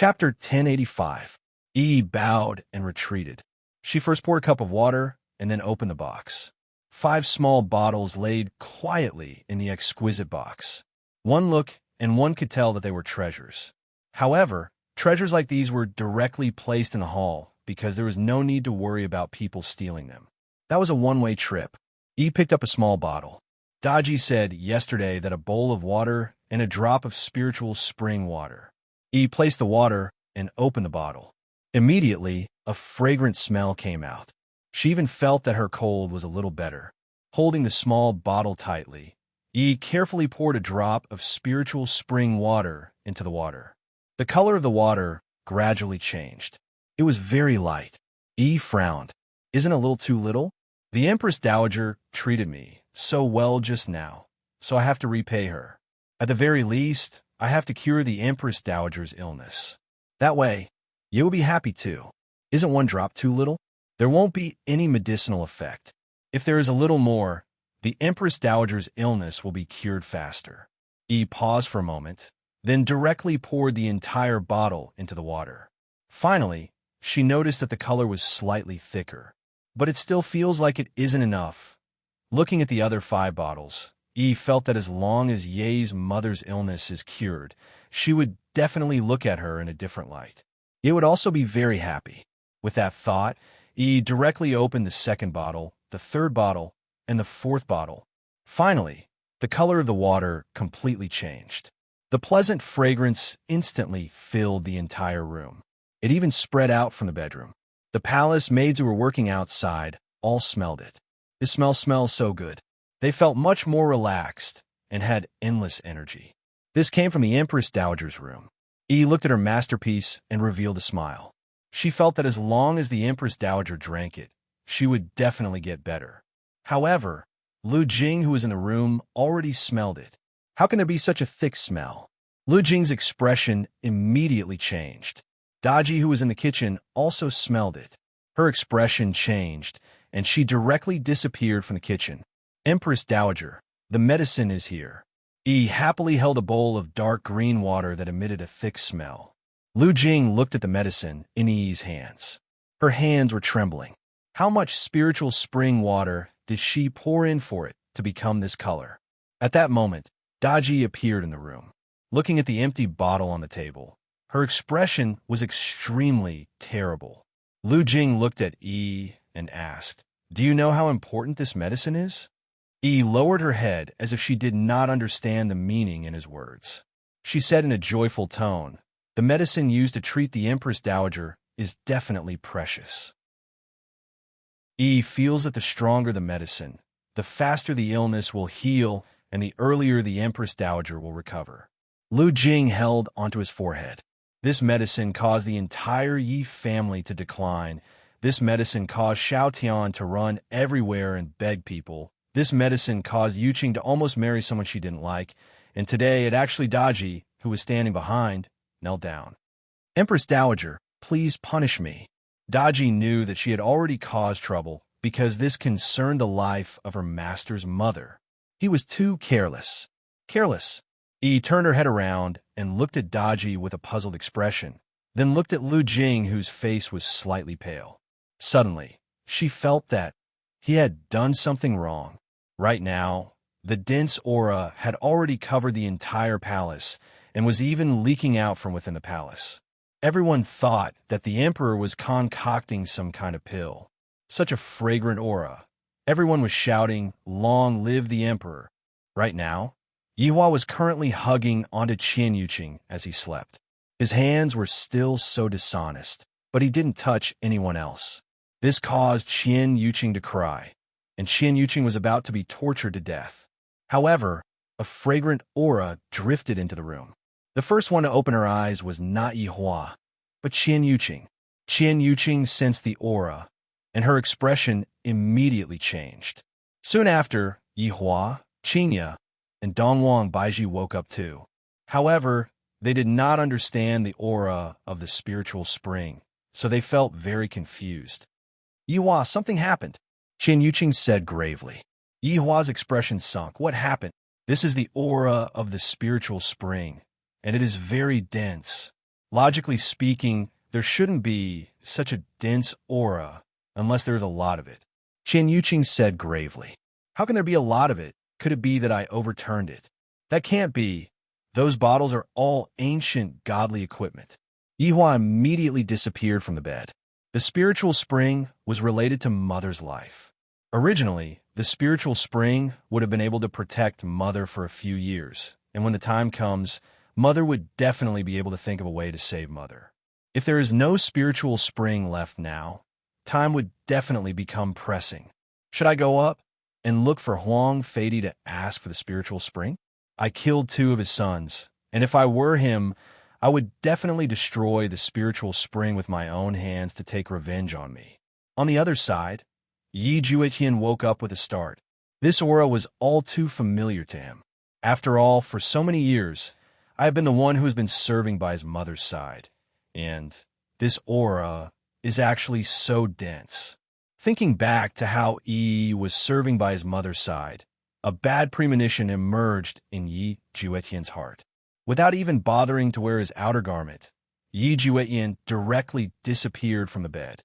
Chapter 1085. E bowed and retreated. She first poured a cup of water and then opened the box. 5 small bottles laid quietly in the exquisite box. One look, and one could tell that they were treasures. However, treasures like these were directly placed in the hall because there was no need to worry about people stealing them. That was a one-way trip. E picked up a small bottle. Daji said yesterday that a bowl of water and a drop of spiritual spring water. E placed the water and opened the bottle. Immediately, a fragrant smell came out. She even felt that her cold was a little better. Holding the small bottle tightly, E carefully poured a drop of spiritual spring water into the water. The color of the water gradually changed. It was very light. E frowned. Isn't a little too little? The Empress Dowager treated me so well just now, so I have to repay her. At the very least, I have to cure the Empress Dowager's illness. That way, you will be happy too. Isn't one drop too little? There won't be any medicinal effect. If there is a little more, the Empress Dowager's illness will be cured faster. E paused for a moment, then directly poured the entire bottle into the water. Finally, she noticed that the color was slightly thicker. But it still feels like it isn't enough. Looking at the other 5 bottles, E felt that as long as Ye's mother's illness is cured, she would definitely look at her in a different light. Ye would also be very happy. With that thought, E directly opened the 2nd bottle, the 3rd bottle, and the 4th bottle. Finally, the color of the water completely changed. The pleasant fragrance instantly filled the entire room. It even spread out from the bedroom. The palace maids who were working outside all smelled it. This smell smells so good. They felt much more relaxed and had endless energy. This came from the Empress Dowager's room. E looked at her masterpiece and revealed a smile. She felt that as long as the Empress Dowager drank it, she would definitely get better. However, Lu Jing, who was in the room, already smelled it. How can there be such a thick smell? Lu Jing's expression immediately changed. Daji, who was in the kitchen, also smelled it. Her expression changed, and she directly disappeared from the kitchen. Empress Dowager, the medicine is here. E happily held a bowl of dark green water that emitted a thick smell. Lu Jing looked at the medicine in E's hands. Her hands were trembling. How much spiritual spring water did she pour in for it to become this color? At that moment, Daji appeared in the room. Looking at the empty bottle on the table, her expression was extremely terrible. Lu Jing looked at E and asked, "Do you know how important this medicine is?" E lowered her head as if she did not understand the meaning in his words. She said in a joyful tone, "The medicine used to treat the Empress Dowager is definitely precious." E feels that the stronger the medicine, the faster the illness will heal and the earlier the Empress Dowager will recover. Lu Jing held onto his forehead. This medicine caused the entire Yi family to decline. This medicine caused Xiao Tian to run everywhere and beg people. This medicine caused Yuqing to almost marry someone she didn't like, and today it actually Daji, who was standing behind, knelt down. "Empress Dowager, please punish me." Daji knew that she had already caused trouble because this concerned the life of her master's mother. He was too careless. Careless. E turned her head around and looked at Daji with a puzzled expression, then looked at Lu Jing, whose face was slightly pale. Suddenly, she felt that he had done something wrong. Right now, the dense aura had already covered the entire palace and was even leaking out from within the palace. Everyone thought that the emperor was concocting some kind of pill. Such a fragrant aura. Everyone was shouting, "Long live the emperor." Right now, Yihua was currently hugging onto Qian Yuqing as he slept. His hands were still so dishonest, but he didn't touch anyone else. This caused Qian Yuqing to cry, and Qian Yuqing was about to be tortured to death. However, a fragrant aura drifted into the room. The first one to open her eyes was not Yihua, but Qian Yuqing. Qian Yuqing sensed the aura, and her expression immediately changed. Soon after, Yihua, Qinya, and Dongwang Baiji woke up too. However, they did not understand the aura of the spiritual spring, so they felt very confused. "Yihua, something happened," Qian Yuqing said gravely. Yihua's expression sunk. "What happened?" "This is the aura of the spiritual spring, and it is very dense. Logically speaking, there shouldn't be such a dense aura unless there's a lot of it. Qian Yuqing said gravely. How can there be a lot of it? Could it be that I overturned it? That can't be. Those bottles are all ancient godly equipment. Yihua immediately disappeared from the bed. The spiritual spring was related to Mother's life. Originally, the spiritual spring would have been able to protect Mother for a few years, and when the time comes, Mother would definitely be able to think of a way to save Mother. If there is no spiritual spring left now, time would definitely become pressing. Should I go up and look for Huang Feidi to ask for the spiritual spring? I killed 2 of his sons, and if I were him, I would definitely destroy the spiritual spring with my own hands to take revenge on me. On the other side, Yi Juetian woke up with a start. This aura was all too familiar to him. After all, for so many years, I have been the one who has been serving by his mother's side, and this aura is actually so dense. Thinking back to how Yi was serving by his mother's side, a bad premonition emerged in Yi Juetian's heart. Without even bothering to wear his outer garment, Yi Juetian directly disappeared from the bed.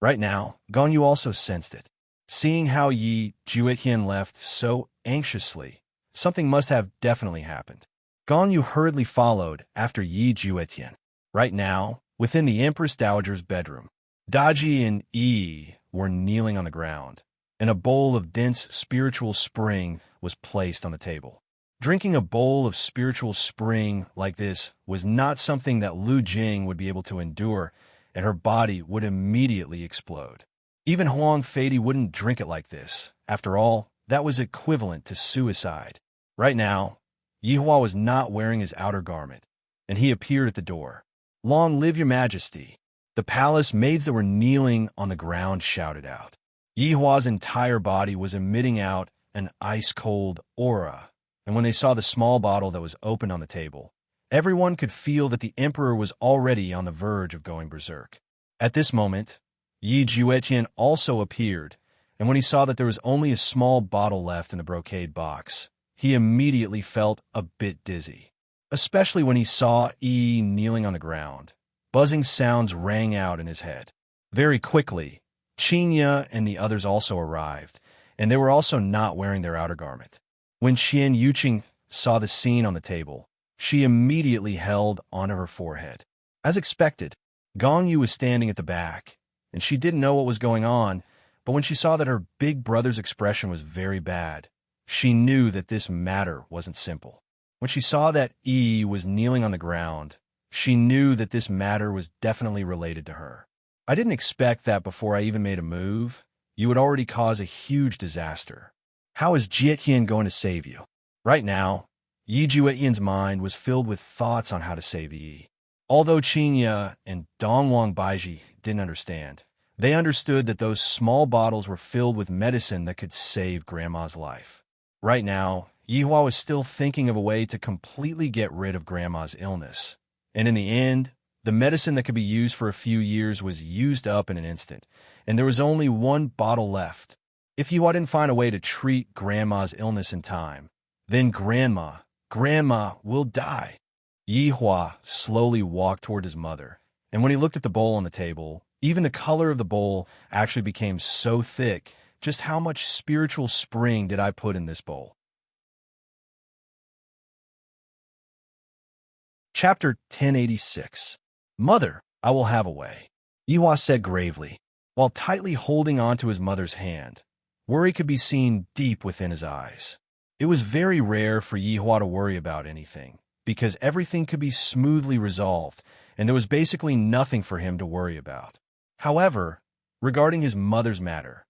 Right now, Ganyu also sensed it. Seeing how Yi Juetian left so anxiously, something must have definitely happened. Ganyu hurriedly followed after Yi Juetian. Right now, within the Empress Dowager's bedroom, Daji and Yi were kneeling on the ground, and a bowl of dense spiritual spring was placed on the table. Drinking a bowl of spiritual spring like this was not something that Lu Jing would be able to endure, and her body would immediately explode. Even Huang Feidi wouldn't drink it like this. After all, that was equivalent to suicide. Right now, Yihua was not wearing his outer garment, and he appeared at the door. "Long live your majesty!" The palace maids that were kneeling on the ground shouted out. Yihua's entire body was emitting out an ice-cold aura, and when they saw the small bottle that was open on the table, everyone could feel that the emperor was already on the verge of going berserk. At this moment, Yi Juetian also appeared, and when he saw that there was only a small bottle left in the brocade box, he immediately felt a bit dizzy. Especially when he saw Yi kneeling on the ground. Buzzing sounds rang out in his head. Very quickly, Qinya and the others also arrived, and they were also not wearing their outer garment. When Qian Yuqing saw the scene on the table, she immediately held onto her forehead. As expected, Gong Yu was standing at the back, and she didn't know what was going on, but when she saw that her big brother's expression was very bad, she knew that this matter wasn't simple. When she saw that Yi was kneeling on the ground, she knew that this matter was definitely related to her. I didn't expect that before I even made a move, you would already cause a huge disaster. How is Jietian going to save you? Right now, Yi Juetian's mind was filled with thoughts on how to save Yi. Although Qinya and Dongwang Baiji didn't understand, they understood that those small bottles were filled with medicine that could save Grandma's life. Right now, Yihua was still thinking of a way to completely get rid of Grandma's illness. And in the end, the medicine that could be used for a few years was used up in an instant, and there was only one bottle left. If Yihua didn't find a way to treat Grandma's illness in time, then Grandma will die. Yihua slowly walked toward his mother, and when he looked at the bowl on the table, even the color of the bowl actually became so thick. Just how much spiritual spring did I put in this bowl? Chapter 1086. Mother, I will have a way, Yihua said gravely, while tightly holding onto his mother's hand. Worry could be seen deep within his eyes. It was very rare for Yihua to worry about anything, because everything could be smoothly resolved, and there was basically nothing for him to worry about. However, regarding his mother's matter,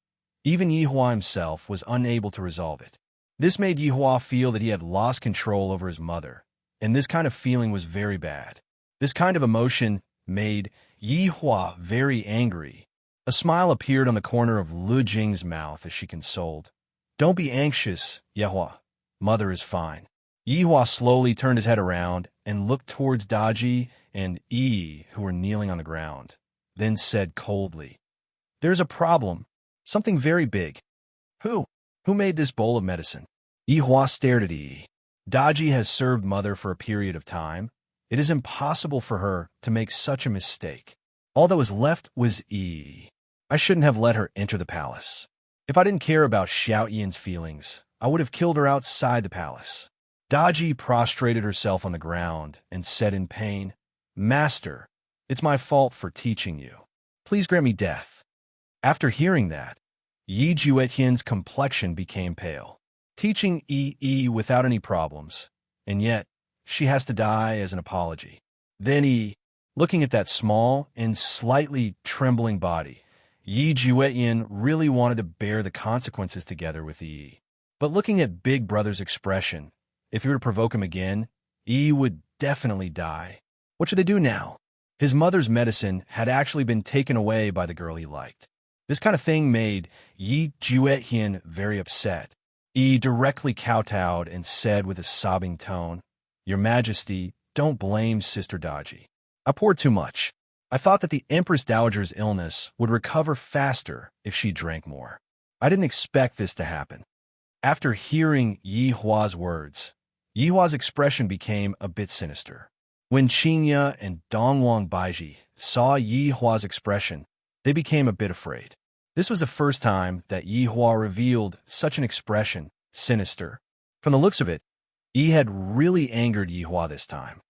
even Yihua himself was unable to resolve it. This made Yihua feel that he had lost control over his mother, and this kind of feeling was very bad. This kind of emotion made Yihua very angry. A smile appeared on the corner of Lu Jing's mouth as she consoled. Don't be anxious, Yihua. Mother is fine. Yihua slowly turned his head around and looked towards Daji and Yi, who were kneeling on the ground, then said coldly, There's a problem. Something very big. Who? Who made this bowl of medicine? Yihua stared at Yi. Daji has served Mother for a period of time, It is impossible for her to make such a mistake. All that was left was Yi. I shouldn't have let her enter the palace. If I didn't care about Xiao Yan's feelings, I would have killed her outside the palace. Daji prostrated herself on the ground and said in pain, "Master, it's my fault for teaching you. Please grant me death." After hearing that, Yi Juetian's complexion became pale. Teaching Yi without any problems, and yet she has to die as an apology. Then Yi, looking at that small and slightly trembling body, Yi Juetian really wanted to bear the consequences together with Yi. But looking at Big Brother's expression, if he were to provoke him again, Yi would definitely die. What should they do now? His mother's medicine had actually been taken away by the girl he liked. This kind of thing made Yi Juetian very upset. Yi directly kowtowed and said with a sobbing tone, "Your Majesty, don't blame Sister Daji. I poured too much. I thought that the Empress Dowager's illness would recover faster if she drank more. I didn't expect this to happen." After hearing Yi Hua's words, Yi Hua's expression became a bit sinister. When Qingya and Dongwang Baiji saw Yi Hua's expression, they became a bit afraid. This was the first time that Yi Hua revealed such an expression, sinister. From the looks of it, Yi had really angered Yi Hua this time.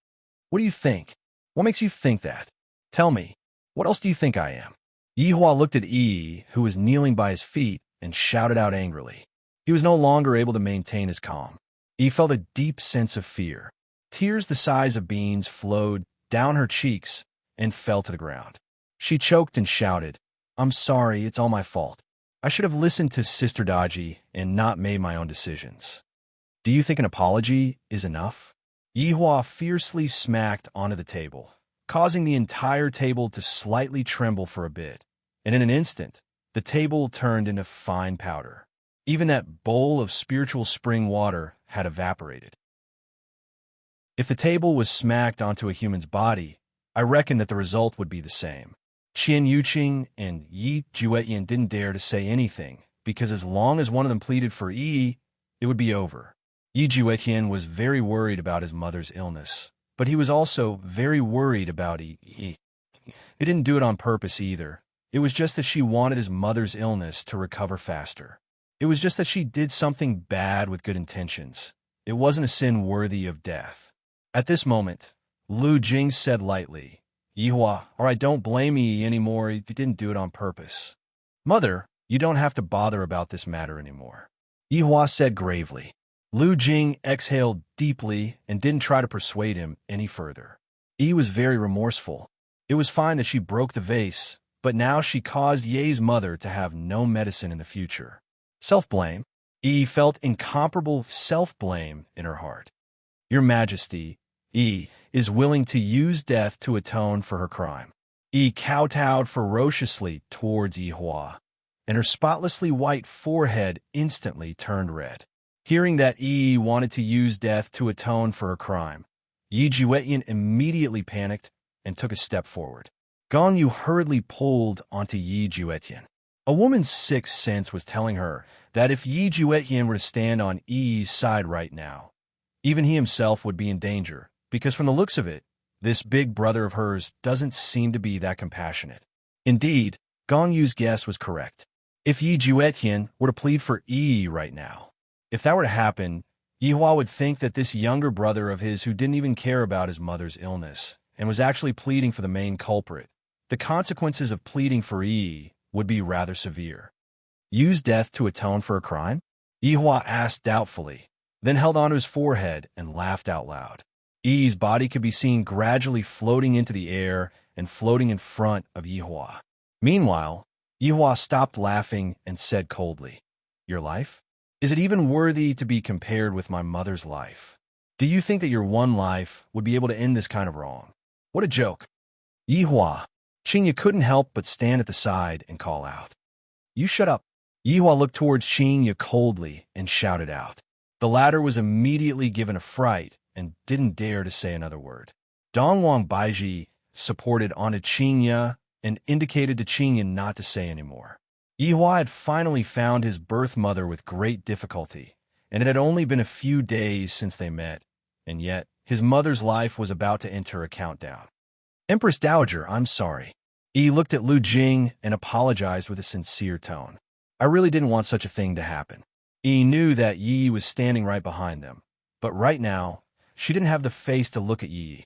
"What do you think? What makes you think that? Tell me, what else do you think I am?" Yi Hua looked at Yi, who was kneeling by his feet, and shouted out angrily. He was no longer able to maintain his calm. He felt a deep sense of fear. Tears the size of beans flowed down her cheeks and fell to the ground. She choked and shouted, "I'm sorry, it's all my fault. I should have listened to Sister Daji and not made my own decisions." "Do you think an apology is enough?" Yi Hua fiercely smacked onto the table, causing the entire table to slightly tremble for a bit, and in an instant, the table turned into fine powder. Even that bowl of spiritual spring water had evaporated. If the table was smacked onto a human's body, I reckon that the result would be the same. Qian Yuqing and Yi Juetian didn't dare to say anything, because as long as one of them pleaded for Yi, it would be over. Yi Juetian was very worried about his mother's illness, but he was also very worried about Yi. They didn't do it on purpose either. It was just that she wanted his mother's illness to recover faster. It was just that she did something bad with good intentions. It wasn't a sin worthy of death. At this moment, Lu Jing said lightly, "Yi Hua, or I don't blame Yi anymore, he didn't do it on purpose." "Mother, you don't have to bother about this matter anymore," Yi Hua said gravely. Lu Jing exhaled deeply and didn't try to persuade him any further. Yi was very remorseful. It was fine that she broke the vase, but now she caused Ye's mother to have no medicine in the future. Self-blame. Yi felt incomparable self-blame in her heart. "Your Majesty, Yi is willing to use death to atone for her crime." Yi kowtowed ferociously towards Yi Hua, and her spotlessly white forehead instantly turned red. Hearing that Yi wanted to use death to atone for her crime, Yi Juetian immediately panicked and took a step forward. Gong Yu hurriedly pulled onto Yi Juetian. A woman's sixth sense was telling her that if Yi Juetian were to stand on Yi's side right now, even he himself would be in danger, because from the looks of it, this big brother of hers doesn't seem to be that compassionate. Indeed, Gong Yu's guess was correct. If Yi Juetian were to plead for Yi right now, if that were to happen, Yi Hua would think that this younger brother of his who didn't even care about his mother's illness and was actually pleading for the main culprit, the consequences of pleading for Yi would be rather severe. Use death to atone for a crime? Yi Hua asked doubtfully, then held onto his forehead and laughed out loud. Yi's body could be seen gradually floating into the air and floating in front of Yi Hua. Meanwhile, Yi Hua stopped laughing and said coldly, "Your life? Is it even worthy to be compared with my mother's life? Do you think that your one life would be able to end this kind of wrong? What a joke." Yi Hua. Qingya couldn't help but stand at the side and call out, "You shut up." Yi Hua looked towards Qingya coldly and shouted out. The latter was immediately given a fright and didn't dare to say another word. Dongwang Baiji supported onto Qingya and indicated to Qingya not to say any more. Yi Hua had finally found his birth mother with great difficulty, and it had only been a few days since they met, and yet His mother's life was about to enter a countdown. Empress Dowager, I'm sorry. Yi looked at Lu Jing and apologized with a sincere tone. I really didn't want such a thing to happen. Yi knew that Yi was standing right behind them, but right now, she didn't have the face to look at Yi.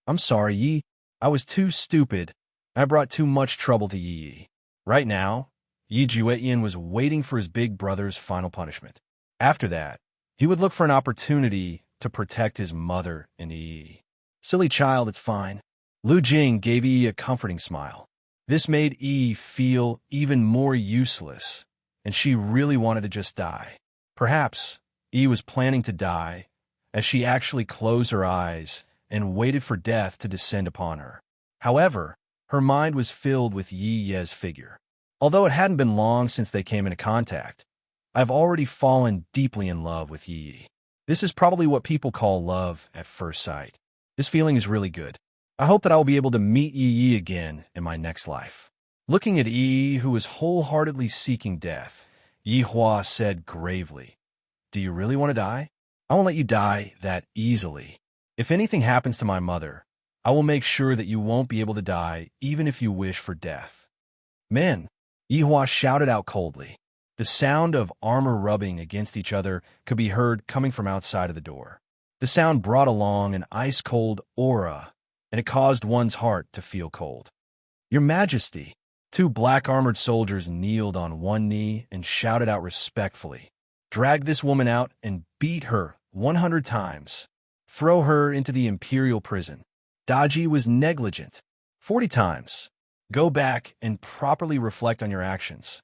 I'm sorry, Yi. I was too stupid. I brought too much trouble to Yi. Right now, Yi Juetian was waiting for his big brother's final punishment. After that, he would look for an opportunity to protect his mother and Yi. Silly child, it's fine. Lu Jing gave Yi a comforting smile. This made Yi feel even more useless, and she really wanted to just die. Perhaps Yi was planning to die as she actually closed her eyes and waited for death to descend upon her. However, her mind was filled with Yi Ye's figure. Although it hadn't been long since they came into contact, I've already fallen deeply in love with Yi. This is probably what people call love at first sight. This feeling is really good. I hope that I will be able to meet Yi again in my next life. Looking at Yi, who was wholeheartedly seeking death, Yi Hua said gravely, Do you really want to die? I won't let you die that easily. If anything happens to my mother, I will make sure that you won't be able to die even if you wish for death. Men, Yi Hua shouted out coldly. The sound of armor rubbing against each other could be heard coming from outside of the door. The sound brought along an ice-cold aura, and it caused one's heart to feel cold. Your Majesty, two black-armored soldiers kneeled on one knee and shouted out respectfully. Drag this woman out and beat her 100 times. Throw her into the imperial prison. Daji was negligent. 40 times. Go back and properly reflect on your actions.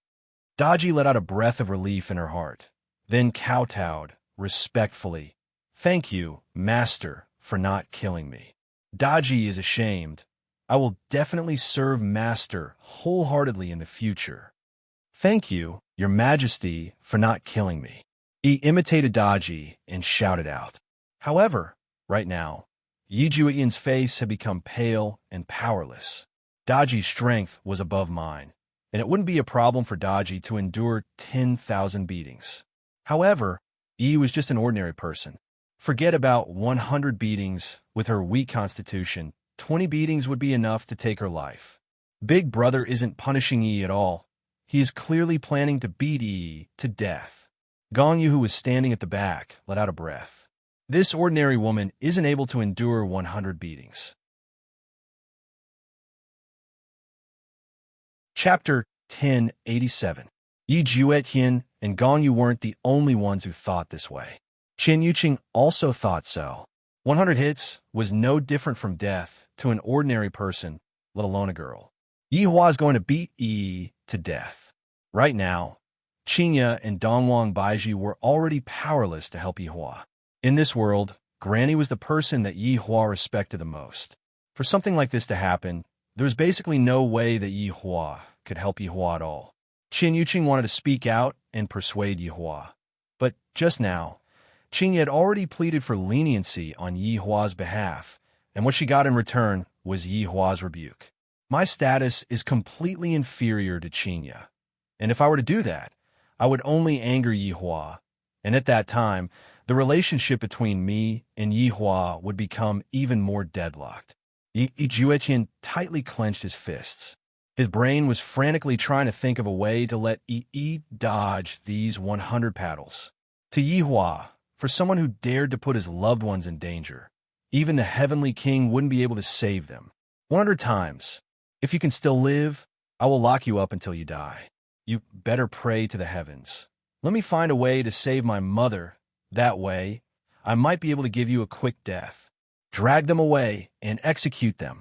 Daji let out a breath of relief in her heart, then kowtowed respectfully. Thank you, Master, for not killing me. Daji is ashamed. I will definitely serve Master wholeheartedly in the future. Thank you, Your Majesty, for not killing me. He imitated Daji and shouted out. However, right now, Yi Juetian's face had become pale and powerless. Daji's strength was above mine, and it wouldn't be a problem for Daji to endure 10,000 beatings. However, Yi was just an ordinary person. Forget about 100 beatings. With her weak constitution, 20 beatings would be enough to take her life. Big Brother isn't punishing Yi at all. He is clearly planning to beat Yi to death. Gong Yu, who was standing at the back, let out a breath. This ordinary woman isn't able to endure 100 beatings. Chapter 1087. Yi Juetian and Gong Yu weren't the only ones who thought this way. Qin Yuqing also thought so. 100 hits was no different from death to an ordinary person, let alone a girl. Yi Hua is going to beat Yi to death. Right now, Qingya and Dongwang Baiji were already powerless to help Yi Hua. In this world, Granny was the person that Yi Hua respected the most. For something like this to happen, there was basically no way that Yi Hua could help Yi Hua at all. Qin Yuqing wanted to speak out and persuade Yi Hua. But just now, Qingya had already pleaded for leniency on Yi Hua's behalf, and what she got in return was Yi Hua's rebuke. My status is completely inferior to Qingya, and if I were to do that, I would only anger Yi Hua, and at that time, the relationship between me and Yi Hua would become even more deadlocked. Yi Juetian tightly clenched his fists. His brain was frantically trying to think of a way to let Yi dodge these 100 paddles. To Yi Hua, for someone who dared to put his loved ones in danger, even the Heavenly King wouldn't be able to save them. 100 times. If you can still live, I will lock you up until you die. You better pray to the heavens. Let me find a way to save my mother. That way, I might be able to give you a quick death. Drag them away and execute them.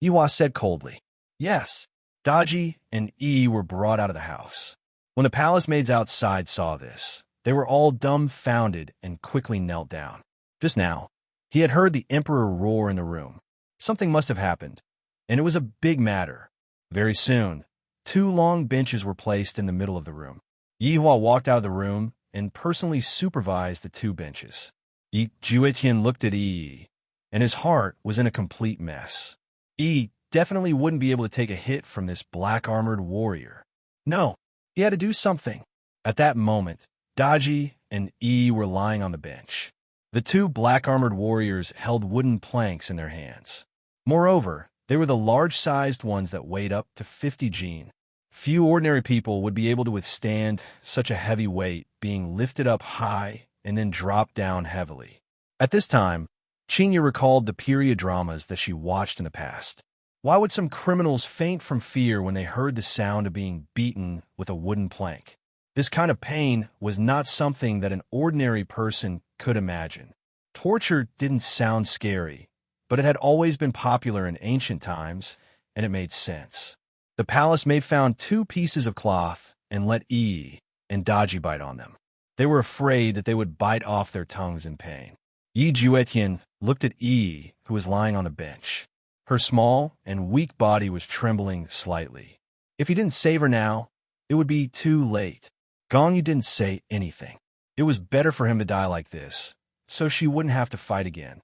Yi Hua said coldly. Yes. Daji and Yi were brought out of the house. When the palace maids outside saw this, they were all dumbfounded and quickly knelt down. Just now, he had heard the emperor roar in the room. Something must have happened, and it was a big matter. Very soon, 2 long benches were placed in the middle of the room. Yi Hua walked out of the room and personally supervised the 2 benches. Yi Juetian looked at Yi, and his heart was in a complete mess. Yi definitely wouldn't be able to take a hit from this black-armored warrior. No, he had to do something. At that moment, Daji and Yi were lying on the bench. The two black-armored warriors held wooden planks in their hands. Moreover, they were the large-sized ones that weighed up to 50 jin. Few ordinary people would be able to withstand such a heavy weight being lifted up high and then dropped down heavily. At this time, Chinya recalled the period dramas that she watched in the past. Why would some criminals faint from fear when they heard the sound of being beaten with a wooden plank? This kind of pain was not something that an ordinary person could imagine. Torture didn't sound scary, but it had always been popular in ancient times, and it made sense. The palace maid found 2 pieces of cloth and let Yi and Daji bite on them. They were afraid that they would bite off their tongues in pain. Yi Juetian looked at Yi, who was lying on a bench. Her small and weak body was trembling slightly. If he didn't save her now, it would be too late. Gong Yu didn't say anything. It was better for him to die like this, so she wouldn't have to fight again.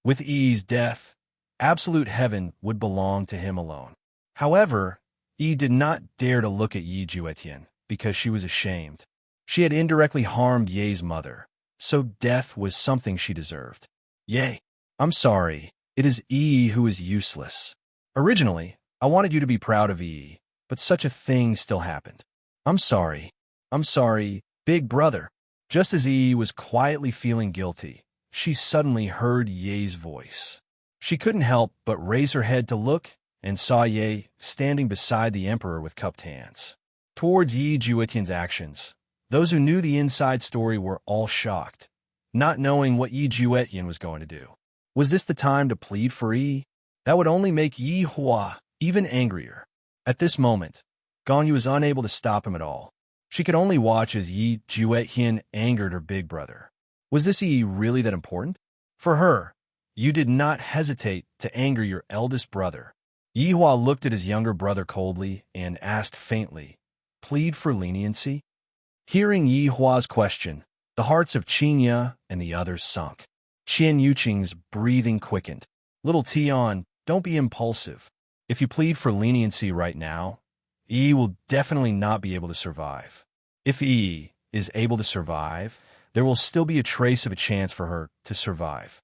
With Yi's death, absolute heaven would belong to him alone. However, Yi did not dare to look at Yi Juetian because she was ashamed. She had indirectly harmed Ye's mother, so death was something she deserved. Ye, I'm sorry. It is Yi who is useless. Originally, I wanted you to be proud of Yi, but such a thing still happened. I'm sorry. I'm sorry, big brother. Just as Yi was quietly feeling guilty, she suddenly heard Ye's voice. She couldn't help but raise her head to look and saw Ye standing beside the emperor with cupped hands. Towards Yi Juetian's actions, those who knew the inside story were all shocked, not knowing what Yi Juetian was going to do. Was this the time to plead for Yi? That would only make Yi Hua even angrier. At this moment, Gong Yu was unable to stop him at all. She could only watch as Yi Juetian angered her big brother. Was this Yi really that important? For her, you did not hesitate to anger your eldest brother. Yi Hua looked at his younger brother coldly and asked faintly, "Plead for leniency?" Hearing Yi Hua's question, the hearts of Chinya and the others sunk. Qian Yuqing's breathing quickened. "Little Tian, don't be impulsive. If you plead for leniency right now, Yi will definitely not be able to survive. If Yi is able to survive, there will still be a trace of a chance for her to survive."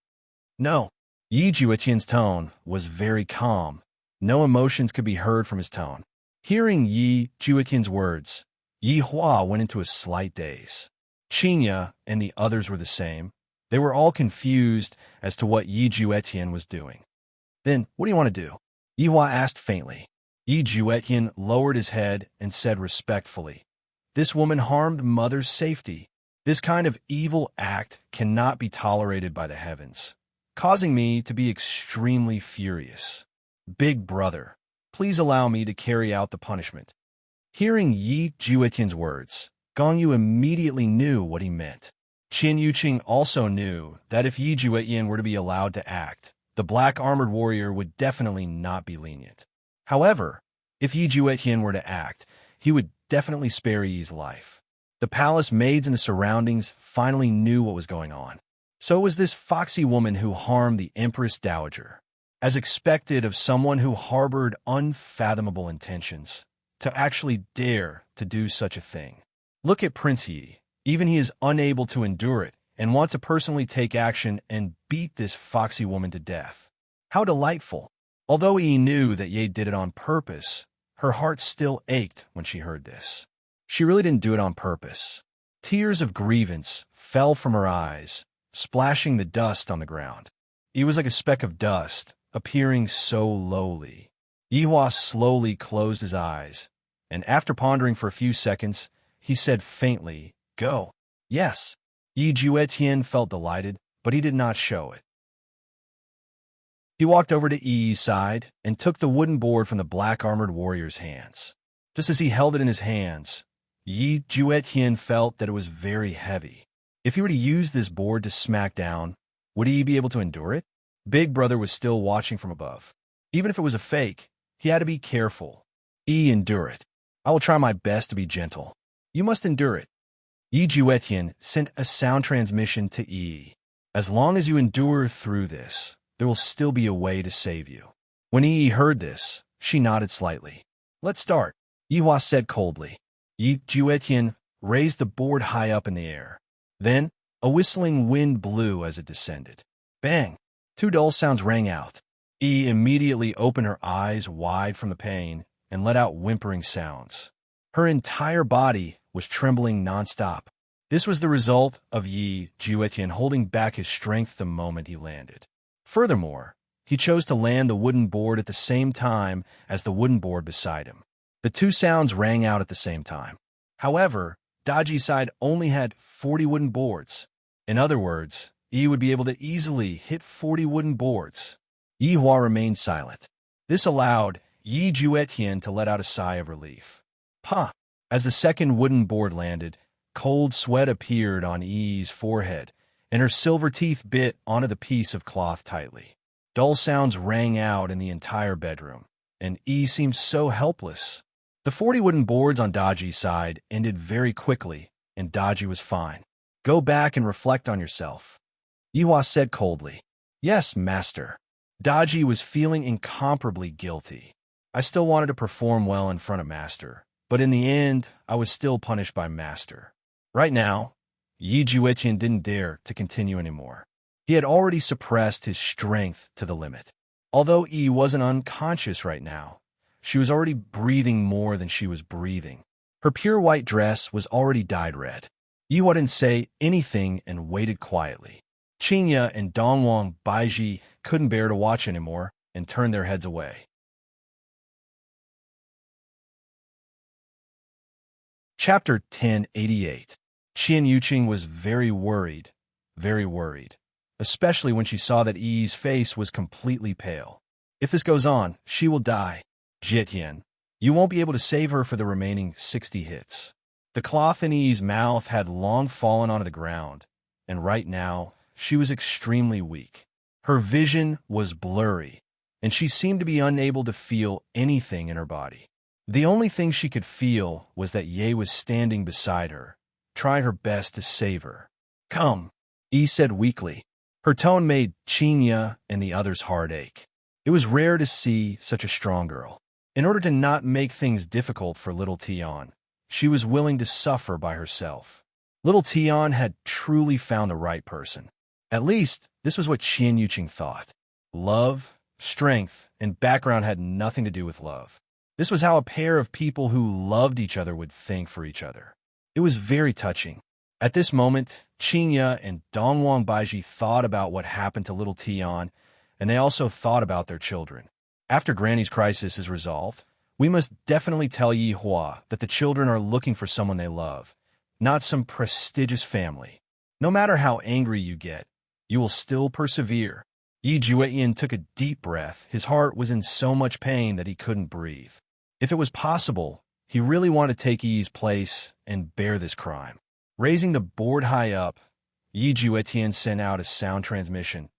No. Yi Juetian's tone was very calm. No emotions could be heard from his tone. Hearing Yi Juetian's words, Yi Hua went into a slight daze. Chinya and the others were the same. They were all confused as to what Yi Juetian was doing. "Then, what do you want to do?" Yi Hua asked faintly. Yi Juetian lowered his head and said respectfully, "This woman harmed Mother's safety. This kind of evil act cannot be tolerated by the heavens, causing me to be extremely furious. Big brother, please allow me to carry out the punishment." Hearing Yi Juetian's words, Gong Yu immediately knew what he meant. Qian Yuqing also knew that if Yi Juetian were to be allowed to act, the black-armored warrior would definitely not be lenient. However, if Yi Juetian were to act, he would definitely spare Yi's life. The palace maids in the surroundings finally knew what was going on. So it was this foxy woman who harmed the Empress Dowager, as expected of someone who harbored unfathomable intentions, to actually dare to do such a thing. Look at Prince Yi. Even he is unable to endure it and wants to personally take action and beat this foxy woman to death. How delightful. Although Yi knew that Ye did it on purpose, her heart still ached when she heard this. She really didn't do it on purpose. Tears of grievance fell from her eyes, splashing the dust on the ground. He was like a speck of dust, appearing so lowly. Yi Hua slowly closed his eyes, and after pondering for a few seconds, he said faintly, "Go." Yes. Yi Juetian felt delighted, but he did not show it. He walked over to Yi's side and took the wooden board from the black-armored warrior's hands. Just as he held it in his hands, Yi Juetian felt that it was very heavy. If he were to use this board to smack down, would he be able to endure it? Big Brother was still watching from above. Even if it was a fake, he had to be careful. Yi, endure it. I will try my best to be gentle. You must endure it. Yi Juetian sent a sound transmission to Yi. As long as you endure through this, there will still be a way to save you. When Yi heard this, she nodded slightly. Let's start, Yi Hua said coldly. Yi Juetian raised the board high up in the air. Then, A whistling wind blew as it descended. Bang! Two dull sounds rang out. Yi immediately opened her eyes wide from the pain and let out whimpering sounds. Her entire body was trembling nonstop. This was the result of Yi Juetian holding back his strength the moment he landed. Furthermore, he chose to land the wooden board at the same time as the wooden board beside him. The two sounds rang out at the same time. However, Daji's side only had 40 wooden boards. In other words, Yi would be able to easily hit 40 wooden boards. Yi Hua remained silent. This allowed Yi Juetian to let out a sigh of relief. Pah! As the second wooden board landed, cold sweat appeared on Yi's forehead, and her silver teeth bit onto the piece of cloth tightly. Dull sounds rang out in the entire bedroom, and Yi seemed so helpless. The 40 wooden boards on Daji's side ended very quickly, and Daji was fine. Go back and reflect on yourself, Yi Hua said coldly. Yes, master. Daji was feeling incomparably guilty. I still wanted to perform well in front of master, but in the end, I was still punished by master. Right now, Yi Juetian didn't dare to continue anymore. He had already suppressed his strength to the limit. Although Yi wasn't unconscious right now, she was already breathing more than she was breathing. Her pure white dress was already dyed red. Yi Hua didn't say anything and waited quietly. Qingya and Dongwang Baiji couldn't bear to watch anymore and turned their heads away. Chapter 1088. Qian Yuqing was very worried, especially when she saw that Yi's face was completely pale. If this goes on, she will die. Jietian, you won't be able to save her for the remaining 60 hits. The cloth in Yi's mouth had long fallen onto the ground, and right now, she was extremely weak. Her vision was blurry, and she seemed to be unable to feel anything in her body. The only thing she could feel was that Ye was standing beside her, trying her best to save her. Come, Yi said weakly. Her tone made Qingya and the others' heart ache. It was rare to see such a strong girl. In order to not make things difficult for little Tian, she was willing to suffer by herself. Little Tian had truly found the right person. At least, this was what Qian Yuqing thought. Love, strength, and background had nothing to do with love. This was how a pair of people who loved each other would think for each other. It was very touching. At this moment, Qingya and Dongwang Baiji thought about what happened to little Tian, and they also thought about their children. After Granny's crisis is resolved, we must definitely tell Yi Hua that the children are looking for someone they love, not some prestigious family. No matter how angry you get, you will still persevere. Yi Juetian took a deep breath. His heart was in so much pain that he couldn't breathe. If it was possible, he really wanted to take Yi's place and bear this crime. Raising the board high up, Yi Juetian sent out a sound transmission.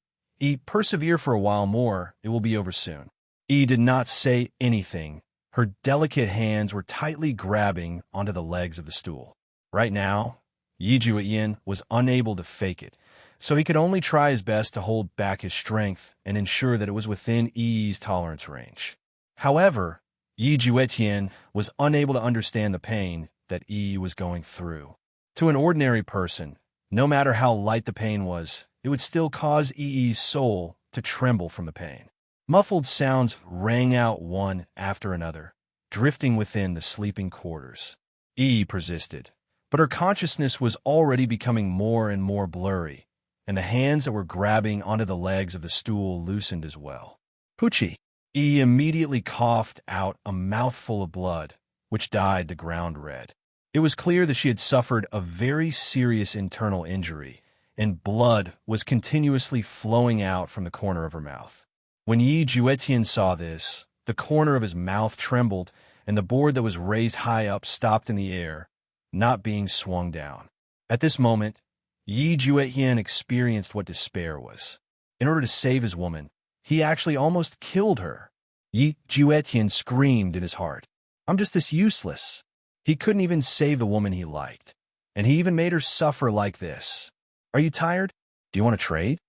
Yi, persevere for a while more, it will be over soon. Yi did not say anything. Her delicate hands were tightly grabbing onto the legs of the stool. Right now, Yi Juetian was unable to fake it, so he could only try his best to hold back his strength and ensure that it was within Yi's tolerance range. However, Yi Juetian was unable to understand the pain that Yi was going through. To an ordinary person, no matter how light the pain was, it would still cause Yi's soul to tremble from the pain. Muffled sounds rang out one after another, drifting within the sleeping quarters. Yi persisted, but her consciousness was already becoming more and more blurry, and the hands that were grabbing onto the legs of the stool loosened as well. Poochie! Yi immediately coughed out a mouthful of blood, which dyed the ground red. It was clear that she had suffered a very serious internal injury, and blood was continuously flowing out from the corner of her mouth. When Yi Juetian saw this, the corner of his mouth trembled, and the board that was raised high up stopped in the air, not being swung down. At this moment, Yi Juetian experienced what despair was. In order to save his woman, he actually almost killed her. Yi Juetian screamed in his heart. I'm just this useless. He couldn't even save the woman he liked, and he even made her suffer like this. Are you tired? Do you want to trade?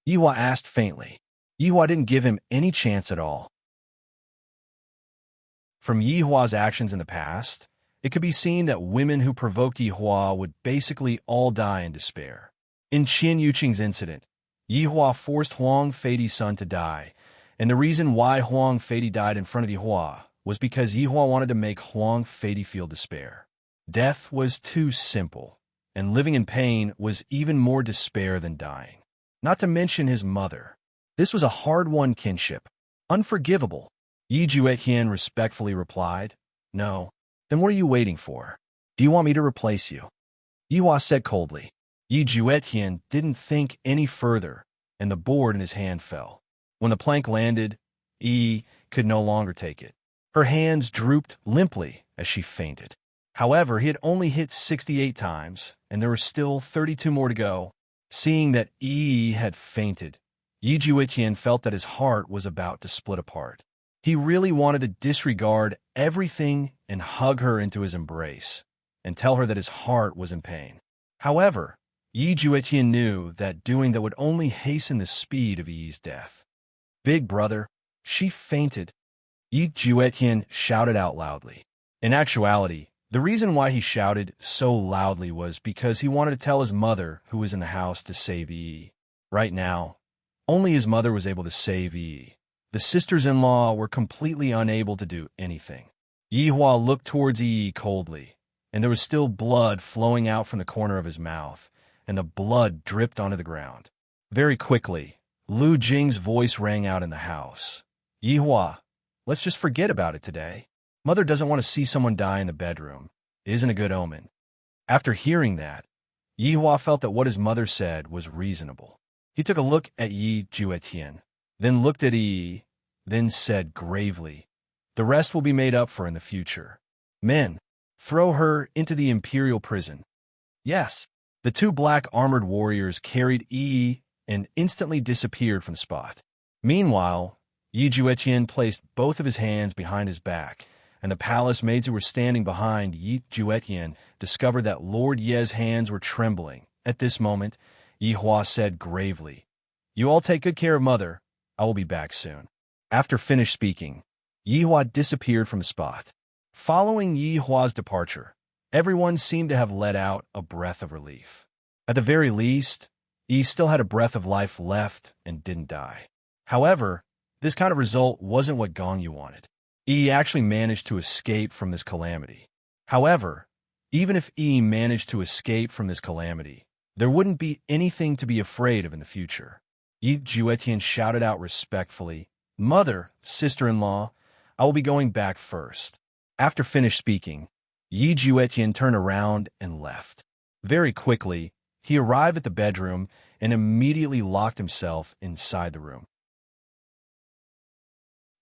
Yi Hua asked faintly. Yi Hua didn't give him any chance at all. From Yi Hua's actions in the past, it could be seen that women who provoked Yi Hua would basically all die in despair. In Qian Yuqing's incident, Yi Hua forced Huang Feidi's son to die, and the reason why Huang Feidi died in front of Yi Hua was because Yi Hua wanted to make Huang Feidi feel despair. Death was too simple, and living in pain was even more despair than dying. Not to mention his mother. This was a hard-won kinship. Unforgivable. Yi Juetian respectfully replied, "No. Then what are you waiting for? Do you want me to replace you?" Yi Hua said coldly. Yi Juetian didn't think any further, and the board in his hand fell. When the plank landed, Yi could no longer take it. Her hands drooped limply as she fainted. However, he had only hit 68 times, and there were still 32 more to go. Seeing that Yi had fainted, Yi Juetian felt that his heart was about to split apart. He really wanted to disregard everything and hug her into his embrace, and tell her that his heart was in pain. However, Yi Juetian knew that doing that would only hasten the speed of Yi's death. "Big brother, she fainted," Yi Juetian shouted out loudly. In actuality, the reason why he shouted so loudly was because he wanted to tell his mother, who was in the house, to save Yi. Right now, only his mother was able to save Yi. The sisters-in-law were completely unable to do anything. Yi Hua looked towards Yi coldly, and there was still blood flowing out from the corner of his mouth, and the blood dripped onto the ground. Very quickly, Lu Jing's voice rang out in the house. "Yi Hua, let's just forget about it today. Mother doesn't want to see someone die in the bedroom. It isn't a good omen." After hearing that, Yi Hua felt that what his mother said was reasonable. He took a look at Yi Juetian, then looked at Yi, then said gravely, "The rest will be made up for in the future. Men, throw her into the imperial prison." Yes, the two black armored warriors carried Yi and instantly disappeared from the spot. Meanwhile, Yi Juetian placed both of his hands behind his back, and the palace maids who were standing behind Yi Juetian discovered that Lord Ye's hands were trembling. At this moment, Yi Hua said gravely, "You all take good care of Mother. I will be back soon." After finished speaking, Yi Hua disappeared from the spot. Following Yi Hua's departure, everyone seemed to have let out a breath of relief. At the very least, Yi still had a breath of life left and didn't die. However, this kind of result wasn't what Gong Yu wanted. Yi actually managed to escape from this calamity. However, even if Yi managed to escape from this calamity, there wouldn't be anything to be afraid of in the future. Yi Juetian shouted out respectfully, "Mother, sister-in-law, I will be going back first." After finished speaking, Yi Juetian turned around and left. Very quickly, he arrived at the bedroom and immediately locked himself inside the room.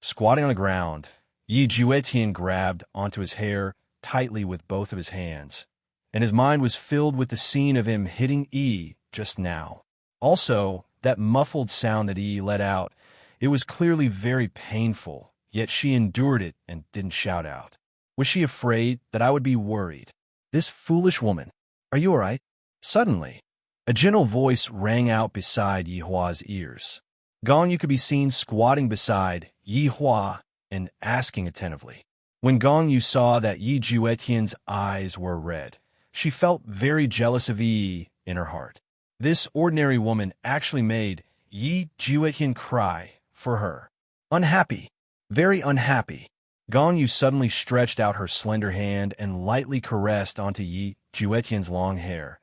Squatting on the ground, Yi Juetian grabbed onto his hair tightly with both of his hands, and his mind was filled with the scene of him hitting Yi just now. Also, that muffled sound that Yi let out, it was clearly very painful, yet she endured it and didn't shout out. Was she afraid that I would be worried? This foolish woman. "Are you all right?" Suddenly, a gentle voice rang out beside Yi Hua's ears. Gong Yu could be seen squatting beside Yi Hua and asking attentively. When Gong Yu saw that Yi Juetian's eyes were red, she felt very jealous of Yi in her heart. This ordinary woman actually made Yi Juetian cry for her. Unhappy, very unhappy. Gong Yu suddenly stretched out her slender hand and lightly caressed onto Yi Juetian's long hair,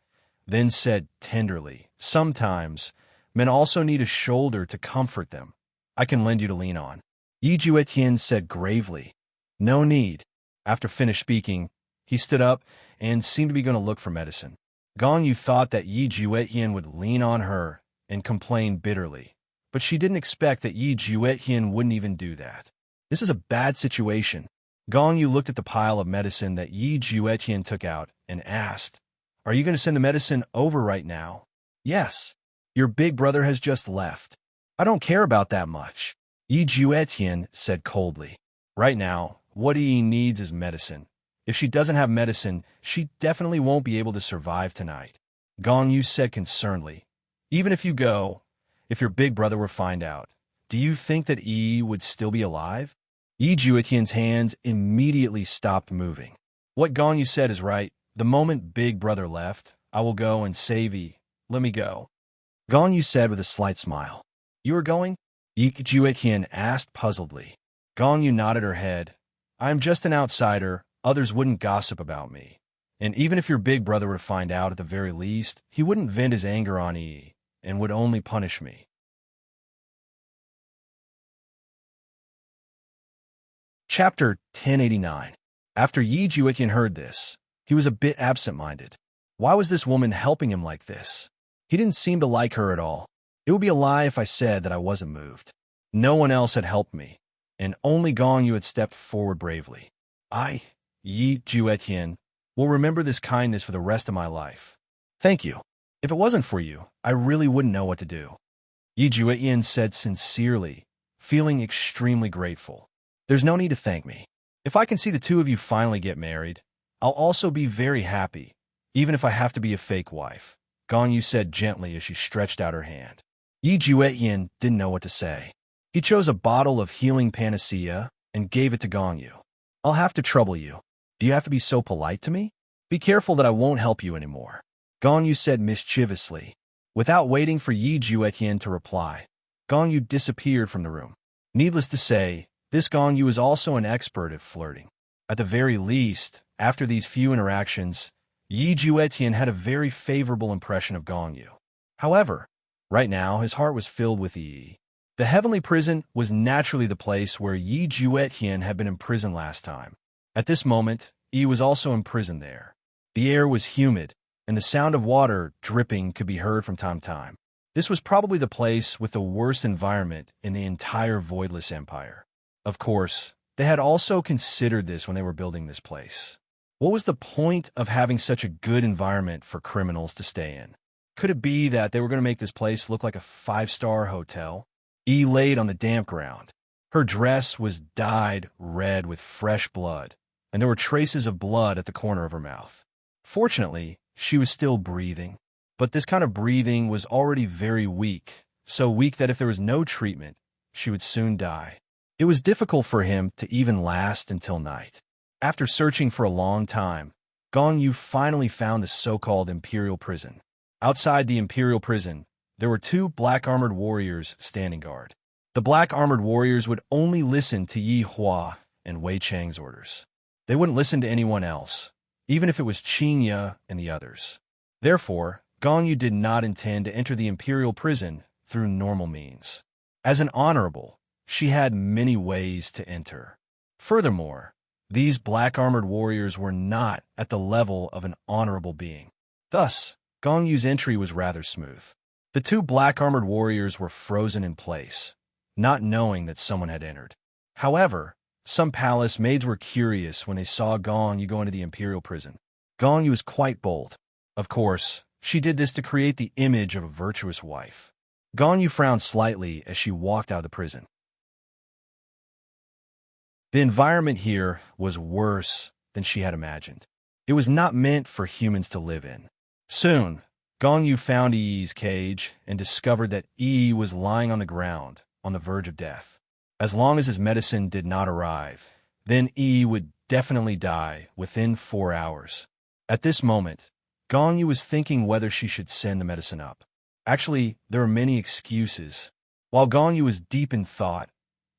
then said tenderly, "Sometimes, men also need a shoulder to comfort them. I can lend you to lean on." Yi Juetian said gravely, "No need." After finished speaking, he stood up and seemed to be going to look for medicine. Gong Yu thought that Yi Juetian would lean on her and complain bitterly, but she didn't expect that Yi Juetian wouldn't even do that. This is a bad situation. Gong Yu looked at the pile of medicine that Yi Juetian took out and asked, "Are you going to send the medicine over right now?" "Yes. Your big brother has just left." "I don't care about that much," Yi Juetian said coldly. "Right now, what Yi needs is medicine. If she doesn't have medicine, she definitely won't be able to survive tonight." Gong Yu said concernedly, "Even if you go, if your big brother were to find out, do you think that Yi would still be alive?" Yi Juetian's hands immediately stopped moving. "What Gong Yu said is right. The moment big brother left, I will go and save Yi. let me go. Gone, you said with a slight smile. You are going? Yi Juetian asked puzzledly. Gone, you nodded her head. I am just an outsider. Others wouldn't gossip about me. And even if your big brother were to find out at the very least, he wouldn't vent his anger on Yi and would only punish me. Chapter 1089. After Yi Juetian heard this, he was a bit absent-minded. Why was this woman helping him like this? He didn't seem to like her at all. It would be a lie if I said that I wasn't moved. No one else had helped me, and only Gong Yu had stepped forward bravely. I, Yi Juetian, will remember this kindness for the rest of my life. Thank you. If it wasn't for you, I really wouldn't know what to do. Yi Juetian said sincerely, feeling extremely grateful. There's no need to thank me. If I can see the two of you finally get married, I'll also be very happy, even if I have to be a fake wife, Gong Yu said gently as she stretched out her hand. Yi Juetian didn't know what to say. He chose a bottle of healing panacea and gave it to Gong Yu. I'll have to trouble you. Do you have to be so polite to me? Be careful that I won't help you anymore, Gong Yu said mischievously. Without waiting for Yi Juetian to reply, Gong Yu disappeared from the room. Needless to say, this Gong Yu is also an expert at flirting. At the very least, after these few interactions, Yi Juetian had a very favorable impression of Gong Yu. However, right now his heart was filled with Yi. The heavenly prison was naturally the place where Yi Juetian had been imprisoned last time. At this moment, Yi was also imprisoned there. The air was humid, and the sound of water dripping could be heard from time to time. This was probably the place with the worst environment in the entire Voidless Empire. Of course, they had also considered this when they were building this place. What was the point of having such a good environment for criminals to stay in? Could it be that they were going to make this place look like a five-star hotel? Yi laid on the damp ground. Her dress was dyed red with fresh blood, and there were traces of blood at the corner of her mouth. Fortunately, she was still breathing, but this kind of breathing was already very weak, so weak that if there was no treatment, she would soon die. It was difficult for him to even last until night. After searching for a long time, Gong Yu finally found the so-called Imperial Prison. Outside the Imperial Prison, there were two black-armored warriors standing guard. The black-armored warriors would only listen to Yi Hua and Wei Chang's orders. They wouldn't listen to anyone else, even if it was Qing Ye and the others. Therefore, Gong Yu did not intend to enter the Imperial Prison through normal means. As an honorable, she had many ways to enter. Furthermore, these black-armored warriors were not at the level of an honorable being. Thus, Gong Yu's entry was rather smooth. The two black-armored warriors were frozen in place, not knowing that someone had entered. However, some palace maids were curious when they saw Gong Yu go into the Imperial Prison. Gong Yu was quite bold. Of course, she did this to create the image of a virtuous wife. Gong Yu frowned slightly as she walked out of the prison. The environment here was worse than she had imagined. It was not meant for humans to live in. Soon, Gong Yu found Yi's cage and discovered that Yi was lying on the ground, on the verge of death. As long as his medicine did not arrive, then Yi would definitely die within 4 hours. At this moment, Gong Yu was thinking whether she should send the medicine up. Actually, there were many excuses. While Gong Yu was deep in thought,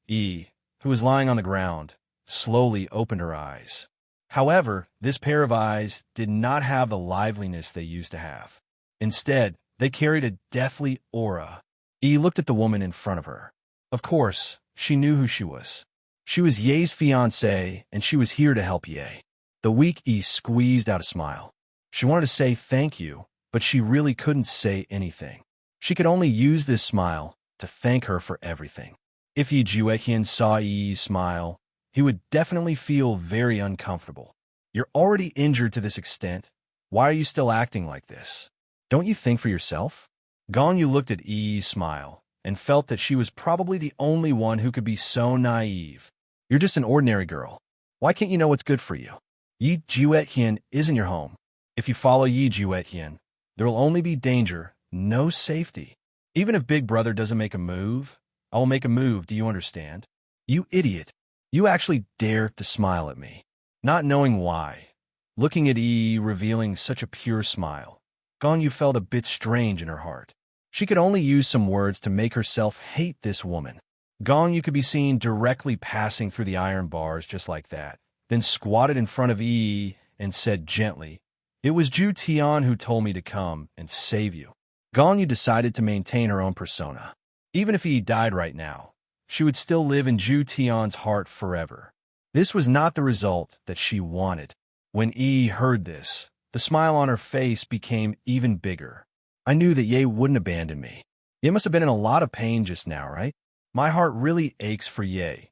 Yi, who was lying on the ground, slowly opened her eyes. However, this pair of eyes did not have the liveliness they used to have. Instead, they carried a deathly aura. Yi looked at the woman in front of her. Of course, she knew who she was. She was Ye's fiancée, and she was here to help Ye. The weak Yi squeezed out a smile. She wanted to say thank you, but she really couldn't say anything. She could only use this smile to thank her for everything. If Yi Juetian saw Yi's smile, he would definitely feel very uncomfortable. You're already injured to this extent. Why are you still acting like this? Don't you think for yourself? Gong Yu looked at Yi's smile and felt that she was probably the only one who could be so naive. You're just an ordinary girl. Why can't you know what's good for you? Yi Juetian isn't your home. If you follow Yi Juetian, there will only be danger, no safety. Even if Big Brother doesn't make a move, I will make a move, do you understand? You idiot. You actually dare to smile at me. Not knowing why. Looking at Yi revealing such a pure smile, Ganyu felt a bit strange in her heart. She could only use some words to make herself hate this woman. Ganyu could be seen directly passing through the iron bars just like that, then squatted in front of Yi and said gently, "It was Ju Tian who told me to come and save you." Ganyu decided to maintain her own persona. Even if Yi died right now, she would still live in Ju Tian's heart forever. This was not the result that she wanted. When Yi heard this, the smile on her face became even bigger. "I knew that Ye wouldn't abandon me. Ye must have been in a lot of pain just now, right? My heart really aches for Ye."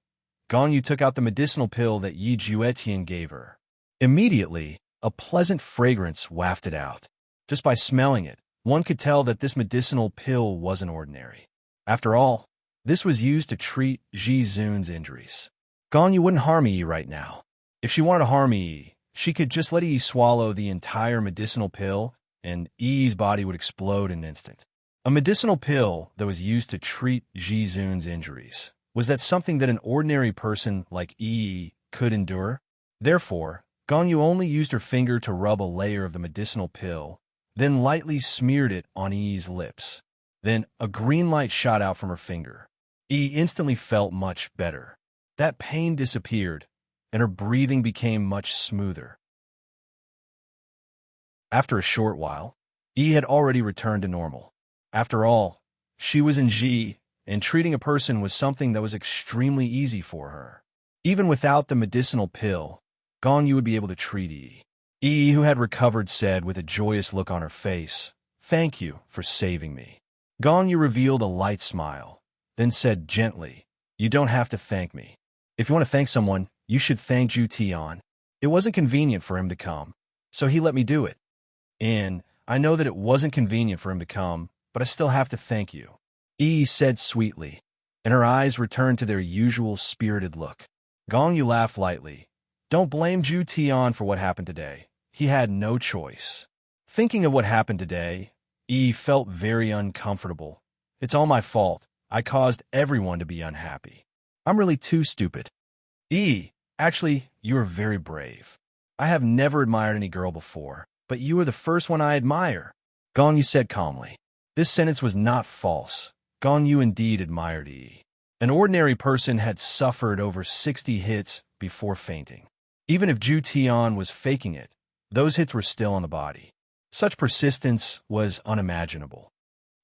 Ganyu took out the medicinal pill that Yi Juetian gave her. Immediately, a pleasant fragrance wafted out. Just by smelling it, one could tell that this medicinal pill wasn't ordinary. After all, this was used to treat Ji Zun's injuries. Ganyu wouldn't harm Yi right now. If she wanted to harm Yi, she could just let Yi swallow the entire medicinal pill, and Yi's body would explode in an instant. A medicinal pill that was used to treat Ji Zun's injuries. Was that something that an ordinary person like Yi could endure? Therefore, Ganyu only used her finger to rub a layer of the medicinal pill, then lightly smeared it on Yi's lips. Then a green light shot out from her finger. Yi instantly felt much better. That pain disappeared, and her breathing became much smoother. After a short while, Yi had already returned to normal. After all, she was in Ji, and treating a person was something that was extremely easy for her. Even without the medicinal pill, Ganyu would be able to treat Yi. Yi, who had recovered, said with a joyous look on her face, "Thank you for saving me." Ganyu revealed a light smile, then said gently, "You don't have to thank me. If you want to thank someone, you should thank Ju Tian. It wasn't convenient for him to come, so he let me do it. And I know that it wasn't convenient for him to come, but I still have to thank you," Yi said sweetly, and her eyes returned to their usual spirited look. Ganyu laughed lightly. "Don't blame Ju Tian for what happened today. He had no choice." Thinking of what happened today, Yi felt very uncomfortable. "It's all my fault. I caused everyone to be unhappy. I'm really too stupid." "Yi, actually, you are very brave. I have never admired any girl before, but you are the first one I admire," Ganyu said calmly. This sentence was not false. Ganyu indeed admired Yi. An ordinary person had suffered over 60 hits before fainting. Even if Ju Tian was faking it, those hits were still on the body. Such persistence was unimaginable.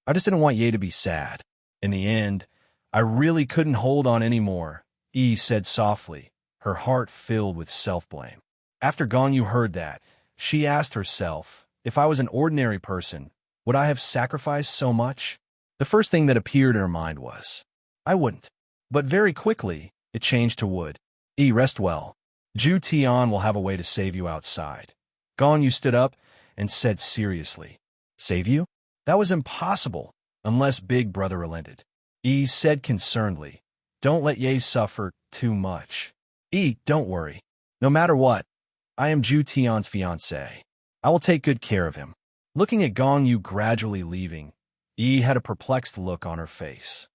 "I just didn't want Ye to be sad. In the end, I really couldn't hold on anymore," Yi said softly, her heart filled with self-blame. After Ganyu heard that, she asked herself, if I was an ordinary person, would I have sacrificed so much? The first thing that appeared in her mind was, I wouldn't. But very quickly, it changed to would. "Yi, rest well. Ju Tian will have a way to save you outside." Ganyu stood up and said seriously, "Save you? That was impossible, unless Big Brother relented." Yi said concernedly, "Don't let Ye suffer too much." "Yi, don't worry. No matter what, I am Ju Tian's fiancé. I will take good care of him." Looking at Ganyu gradually leaving, Yi had a perplexed look on her face.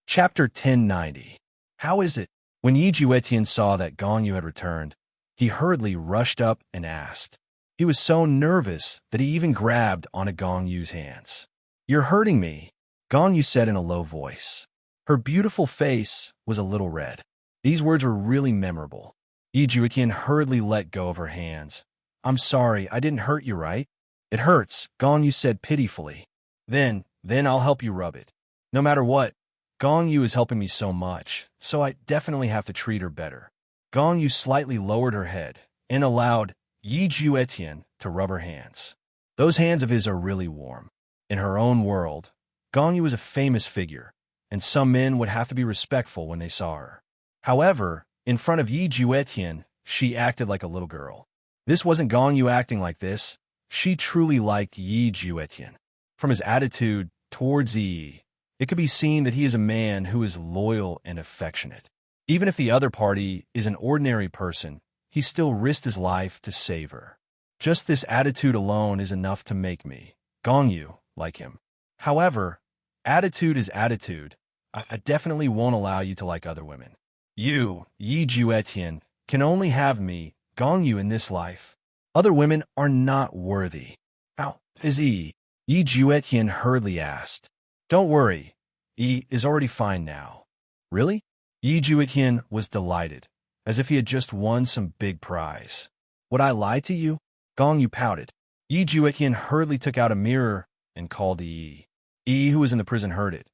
Chapter 1090. How is it? When Yi Juetian saw that Ganyu had returned, he hurriedly rushed up and asked. He was so nervous that he even grabbed onto Ganyu's hands. "You're hurting me," Ganyu said in a low voice. Her beautiful face was a little red. These words were really memorable. Yi Juetian hurriedly let go of her hands. "I'm sorry, I didn't hurt you, right?" "It hurts," Ganyu said pitifully. Then I'll help you rub it. No matter what, Ganyu is helping me so much, so I definitely have to treat her better." Ganyu slightly lowered her head and allowed Yi Juetian to rub her hands. Those hands of his are really warm. In her own world, Ganyu was a famous figure, and some men would have to be respectful when they saw her. However, in front of Yi Juetian, she acted like a little girl. This wasn't Ganyu acting like this. She truly liked Yi Juetian. From his attitude towards Yi, it could be seen that he is a man who is loyal and affectionate. Even if the other party is an ordinary person, he still risked his life to save her. Just this attitude alone is enough to make me, Ganyu, like him. However, attitude is attitude. I definitely won't allow you to like other women. You, Yi Juetian, can only have me Gongyu in this life. Other women are not worthy. How is Yi? Yi Juetian hurriedly asked. Don't worry. Yi is already fine now. Really? Yi Juetian was delighted, as if he had just won some big prize. Would I lie to you? Gongyu pouted. Yi Juetian hurriedly took out a mirror and called to Yi. Yi, who was in the prison, heard it,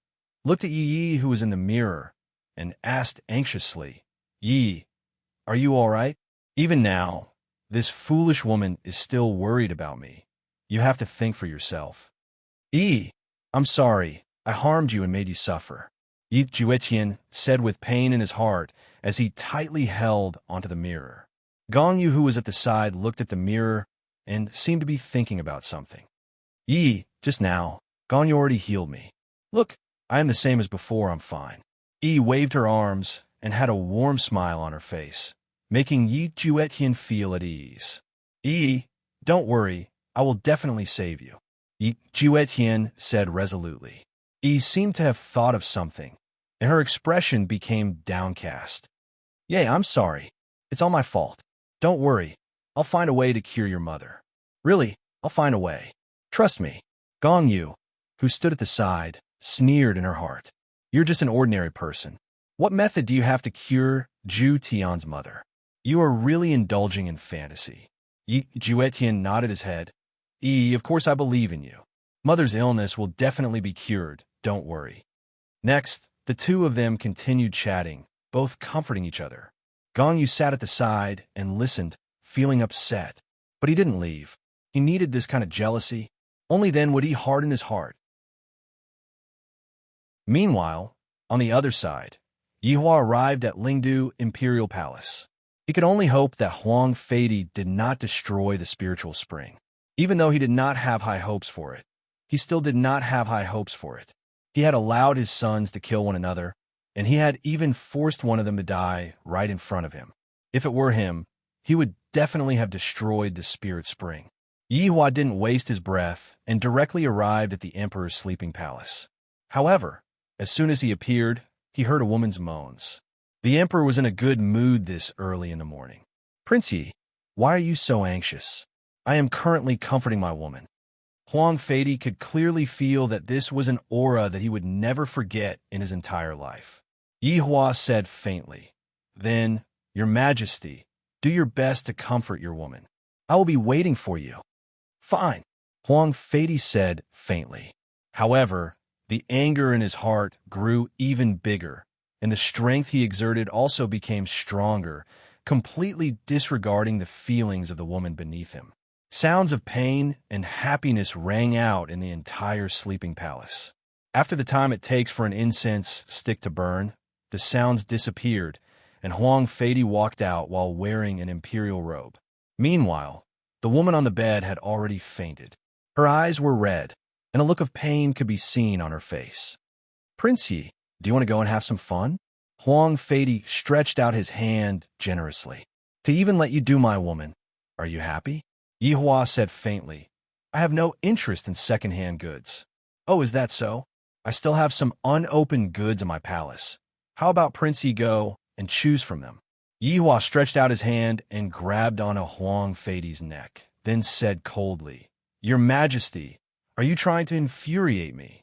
looked at Yi, who was in the mirror, and asked anxiously, Yi, are you all right? Even now, this foolish woman is still worried about me. You have to think for yourself. Yi, I'm sorry. I harmed you and made you suffer. Yi Juetian said with pain in his heart as he tightly held onto the mirror. Gongyu, who was at the side, looked at the mirror and seemed to be thinking about something. Yi, just now, Gongyu already healed me. Look, I am the same as before, I'm fine. Yi waved her arms and had a warm smile on her face, making Yi Juetian feel at ease. Yi, don't worry, I will definitely save you. Yi Juetian said resolutely. Yi seemed to have thought of something, and her expression became downcast. Yeah, I'm sorry. It's all my fault. Don't worry. I'll find a way to cure your mother. Really, I'll find a way. Trust me. Gongyu, who stood at the side, sneered in her heart. You're just an ordinary person. What method do you have to cure Ju Tian's mother? You are really indulging in fantasy. Yi Juetian nodded his head. Yi, of course I believe in you. Mother's illness will definitely be cured, don't worry. Next, the two of them continued chatting, both comforting each other. Gongyu sat at the side and listened, feeling upset. But he didn't leave. He needed this kind of jealousy. Only then would he harden his heart. Meanwhile, on the other side, Yihua arrived at Lingdu Imperial Palace. He could only hope that Huang Feidi did not destroy the spiritual spring. Even though he did not have high hopes for it, he still did not have high hopes for it. He had allowed his sons to kill one another, and he had even forced one of them to die right in front of him. If it were him, he would definitely have destroyed the spirit spring. Yihua didn't waste his breath and directly arrived at the emperor's sleeping palace. However, as soon as he appeared, he heard a woman's moans. The emperor was in a good mood this early in the morning. Prince Yi, why are you so anxious? I am currently comforting my woman. Huang Feidi could clearly feel that this was an aura that he would never forget in his entire life. Yihua said faintly, Then, Your Majesty, do your best to comfort your woman. I will be waiting for you. Fine, Huang Feidi said faintly. However, the anger in his heart grew even bigger, and the strength he exerted also became stronger, completely disregarding the feelings of the woman beneath him. Sounds of pain and happiness rang out in the entire sleeping palace. After the time it takes for an incense stick to burn, the sounds disappeared, and Huang Feidi walked out while wearing an imperial robe. Meanwhile, the woman on the bed had already fainted. Her eyes were red, and a look of pain could be seen on her face. Prince Yi, do you want to go and have some fun? Huang Feidi stretched out his hand generously. To even let you do my woman. Are you happy? Yihua said faintly, I have no interest in second-hand goods. Oh, is that so? I still have some unopened goods in my palace. How about Prince Yi go and choose from them? Yihua stretched out his hand and grabbed onto Huang Feidi's neck, then said coldly, Your Majesty, are you trying to infuriate me?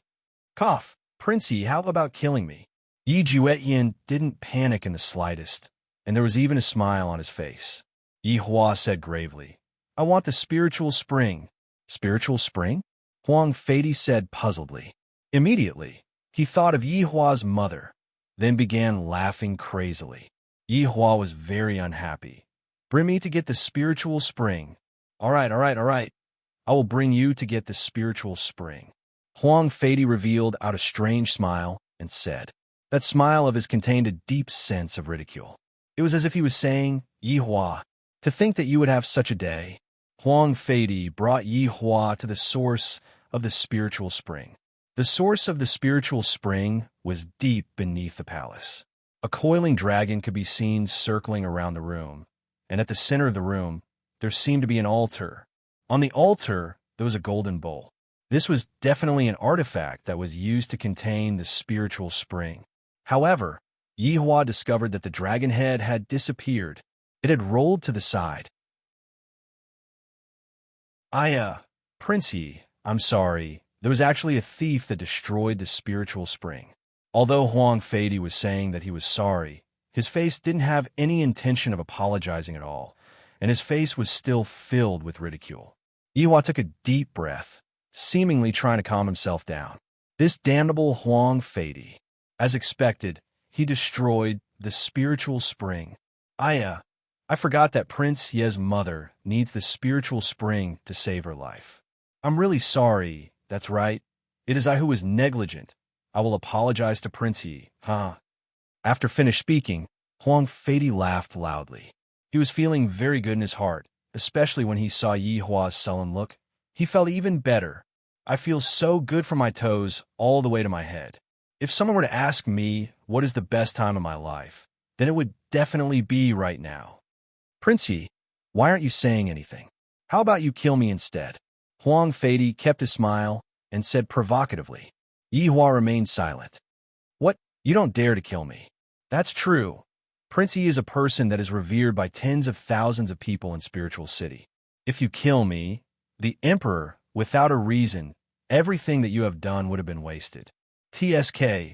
Cough, Prince Yi, how about killing me? Yi Juetian didn't panic in the slightest, and there was even a smile on his face. Yihua said gravely, I want the spiritual spring. Spiritual spring? Huang Feidi said puzzledly. Immediately, he thought of Yihua's mother, then began laughing crazily. Yihua was very unhappy. Bring me to get the spiritual spring. All right. I will bring you to get the spiritual spring. Huang Feidi revealed out a strange smile and said. That smile of his contained a deep sense of ridicule. It was as if he was saying, Yihua, to think that you would have such a day. Huang Feidi brought Yihua to the source of the spiritual spring. The source of the spiritual spring was deep beneath the palace. A coiling dragon could be seen circling around the room, and at the center of the room, there seemed to be an altar. On the altar, there was a golden bowl. This was definitely an artifact that was used to contain the spiritual spring. However, Yihua discovered that the dragon head had disappeared. It had rolled to the side. Princey, I'm sorry. There was actually a thief that destroyed the spiritual spring. Although Huang Fei was saying that he was sorry, his face didn't have any intention of apologizing at all, and his face was still filled with ridicule. Yihua took a deep breath, seemingly trying to calm himself down. This damnable Huang Fei. As expected, he destroyed the spiritual spring. I forgot that Prince Ye's mother needs the spiritual spring to save her life. I'm really sorry, that's right. It is I who was negligent. I will apologize to Prince Ye, After finished speaking, Huang Fei laughed loudly. He was feeling very good in his heart, especially when he saw Yihua's sullen look. He felt even better. I feel so good from my toes all the way to my head. If someone were to ask me what is the best time of my life, then it would definitely be right now. Prince Yi, why aren't you saying anything? How about you kill me instead? Huang Fei kept his smile and said provocatively. Yihua remained silent. What? You don't dare to kill me. That's true. Prince Yi is a person that is revered by tens of thousands of people in Spiritual City. If you kill me, the Emperor, without a reason, everything that you have done would have been wasted. TSK,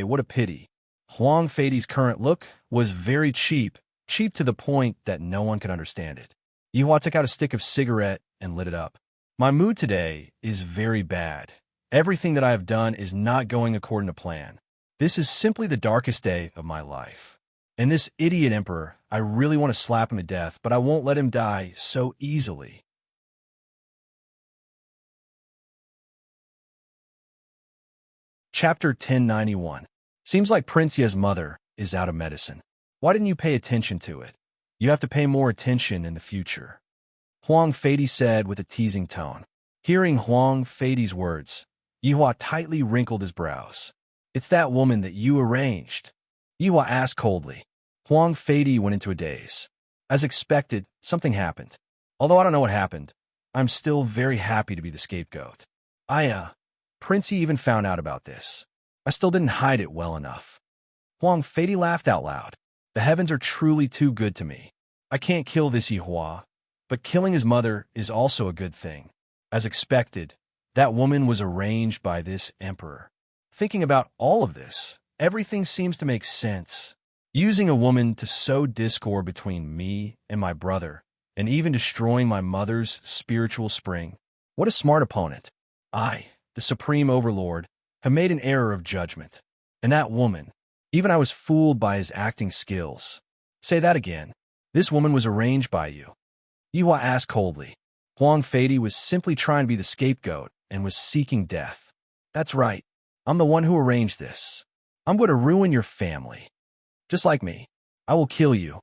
what a pity. Huang Fei's current look was very cheap to the point that no one could understand it. Yihua took out a stick of cigarette and lit it up. My mood today is very bad. Everything that I have done is not going according to plan. This is simply the darkest day of my life. And this idiot emperor, I really want to slap him to death, but I won't let him die so easily. Chapter 1091. Seems like Prince Ye's mother is out of medicine. Why didn't you pay attention to it? You have to pay more attention in the future. Huang Fei said with a teasing tone. Hearing Huang Fei's words, Yihua tightly wrinkled his brows. It's that woman that you arranged. Yihua asked coldly. Huang Fei went into a daze. As expected, something happened. Although I don't know what happened, I'm still very happy to be the scapegoat. Prince Yi even found out about this. I still didn't hide it well enough. Huang Fei laughed out loud. The heavens are truly too good to me. I can't kill this Yihua, but killing his mother is also a good thing. As expected, that woman was arranged by this emperor. Thinking about all of this, everything seems to make sense. Using a woman to sow discord between me and my brother, and even destroying my mother's spiritual spring. What a smart opponent. I, the Supreme Overlord, have made an error of judgment. And that woman, even I was fooled by his acting skills. Say that again. This woman was arranged by you. Yihua asked coldly. Huang Fei was simply trying to be the scapegoat and was seeking death. That's right. I'm the one who arranged this. I'm going to ruin your family. Just like me. I will kill you.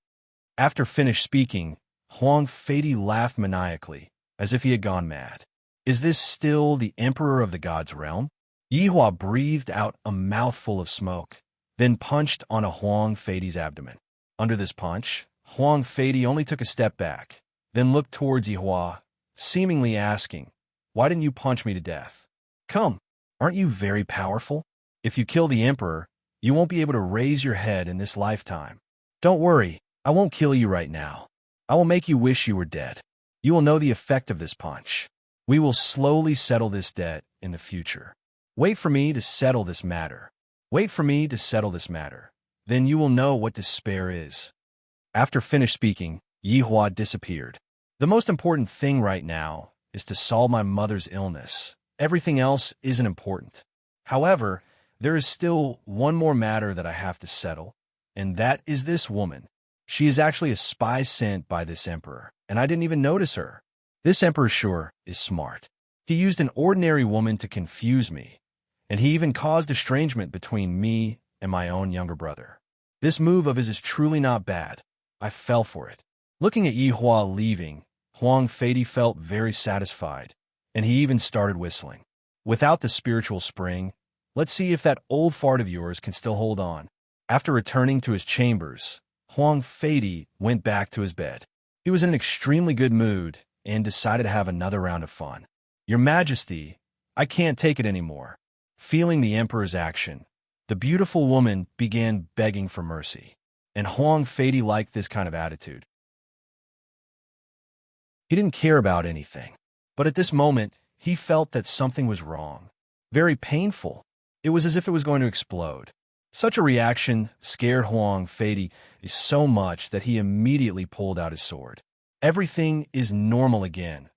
After finished speaking, Huang Fei laughed maniacally, as if he had gone mad. Is this still the Emperor of the Gods' realm? Yihua breathed out a mouthful of smoke, then punched on a Huang Fei's abdomen. Under this punch, Huang Fei only took a step back, then looked towards Yihua, seemingly asking, Why didn't you punch me to death? Come, aren't you very powerful? If you kill the Emperor, you won't be able to raise your head in this lifetime. Don't worry, I won't kill you right now. I will make you wish you were dead. You will know the effect of this punch. We will slowly settle this debt in the future. Wait for me to settle this matter. Wait for me to settle this matter. Then you will know what despair is. After finished speaking, Yihua disappeared. The most important thing right now is to solve my mother's illness. Everything else isn't important. However, there is still one more matter that I have to settle, and that is this woman. She is actually a spy sent by this emperor, and I didn't even notice her. This emperor sure is smart. He used an ordinary woman to confuse me, and he even caused estrangement between me and my own younger brother. This move of his is truly not bad. I fell for it. Looking at Yihua leaving, Huang Fei felt very satisfied, and he even started whistling. Without the spiritual spring, let's see if that old fart of yours can still hold on. After returning to his chambers, Huang Fei went back to his bed. He was in an extremely good mood and decided to have another round of fun. Your Majesty, I can't take it anymore. Feeling the Emperor's action, the beautiful woman began begging for mercy. and Huang Fei liked this kind of attitude. He didn't care about anything, but at this moment, he felt that something was wrong. Very painful. It was as if it was going to explode. Such a reaction scared Huang Fei so much that he immediately pulled out his sword. Everything is normal again.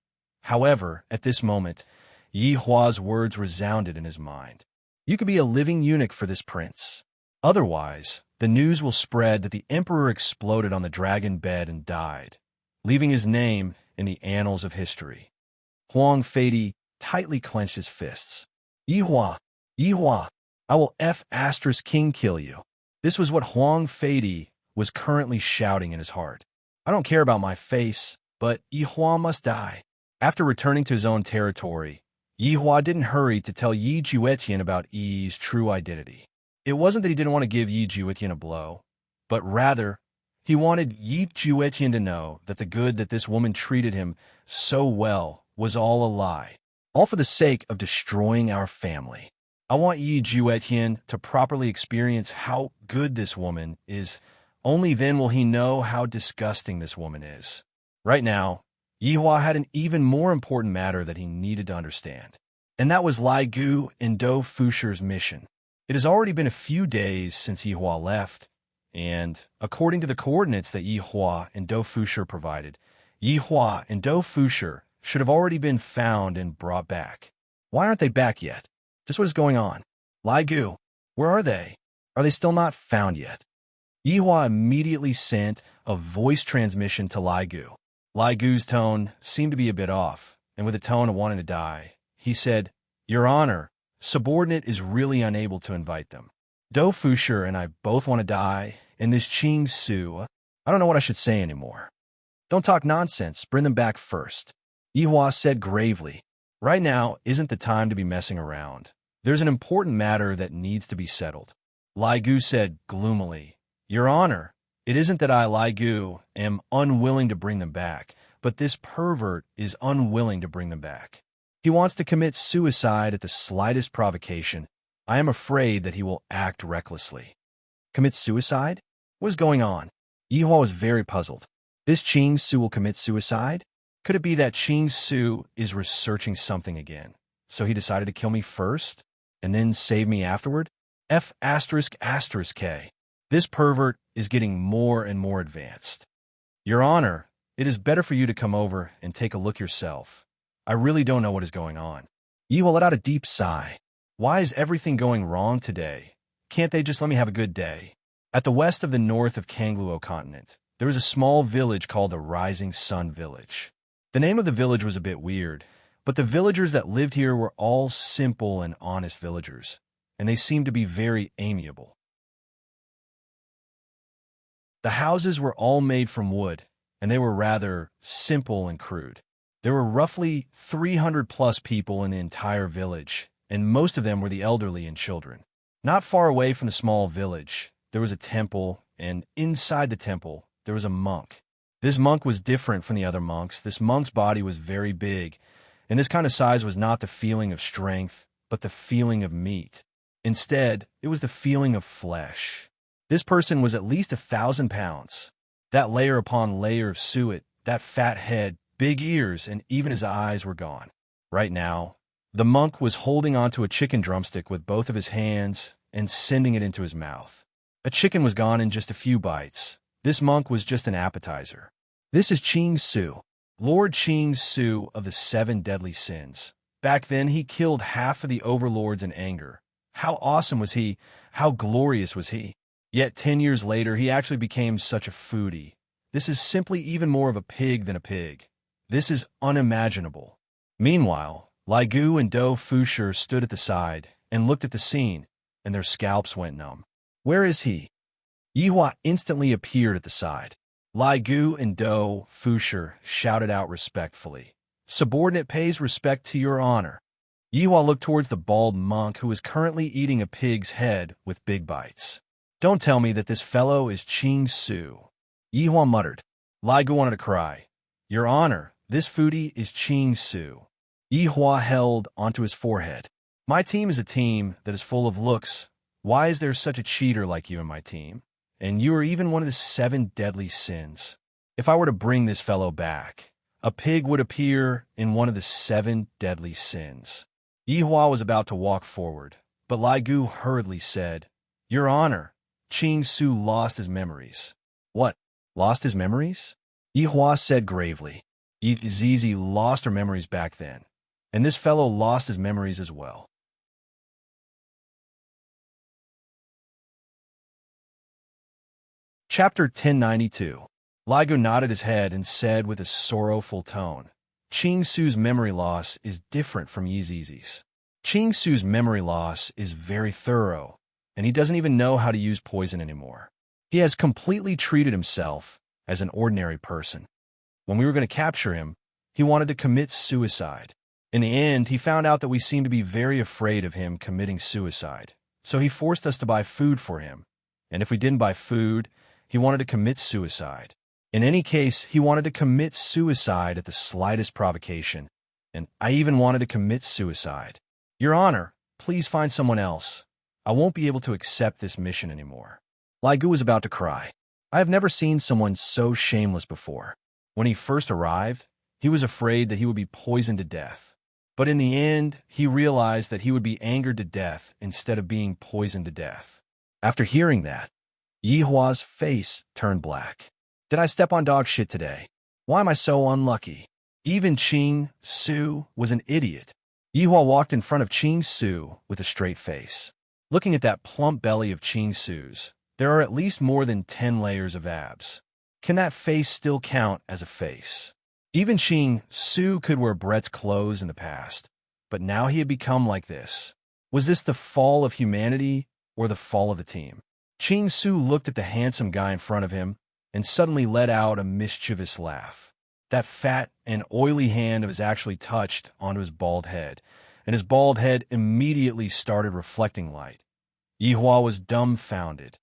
However, at this moment, Yi Hua's words resounded in his mind. You could be a living eunuch for this prince. Otherwise, the news will spread that the emperor exploded on the dragon bed and died, leaving his name in the annals of history. Huang Fei tightly clenched his fists. Yi Hua, I will King kill you. This was what Huang Fei was currently shouting in his heart. I don't care about my face, but Yi Hua must die. After returning to his own territory, Yi Hua didn't hurry to tell Yi Juetian about Yi's true identity. It wasn't that he didn't want to give Yi Juetian a blow, but rather, he wanted Yi Juetian to know that the good that this woman treated him so well was all a lie, all for the sake of destroying our family. I want Yi Juetian to properly experience how good this woman is. Only then will he know how disgusting this woman is. Right now, Yi Hua had an even more important matter that he needed to understand, and that was Lai Gu and Dou Fusher's mission. It has already been a few days since Yi Hua left, and according to the coordinates that Yi Hua and Dou Fusher provided, Yi Hua and Dou Fusher should have already been found and brought back. Why aren't they back yet? Just what is going on? Lai Gu, where are they? Are they still not found yet? Yi Hua immediately sent a voice transmission to Lai Gu. Lai Gu's tone seemed to be a bit off, and with a tone of wanting to die, he said, Your Honor, subordinate is really unable to invite them. Dou Fusher and I both want to die, and this Qing Su, I don't know what I should say anymore. Don't talk nonsense, bring them back first. Yi Hua said gravely, Right now isn't the time to be messing around. There's an important matter that needs to be settled. Lai Gu said gloomily, Your Honor, it isn't that I, Lai Gu, am unwilling to bring them back, but this pervert is unwilling to bring them back. He wants to commit suicide at the slightest provocation. I am afraid that he will act recklessly. Commit suicide? What is going on? Yi Hua was very puzzled. This Qing Su will commit suicide? Could it be that Qing Su is researching something again? So he decided to kill me first, and then save me afterward? K. This pervert is getting more and more advanced. Your Honor, it is better for you to come over and take a look yourself. I really don't know what is going on. Yi Hua let out a deep sigh. Why is everything going wrong today? Can't they just let me have a good day? At the west of the north of Kangluo continent, there is a small village called the Rising Sun Village. The name of the village was a bit weird, but the villagers that lived here were all simple and honest villagers, and they seemed to be very amiable. The houses were all made from wood, and they were rather simple and crude. There were roughly 300 plus people in the entire village, and most of them were the elderly and children. Not far away from the small village, there was a temple, and inside the temple, there was a monk. This monk was different from the other monks. This monk's body was very big, and this kind of size was not the feeling of strength, but the feeling of meat. Instead, it was the feeling of flesh. This person was at least 1,000 pounds. That layer upon layer of suet, that fat head, big ears, and even his eyes were gone. Right now, the monk was holding onto a chicken drumstick with both of his hands and sending it into his mouth. A chicken was gone in just a few bites. This monk was just an appetizer. This is Qing Su, Lord Qing Su of the 7 deadly sins. Back then, he killed half of the overlords in anger. How awesome was he? How glorious was he? Yet 10 years later, he actually became such a foodie. This is simply even more of a pig than a pig. This is unimaginable. Meanwhile, Lai Gu and Dou Fusher stood at the side and looked at the scene, and their scalps went numb. Where is he? Yi Hua instantly appeared at the side. Lai Gu and Dou Fusher shouted out respectfully, Subordinate pays respect to your honor. Yi Hua looked towards the bald monk who was currently eating a pig's head with big bites. Don't tell me that this fellow is Qing Su. Yi Hua muttered. Lai Gu wanted to cry. Your honor, this foodie is Qing Su. Yi Hua held onto his forehead. My team is a team that is full of looks. Why is there such a cheater like you in my team? and you are even one of the 7 deadly sins. If I were to bring this fellow back, a pig would appear in one of the 7 deadly sins. Yihua was about to walk forward, but Lai Gu hurriedly said, Your Honor, Qing Su lost his memories. What? Lost his memories? Yihua said gravely. Zizi lost her memories back then, and this fellow lost his memories as well. Chapter 1092. Lai Gu nodded his head and said with a sorrowful tone, Qing Su's memory loss is different from Yi Zizi's. Qing Su's memory loss is very thorough, and he doesn't even know how to use poison anymore. He has completely treated himself as an ordinary person. When we were going to capture him, he wanted to commit suicide. In the end, he found out that we seemed to be very afraid of him committing suicide, so he forced us to buy food for him. And if we didn't buy food, he wanted to commit suicide. In any case, he wanted to commit suicide at the slightest provocation, and I even wanted to commit suicide. Your Honor, please find someone else. I won't be able to accept this mission anymore. Lai Gu was about to cry. I have never seen someone so shameless before. When he first arrived, he was afraid that he would be poisoned to death. But in the end, he realized that he would be angered to death instead of being poisoned to death. After hearing that, Yihua's face turned black. Did I step on dog shit today? Why am I so unlucky? Even Qing Su was an idiot. Yihua walked in front of Qing Su with a straight face. Looking at that plump belly of Qing Su's, there are at least more than 10 layers of abs. Can that face still count as a face? Even Qing Su could wear Brett's clothes in the past, but now he had become like this. Was this the fall of humanity or the fall of the team? Qing Su looked at the handsome guy in front of him and suddenly let out a mischievous laugh. That fat and oily hand of his actually touched onto his bald head, and his bald head immediately started reflecting light. Yihua was dumbfounded.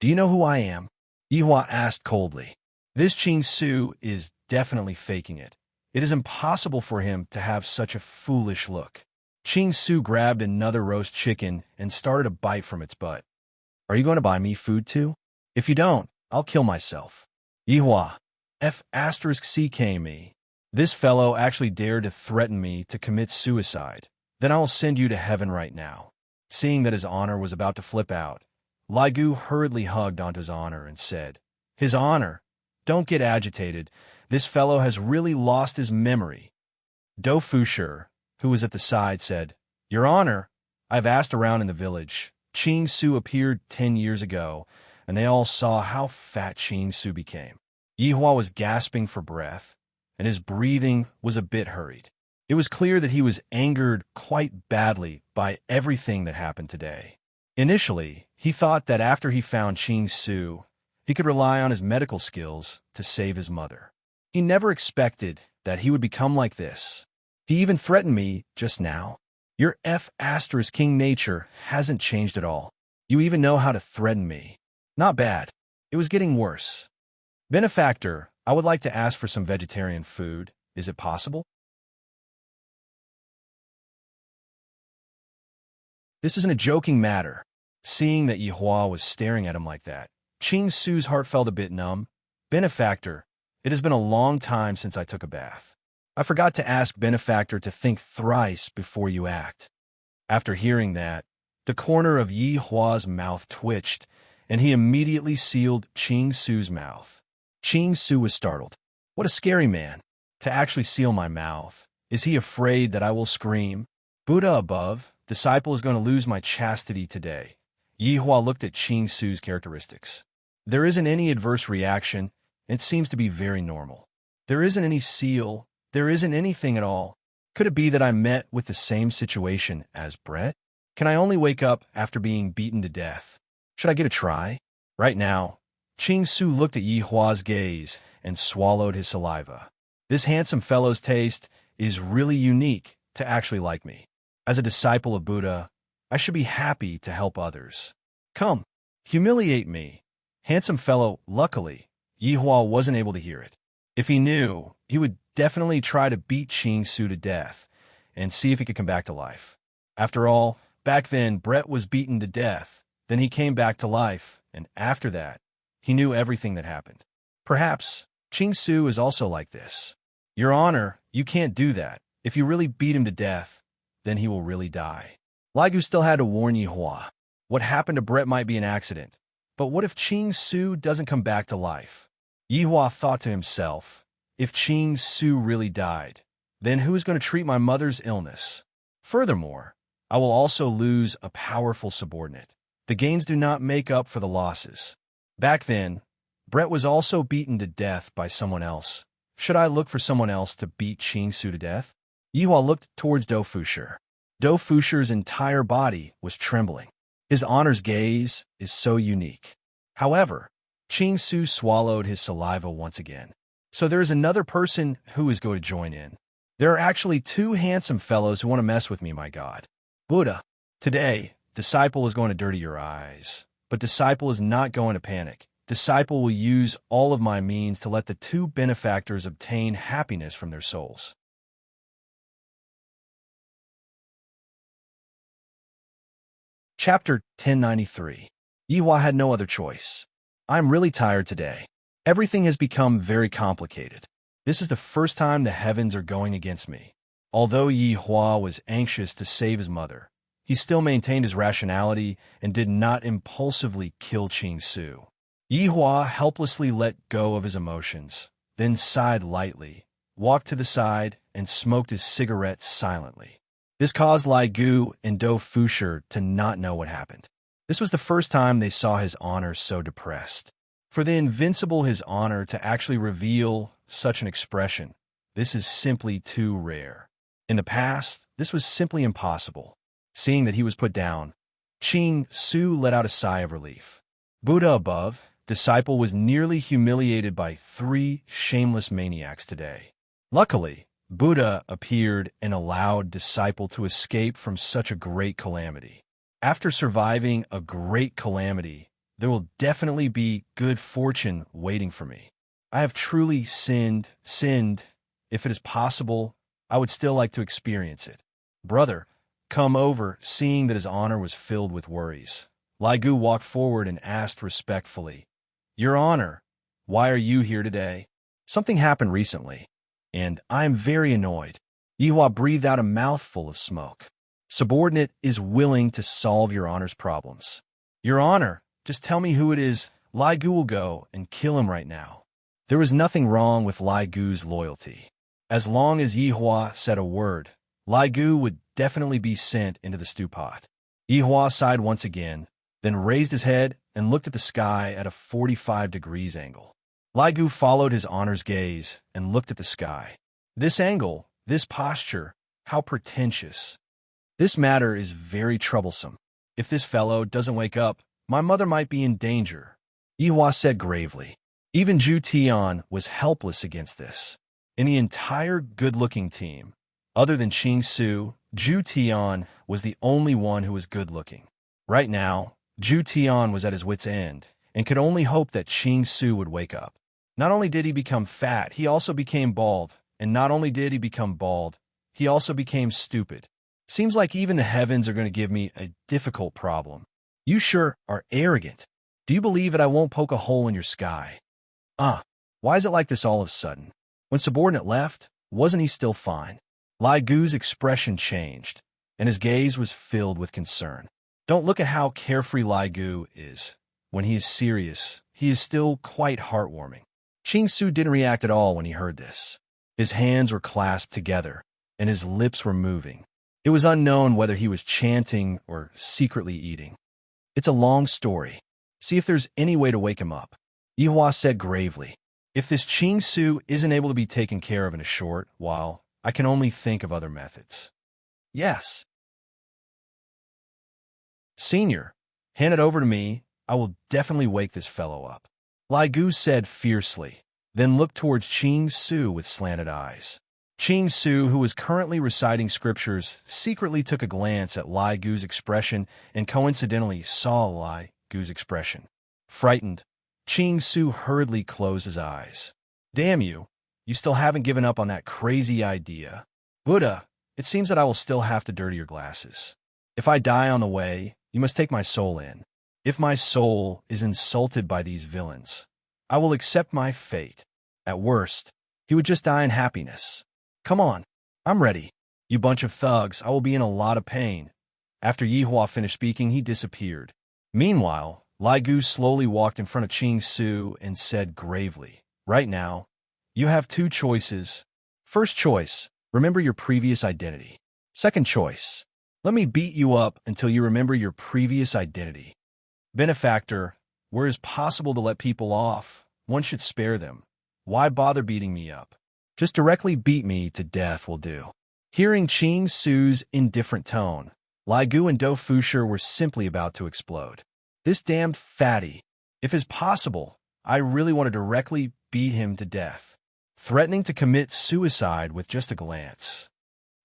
Do you know who I am? Yihua asked coldly. This Qing Su is definitely faking it. It is impossible for him to have such a foolish look. Qing Su grabbed another roast chicken and started a bite from its butt. Are you going to buy me food too? If you don't, I'll kill myself. Yihua, F***C me. This fellow actually dared to threaten me to commit suicide. Then I will send you to heaven right now. Seeing that his honor was about to flip out, Lai Gu hurriedly hugged onto his honor and said, His honor, don't get agitated. This fellow has really lost his memory. Do Fusher, who was at the side, said, Your Honor, I've asked around in the village. Qing Su appeared 10 years ago, and they all saw how fat Qing Su became. Yihua was gasping for breath, and his breathing was a bit hurried. It was clear that he was angered quite badly by everything that happened today. Initially, he thought that after he found Qing Su, he could rely on his medical skills to save his mother. He never expected that he would become like this. He even threatened me just now. Your King nature hasn't changed at all. You even know how to threaten me. Not bad. It was getting worse. Benefactor, I would like to ask for some vegetarian food. Is it possible? This isn't a joking matter. Seeing that Yihua was staring at him like that, Qing Su's heart felt a bit numb. Benefactor, it has been a long time since I took a bath. I forgot to ask Benefactor to think thrice before you act. After hearing that, the corner of Yihua's mouth twitched, and he immediately sealed Qing Su's mouth. Qing Su was startled. What a scary man. To actually seal my mouth. Is he afraid that I will scream? Buddha above, disciple is going to lose my chastity today. Yihua looked at Qing Su's characteristics. There isn't any adverse reaction. It seems to be very normal. There isn't any seal. There isn't anything at all. Could it be that I met with the same situation as Brett? Can I only wake up after being beaten to death? Should I get a try? Right now, Qing Su looked at Yihua's gaze and swallowed his saliva. This handsome fellow's taste is really unique to actually like me. As a disciple of Buddha, I should be happy to help others. Come, humiliate me. Handsome fellow, luckily, Yihua wasn't able to hear it. If he knew, he would definitely try to beat Qing Su to death and see if he could come back to life. After all, back then, Brett was beaten to death. Then he came back to life, and after that, He knew everything that happened. Perhaps Ching Su is also like this. Your Honor, you can't do that. If you really beat him to death, then he will really die. Lai Gu still had to warn Yi Hua. What happened to Brett might be an accident. But what if Ching Su doesn't come back to life? Yi Hua thought to himself, if Ching Su really died, then who is going to treat my mother's illness? Furthermore, I will also lose a powerful subordinate. The gains do not make up for the losses. Back then, Brett was also beaten to death by someone else. Should I look for someone else to beat Ching Su to death? Yi Hua looked towards Do Fusher. Do Fusher's entire body was trembling. His Honor's gaze is so unique. However, Ching Su swallowed his saliva once again. So there is another person who is going to join in. There are actually two handsome fellows who want to mess with me, my God. Buddha, today, Disciple is going to dirty your eyes. But Disciple is not going to panic. Disciple will use all of my means to let the two benefactors obtain happiness from their souls. Chapter 1093. Yi Hua had no other choice. I'm really tired today. Everything has become very complicated. This is the first time the heavens are going against me. Although Yi Hua was anxious to save his mother, he still maintained his rationality and did not impulsively kill Ching Su. Yi Hua helplessly let go of his emotions, then sighed lightly, walked to the side, and smoked his cigarette silently. This caused Lai Gu and Do Fusher to not know what happened. This was the first time they saw his Honor so depressed. For the invincible His Honor to actually reveal such an expression, this is simply too rare. In the past, this was simply impossible. Seeing that he was put down, Ching Su let out a sigh of relief. Buddha above, Disciple was nearly humiliated by 3 shameless maniacs today. Luckily, Buddha appeared and allowed Disciple to escape from such a great calamity. After surviving a great calamity, there will definitely be good fortune waiting for me. I have truly sinned. If it is possible, I would still like to experience it. Brother, come over, seeing that his Honor was filled with worries. Lai Gu walked forward and asked respectfully, Your Honor, why are you here today? Something happened recently, and I am very annoyed. Yi Hua breathed out a mouthful of smoke. Subordinate is willing to solve Your Honor's problems. Your Honor, just tell me who it is. Lai Gu will go and kill him right now. There was nothing wrong with Lai Gu's loyalty. As long as Yi Hua said a word, Lai Gu would definitely be sent into the stew pot. Yi Hua sighed once again, then raised his head and looked at the sky at a 45 degrees angle. Lai Gu followed his Honor's gaze and looked at the sky. This angle, this posture, how pretentious. This matter is very troublesome. If this fellow doesn't wake up, my mother might be in danger, Yi Hua said gravely. Even Zhu Tian was helpless against this. In the entire good-looking team, other than Ching Su, Zhu Tian was the only one who was good-looking. Right now, Zhu Tian was at his wit's end and could only hope that Ching Su would wake up. Not only did he become fat, he also became bald. And not only did he become bald, he also became stupid. Seems like even the heavens are going to give me a difficult problem. You sure are arrogant. Do you believe that I won't poke a hole in your sky? Why is it like this all of a sudden? When subordinate left, wasn't he still fine? Lai Gu's expression changed, and his gaze was filled with concern. Don't look at how carefree Lai Gu is. When he is serious, he is still quite heartwarming. Ching Su didn't react at all when he heard this. His hands were clasped together, and his lips were moving. It was unknown whether he was chanting or secretly eating. It's a long story. See if there's any way to wake him up. Yi Hua said gravely. If this Ching Su isn't able to be taken care of in a short while, I can only think of other methods. Yes. Senior, hand it over to me. I will definitely wake this fellow up. Lai Gu said fiercely, then looked towards Ching Su with slanted eyes. Ching Su, who was currently reciting scriptures, secretly took a glance at Lai Gu's expression and coincidentally saw Lai Gu's expression. Frightened, Ching Su hurriedly closed his eyes. Damn you, you still haven't given up on that crazy idea. Buddha, it seems that I will still have to dirty your glasses. If I die on the way, you must take my soul in. If my soul is insulted by these villains, I will accept my fate. At worst, he would just die in happiness. Come on, I'm ready. You bunch of thugs, I will be in a lot of pain. After Yihua finished speaking, he disappeared. Meanwhile, Lai Gu slowly walked in front of Qing Su and said gravely, "Right now, you have two choices. First choice, remember your previous identity. Second choice, let me beat you up until you remember your previous identity. Benefactor, where it's possible to let people off, one should spare them. Why bother beating me up? Just directly beat me to death will do." Hearing Qing Su's indifferent tone, Lai Gu and Do Fusher were simply about to explode. This damned fatty. If it's possible, I really want to directly beat him to death, threatening to commit suicide with just a glance.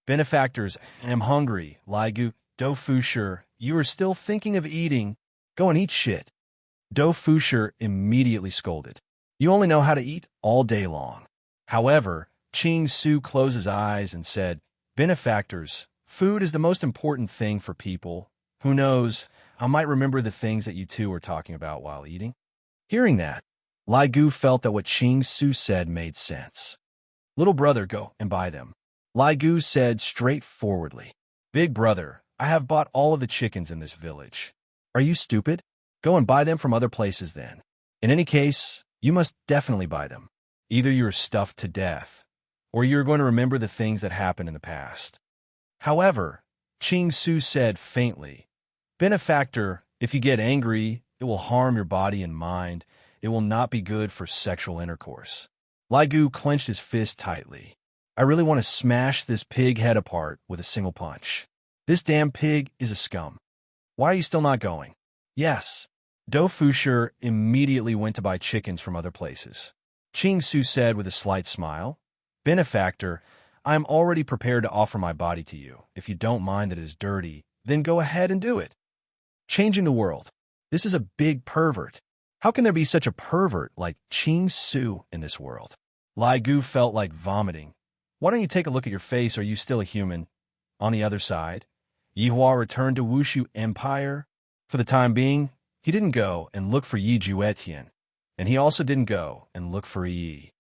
Benefactors, I'm hungry. Lai Gu, Do Fusher, you are still thinking of eating. Go and eat shit. Do Fusher immediately scolded. You only know how to eat all day long. However, Qing Su closed his eyes and said, Benefactors, food is the most important thing for people. Who knows, I might remember the things that you two were talking about while eating. Hearing that, Lai Gu felt that what Qing Su said made sense. Little brother, go and buy them. Lai Gu said straightforwardly. Big brother, I have bought all of the chickens in this village. Are you stupid? Go and buy them from other places then. In any case, you must definitely buy them. Either you're stuffed to death, or you're going to remember the things that happened in the past. However, Qing Su said faintly, Benefactor, if you get angry, it will harm your body and mind. It will not be good for sexual intercourse. Lai Gu clenched his fist tightly. I really want to smash this pig head apart with a single punch. This damn pig is a scum. Why are you still not going? Yes. Do Fusher immediately went to buy chickens from other places. Qing Su said with a slight smile, Benefactor, I am already prepared to offer my body to you. If you don't mind that it is dirty, then go ahead and do it. Changing the world. This is a big pervert. How can there be such a pervert like Qing Su in this world? Lai Gu felt like vomiting. Why don't you take a look at your face? Are you still a human? On the other side, Yihua returned to Wushu Empire. For the time being, he didn't go and look for Yi Juetian, and he also didn't go and look for Yi.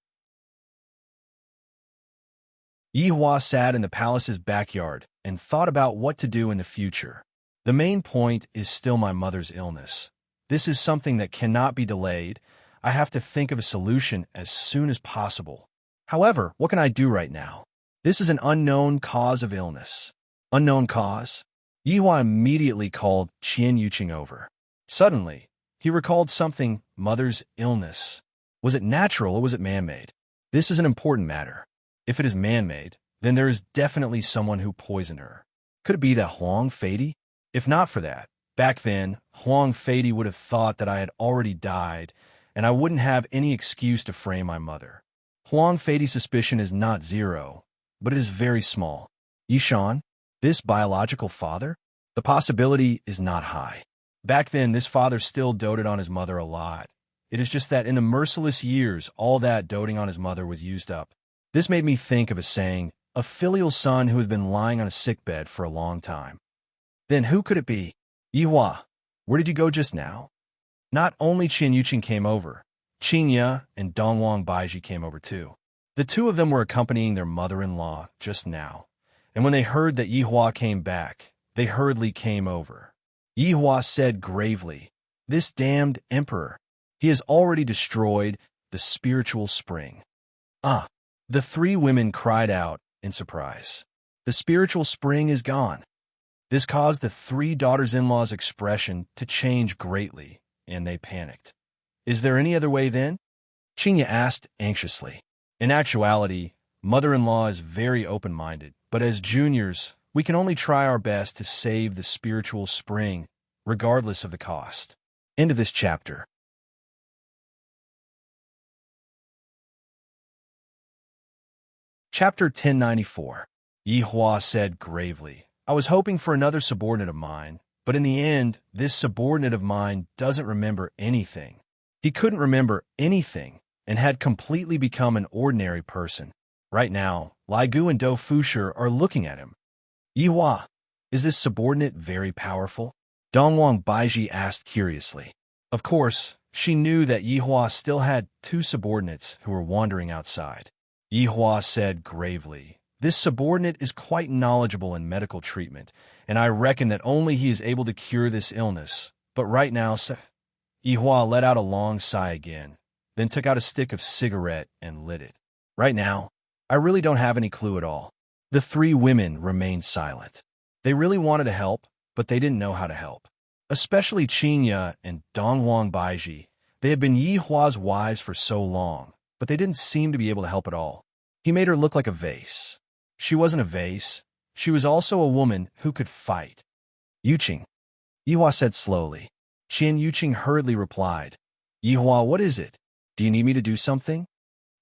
Yihua sat in the palace's backyard and thought about what to do in the future. The main point is still my mother's illness. This is something that cannot be delayed. I have to think of a solution as soon as possible. However, what can I do right now? This is an unknown cause of illness. Unknown cause? Yihua immediately called Qian Yuqing over. Suddenly, he recalled something, mother's illness. Was it natural or was it man-made? This is an important matter. If it is man-made, then there is definitely someone who poisoned her. Could it be that Huang Feidy? If not for that, back then, Huang Feidy would have thought that I had already died, and I wouldn't have any excuse to frame my mother. Huang Feidy's suspicion is not zero, but it is very small. Yishan, this biological father? The possibility is not high. Back then, this father still doted on his mother a lot. It is just that in the merciless years, all that doting on his mother was used up. This made me think of a saying, a filial son who has been lying on a sickbed for a long time. Then who could it be? Yihua, where did you go just now? Not only Qian Yuqing came over, Qing Ye and Dongwang Baiji came over too. The two of them were accompanying their mother-in-law just now, and when they heard that Yihua came back, they hurriedly came over. Yihua said gravely, This damned emperor, he has already destroyed the spiritual spring. Ah! The three women cried out in surprise. The spiritual spring is gone. This caused the three daughters-in-law's expression to change greatly, and they panicked. Is there any other way then? Qingya asked anxiously. In actuality, mother-in-law is very open-minded, but as juniors, we can only try our best to save the spiritual spring, regardless of the cost. End of this chapter. Chapter 1094. Yihua said gravely, I was hoping for another subordinate of mine, but in the end, this subordinate of mine doesn't remember anything. He couldn't remember anything and had completely become an ordinary person. Right now, Lai Gu and Do Fusher are looking at him. Yihua, is this subordinate very powerful? Dongwang Baiji asked curiously. Of course, she knew that Yihua still had two subordinates who were wandering outside. Yihua said gravely, "This subordinate is quite knowledgeable in medical treatment, and I reckon that only he is able to cure this illness. But right now, Yihua let out a long sigh again, then took out a stick of cigarette and lit it. Right now, I really don't have any clue at all." The three women remained silent. They really wanted to help, but they didn't know how to help. Especially Qingya and Dongwang Baiji. They had been Yihua's wives for so long, but they didn't seem to be able to help at all. He made her look like a vase. She wasn't a vase. She was also a woman who could fight. "Yuqing," Yihua said slowly. Qian Yuqing hurriedly replied, "Yihua, what is it? Do you need me to do something?"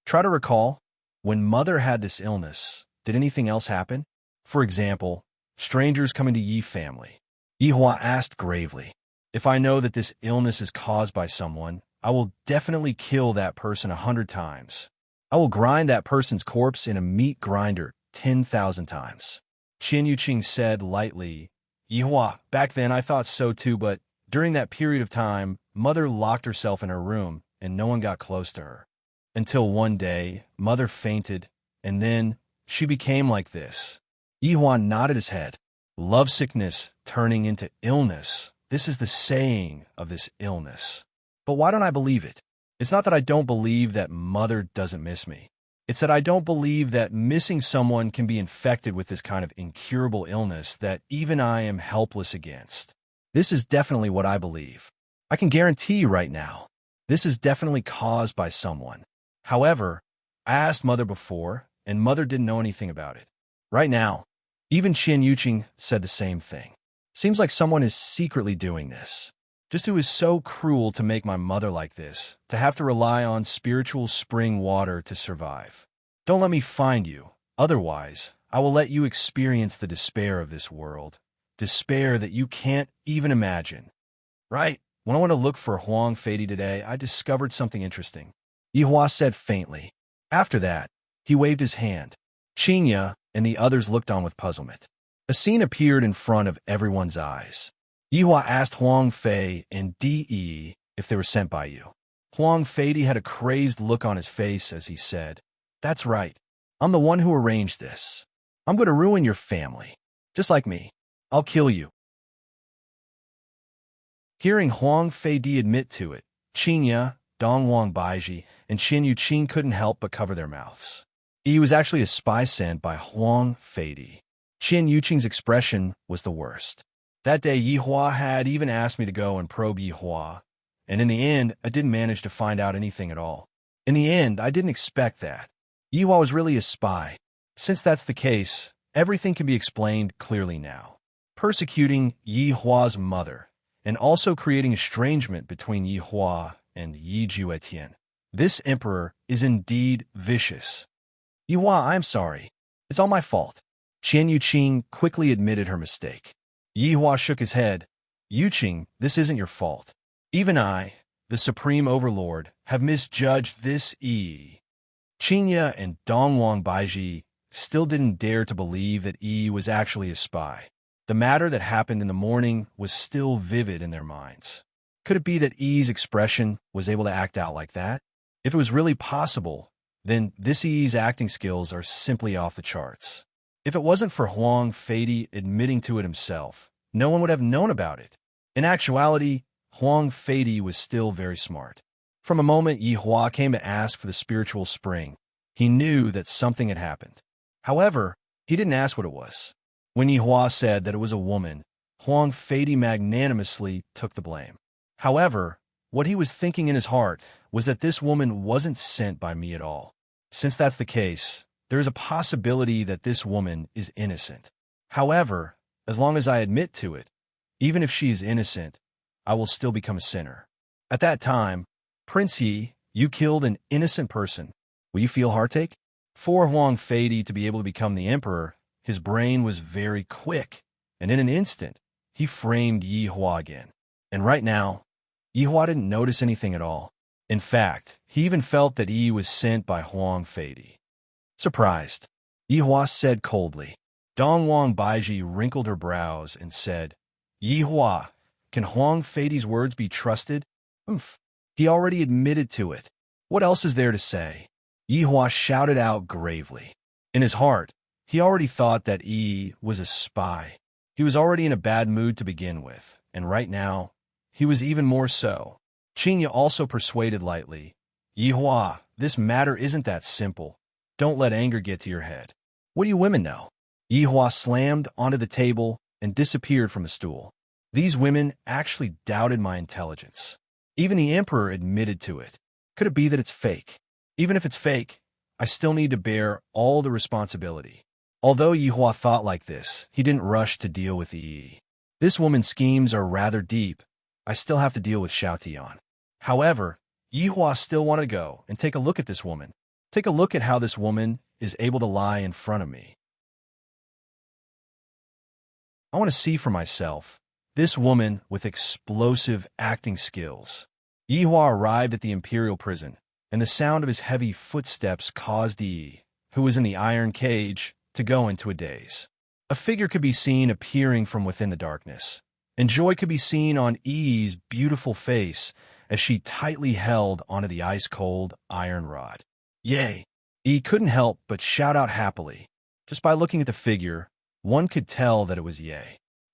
Try to recall. When Mother had this illness, did anything else happen? For example, strangers coming to Yi family. Yihua asked gravely, "If I know that this illness is caused by someone, I will definitely kill that person 100 times. I will grind that person's corpse in a meat grinder 10,000 times." Qian Yuqing said lightly, "Yihua, back then I thought so too, but during that period of time, Mother locked herself in her room and no one got close to her. Until one day, Mother fainted, and then she became like this." Yihua nodded his head. "Lovesickness turning into illness. This is the saying of this illness. But why don't I believe it? It's not that I don't believe that Mother doesn't miss me. It's that I don't believe that missing someone can be infected with this kind of incurable illness that even I am helpless against. This is definitely what I believe. I can guarantee you right now, this is definitely caused by someone. However, I asked Mother before, and Mother didn't know anything about it. Right now, even Qian Yuqing said the same thing. Seems like someone is secretly doing this. Just who is so cruel to make my mother like this, to have to rely on spiritual spring water to survive. Don't let me find you. Otherwise, I will let you experience the despair of this world. Despair that you can't even imagine." Right? When I went to look for Huang Feidi today, I discovered something interesting. Yihua said faintly. After that, he waved his hand. Qingya and the others looked on with puzzlement. A scene appeared in front of everyone's eyes. Yihua asked Huang Fei and De if they were sent by you. Huang Feidi had a crazed look on his face as he said, "That's right. I'm the one who arranged this. I'm going to ruin your family. Just like me. I'll kill you." Hearing Huang Feidi admit to it, Qingya, Dongwang Baiji, and Qian Yuqing couldn't help but cover their mouths. He was actually a spy sent by Huang Feidi. Qian Yuqing's expression was the worst. That day, Yihua had even asked me to go and probe Yihua, and in the end, I didn't manage to find out anything at all. In the end, I didn't expect that. Yihua was really a spy. Since that's the case, everything can be explained clearly now. Persecuting Yihua's mother, and also creating estrangement between Yihua and Yi Juetian. This emperor is indeed vicious. "Yihua, I'm sorry. It's all my fault." Qian Yuqing quickly admitted her mistake. Yihua shook his head. "Yuqing, this isn't your fault. Even I, the supreme overlord, have misjudged this Yi." Qingya and Dongwang Baiji still didn't dare to believe that Yi was actually a spy. The matter that happened in the morning was still vivid in their minds. Could it be that Yi's expression was able to act out like that? If it was really possible, then this Yi's acting skills are simply off the charts. If it wasn't for Huang Feidi admitting to it himself, no one would have known about it. In actuality, Huang Feidi was still very smart. From a moment Yihua came to ask for the spiritual spring, he knew that something had happened. However, he didn't ask what it was. When Yihua said that it was a woman, Huang Feidi magnanimously took the blame. However, what he was thinking in his heart was that this woman wasn't sent by me at all. Since that's the case, there is a possibility that this woman is innocent. However, as long as I admit to it, even if she is innocent, I will still become a sinner. At that time, Prince Yi, you killed an innocent person. Will you feel heartache? For Huang Feidi to be able to become the emperor, his brain was very quick, and in an instant, he framed Yihua again. And right now, Yihua didn't notice anything at all. In fact, he even felt that Yi was sent by Huang Feidi. Surprised, Yihua said coldly. Dongwang Baiji wrinkled her brows and said, "Yihua, Can Huang Feidi's words be trusted? Oomph. He already admitted to it. What else is there to say? Yi Hua shouted out gravely. In his heart, he already thought that Yi was a spy. He was already in a bad mood to begin with, and right now, he was even more so. Qingya also persuaded lightly. Yi Hua, this matter isn't that simple. Don't let anger get to your head. What do you women know? Yi Hua slammed onto the table and disappeared from a stool. These women actually doubted my intelligence. Even the emperor admitted to it. Could it be that it's fake? Even if it's fake, I still need to bear all the responsibility. Although Yi Hua thought like this, he didn't rush to deal with Yi. This woman's schemes are rather deep. I still have to deal with Xiao Tian. However, Yi Hua still wanted to go and take a look at this woman. Take a look at how this woman is able to lie in front of me. I want to see for myself. This woman with explosive acting skills. Yi Hua arrived at the imperial prison, and the sound of his heavy footsteps caused Yi, who was in the iron cage, to go into a daze. A figure could be seen appearing from within the darkness, and joy could be seen on Yi's beautiful face as she tightly held onto the ice-cold iron rod. Yay! Yi couldn't help but shout out happily. Just by looking at the figure, one could tell that it was Ye.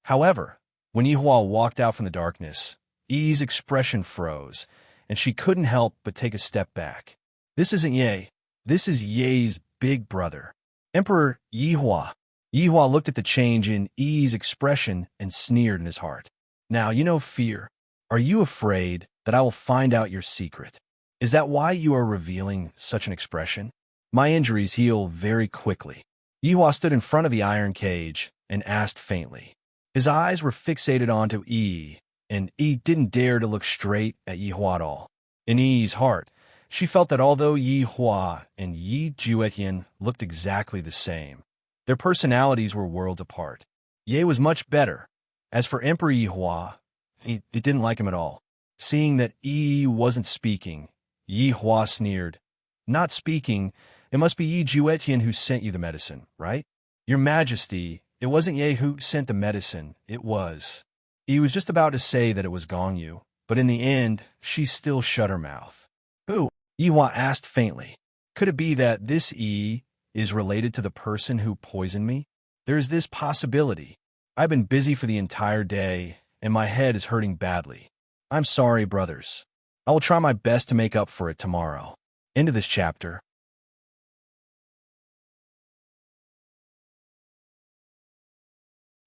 However, when Yi Hua walked out from the darkness, Yi's expression froze, and she couldn't help but take a step back. This isn't Ye. This is Ye's big brother, Emperor Yi Hua. Yi Hua looked at the change in Yi's expression and sneered in his heart. Now, you know fear. Are you afraid that I will find out your secret? Is that why you are revealing such an expression? My injuries heal very quickly. Yi Hua stood in front of the iron cage and asked faintly. His eyes were fixated onto Yi, and Yi didn't dare to look straight at Yi Hua at all. In Yi's heart, she felt that although Yi Hua and Yi Juetian looked exactly the same, their personalities were worlds apart. Ye was much better. As for Emperor Yi Hua, he didn't like him at all. Seeing that Yi wasn't speaking, Yi Hua sneered. Not speaking, it must be Yi Juetian who sent you the medicine, right? Your Majesty, it wasn't Ye who sent the medicine, it was. He was just about to say that it was Gong Yu, but in the end, she still shut her mouth. Who? Yi Hua asked faintly. Could it be that this Yi is related to the person who poisoned me? There is this possibility. I've been busy for the entire day, and my head is hurting badly. I'm sorry, brothers. I will try my best to make up for it tomorrow. End of this chapter.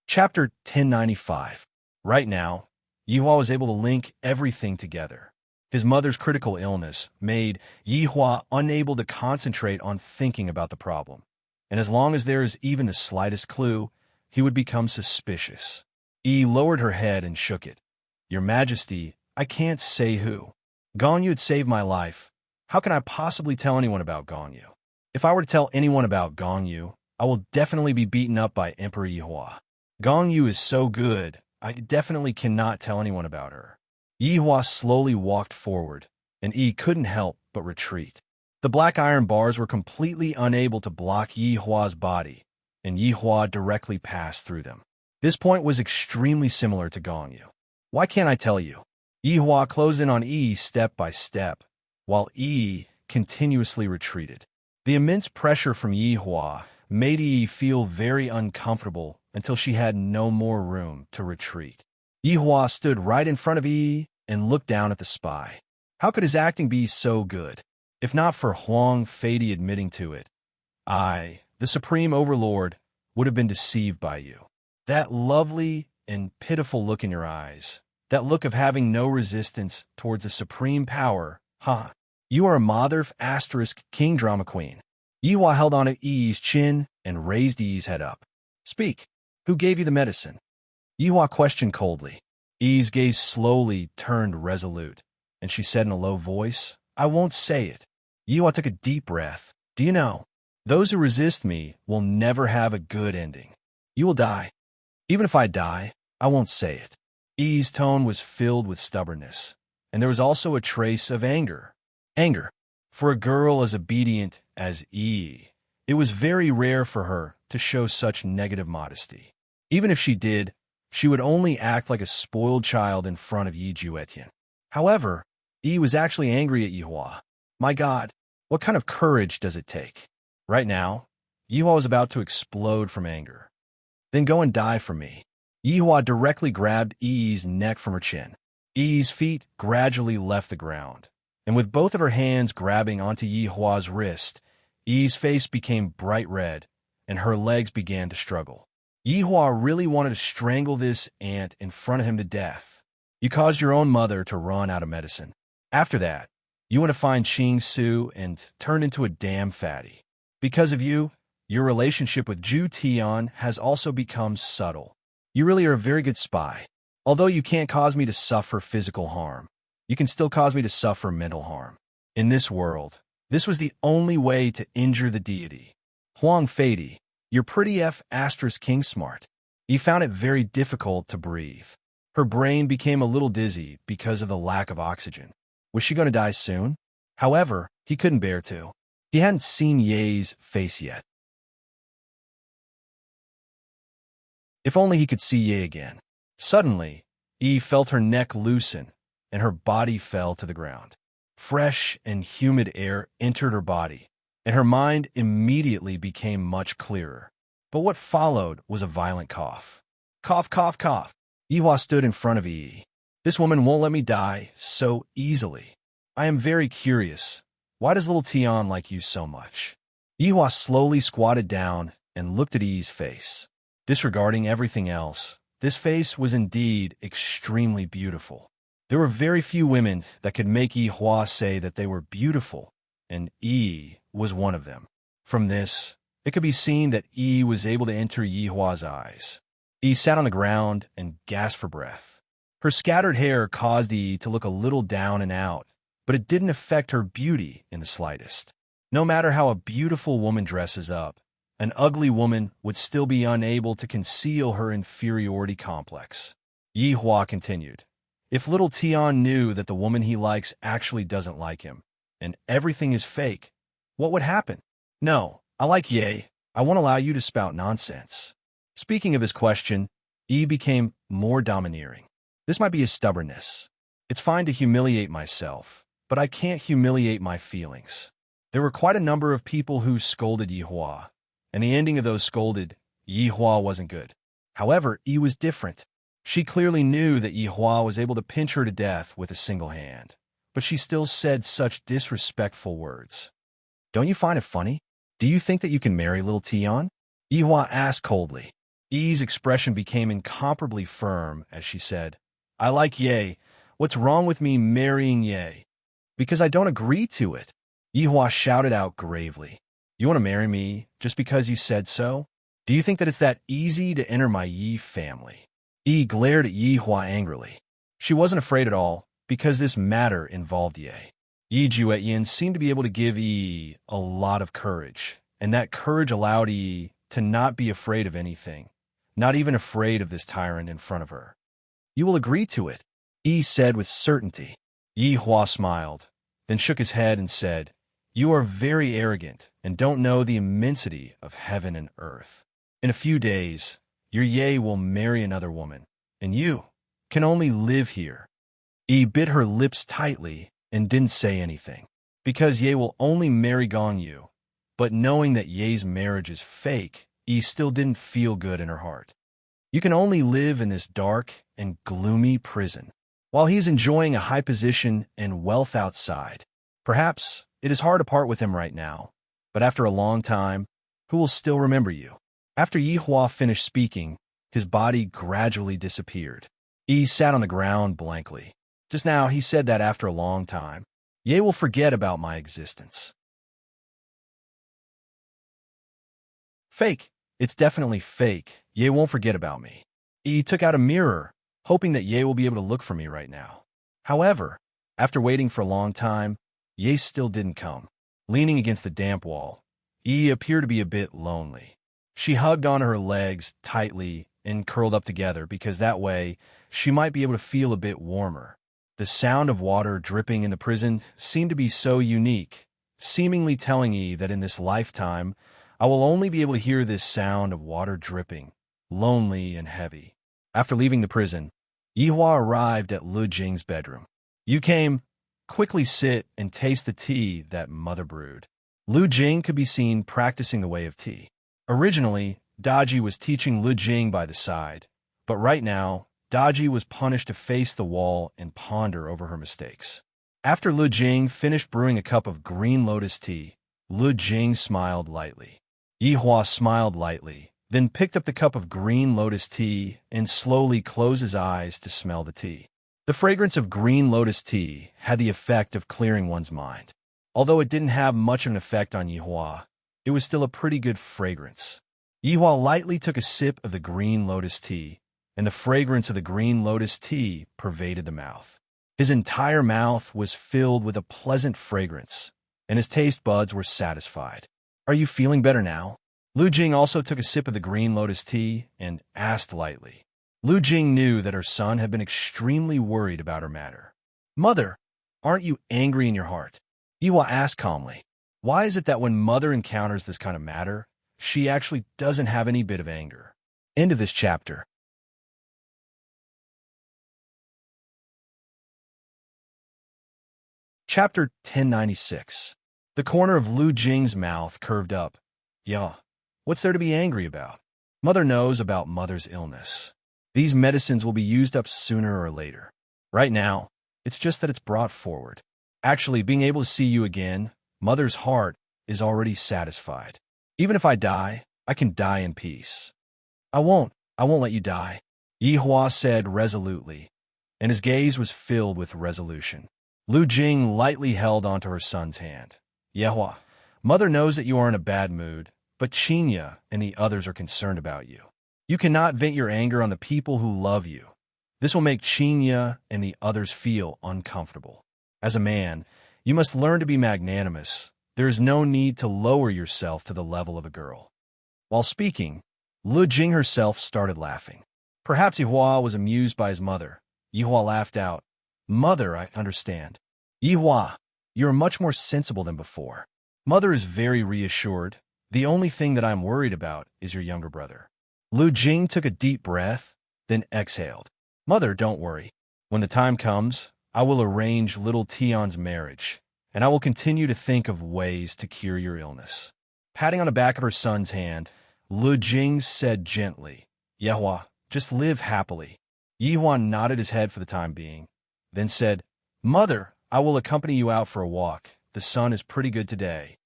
Chapter 1095. Right now, Yi Hua was able to link everything together. His mother's critical illness made Yi Hua unable to concentrate on thinking about the problem, and as long as there is even the slightest clue, he would become suspicious. Yi lowered her head and shook it. Your Majesty, I can't say who. Gong Yu had saved my life. How can I possibly tell anyone about Gong Yu? If I were to tell anyone about Gong Yu, I will definitely be beaten up by Emperor Yi Hua. Gong Yu is so good, I definitely cannot tell anyone about her. Yi Hua slowly walked forward, and Yi couldn't help but retreat. The black iron bars were completely unable to block Yi Hua's body, and Yi Hua directly passed through them. This point was extremely similar to Gong Yu. Why can't I tell you? Yi Hua closed in on Yi step by step, while Yi continuously retreated. The immense pressure from Yi Hua made Yi feel very uncomfortable until she had no more room to retreat. Yi Hua stood right in front of Yi and looked down at the spy. How could his acting be so good? If not for Huang Feidi admitting to it, I, the Supreme Overlord, would have been deceived by you. That lovely and pitiful look in your eyes, that look of having no resistance towards a supreme power, huh? You are a Mother ** King Drama Queen. Yi Hua held on to Yi's chin and raised Yi's head up. Speak. Who gave you the medicine? Yi Hua questioned coldly. Yi's gaze slowly turned resolute, and she said in a low voice, I won't say it. Yi Hua took a deep breath. Do you know, those who resist me will never have a good ending. You will die. Even if I die, I won't say it. Yi's tone was filled with stubbornness, and there was also a trace of anger. Anger. For a girl as obedient as Yi, it was very rare for her to show such negative modesty. Even if she did, She would only act like a spoiled child in front of Yi Juetian. However, Yi was actually angry at Yihua. My God, what kind of courage does it take? Right now, Yihua was about to explode from anger. Then go and die for me. Yihua directly grabbed Yi's neck from her chin. Yi's feet gradually left the ground, and with both of her hands grabbing onto Yihua's wrist, Yi's face became bright red, and her legs began to struggle. Yihua really wanted to strangle this ant in front of him to death. You caused your own mother to run out of medicine. After that, you want to find Ching Su and turn into a damn fatty. Because of you, your relationship with Zhu Tian has also become subtle. You really are a very good spy. Although you can't cause me to suffer physical harm, you can still cause me to suffer mental harm. In this world, this was the only way to injure the deity. Huang Fei, you're pretty King smart. He found it very difficult to breathe. Her brain became a little dizzy because of the lack of oxygen. Was she going to die soon? However, he couldn't bear to. He hadn't seen Ye's face yet. If only he could see Ye again. Suddenly, Yi felt her neck loosen, and her body fell to the ground. Fresh and humid air entered her body, and her mind immediately became much clearer. But what followed was a violent cough. Cough, cough, cough. Yihua stood in front of Yi. This woman won't let me die so easily. I am very curious. Why does little Tian like you so much? Yihua slowly squatted down and looked at Yi's face. Disregarding everything else, this face was indeed extremely beautiful. There were very few women that could make Yihua say that they were beautiful, and Yi was one of them. From this, it could be seen that Yi was able to enter Yihua's eyes. Yi sat on the ground and gasped for breath. Her scattered hair caused Yi to look a little down and out, but it didn't affect her beauty in the slightest. No matter how a beautiful woman dresses up, an ugly woman would still be unable to conceal her inferiority complex. Yihua continued. If little Tian knew that the woman he likes actually doesn't like him, and everything is fake, what would happen? No, I like Ye. I won't allow you to spout nonsense. Speaking of his question, Yi became more domineering. This might be his stubbornness. It's fine to humiliate myself, but I can't humiliate my feelings. There were quite a number of people who scolded Yihua, and the ending of those scolded Yihua wasn't good. However, Yi was different. She clearly knew that Yihua was able to pinch her to death with a single hand, but she still said such disrespectful words. Don't you find it funny? Do you think that you can marry little Tian? Yihua asked coldly. Yi's expression became incomparably firm as she said, I like Ye. What's wrong with me marrying Ye? Because I don't agree to it. Yihua shouted out gravely. You want to marry me just because you said so? Do you think that it's that easy to enter my Yi family? Yi glared at Yihua angrily. She wasn't afraid at all, because this matter involved Ye. Yi Juetian seemed to be able to give Yi a lot of courage, and that courage allowed Yi to not be afraid of anything, not even afraid of this tyrant in front of her. You will agree to it, Yi said with certainty. Yihua smiled, then shook his head and said, You are very arrogant and don't know the immensity of heaven and earth. In a few days, your Ye will marry another woman, and you can only live here. Yi bit her lips tightly and didn't say anything, because Ye will only marry Gong Yu. But knowing that Ye's marriage is fake, Yi still didn't feel good in her heart. You can only live in this dark and gloomy prison, while he's enjoying a high position and wealth outside. Perhaps it is hard to part with him right now, but after a long time, who will still remember you? After Yihua finished speaking, his body gradually disappeared. Yi sat on the ground blankly. Just now, he said that after a long time, Ye will forget about my existence. Fake. It's definitely fake. Ye won't forget about me. Yi took out a mirror, hoping that Ye will be able to look for me right now. However, after waiting for a long time, Ye still didn't come. Leaning against the damp wall, Yi appeared to be a bit lonely. She hugged onto her legs tightly and curled up together because that way she might be able to feel a bit warmer. The sound of water dripping in the prison seemed to be so unique, seemingly telling Yi that in this lifetime, I will only be able to hear this sound of water dripping, lonely and heavy. After leaving the prison, Yihua arrived at Lu Jing's bedroom. "You came. Quickly sit and taste the tea that mother brewed." Lu Jing could be seen practicing the way of tea. Originally, Daji was teaching Lu Jing by the side, but right now, Daji was punished to face the wall and ponder over her mistakes. After Lu Jing finished brewing a cup of green lotus tea, Lu Jing smiled lightly. Yihua smiled lightly, then picked up the cup of green lotus tea and slowly closed his eyes to smell the tea. The fragrance of green lotus tea had the effect of clearing one's mind. Although it didn't have much of an effect on Yihua, it was still a pretty good fragrance. Yihua lightly took a sip of the green lotus tea, and the fragrance of the green lotus tea pervaded the mouth. His entire mouth was filled with a pleasant fragrance, and his taste buds were satisfied. "Are you feeling better now?" Lu Jing also took a sip of the green lotus tea and asked lightly. Lu Jing knew that her son had been extremely worried about her matter. "Mother, aren't you angry in your heart?" Yihua asked calmly. Why is it that when mother encounters this kind of matter, she actually doesn't have any bit of anger? End of this chapter. Chapter 1096. The corner of Lu Jing's mouth curved up. "Yeah, what's there to be angry about? Mother knows about mother's illness. These medicines will be used up sooner or later. Right now, it's just that it's brought forward. Actually, being able to see you again, mother's heart is already satisfied. Even if I die, I can die in peace." I won't let you die," Yihua said resolutely, and his gaze was filled with resolution. Lu Jing lightly held onto her son's hand. "Yihua, mother knows that you are in a bad mood, but Qinya and the others are concerned about you. You cannot vent your anger on the people who love you. This will make Qinya and the others feel uncomfortable. As a man, you must learn to be magnanimous. There is no need to lower yourself to the level of a girl." While speaking, Lu Jing herself started laughing. Perhaps Yihua was amused by his mother. Yihua laughed out. "Mother, I understand. Yihua, you are much more sensible than before. Mother is very reassured. The only thing that I'm worried about is your younger brother." Lu Jing took a deep breath, then exhaled. "Mother, don't worry. When the time comes, I will arrange little Tion's marriage, and I will continue to think of ways to cure your illness." Patting on the back of her son's hand, Lu Jing said gently, "Yihua, just live happily." Yihua nodded his head for the time being, then said, "Mother, I will accompany you out for a walk. The sun is pretty good today."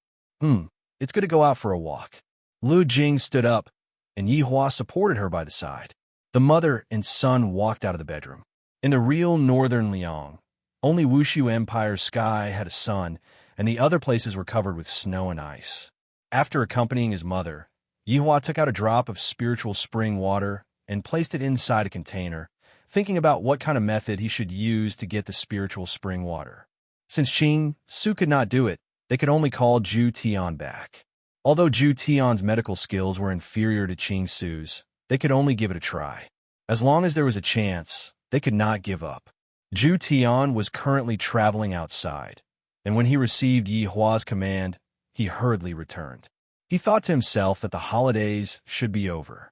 It's good to go out for a walk." Lu Jing stood up, and Yihua supported her by the side. The mother and son walked out of the bedroom. In the real northern Liang, only Wushu Empire's sky had a sun, and the other places were covered with snow and ice. After accompanying his mother, Yihua took out a drop of spiritual spring water and placed it inside a container, thinking about what kind of method he should use to get the spiritual spring water. Since Qing Su could not do it, they could only call Zhu Tian back. Although Zhu Tian's medical skills were inferior to Qing Su's, they could only give it a try. As long as there was a chance, they could not give up. Zhu Tian was currently traveling outside, and when he received Yihua's command, he hurriedly returned. He thought to himself that the holidays should be over.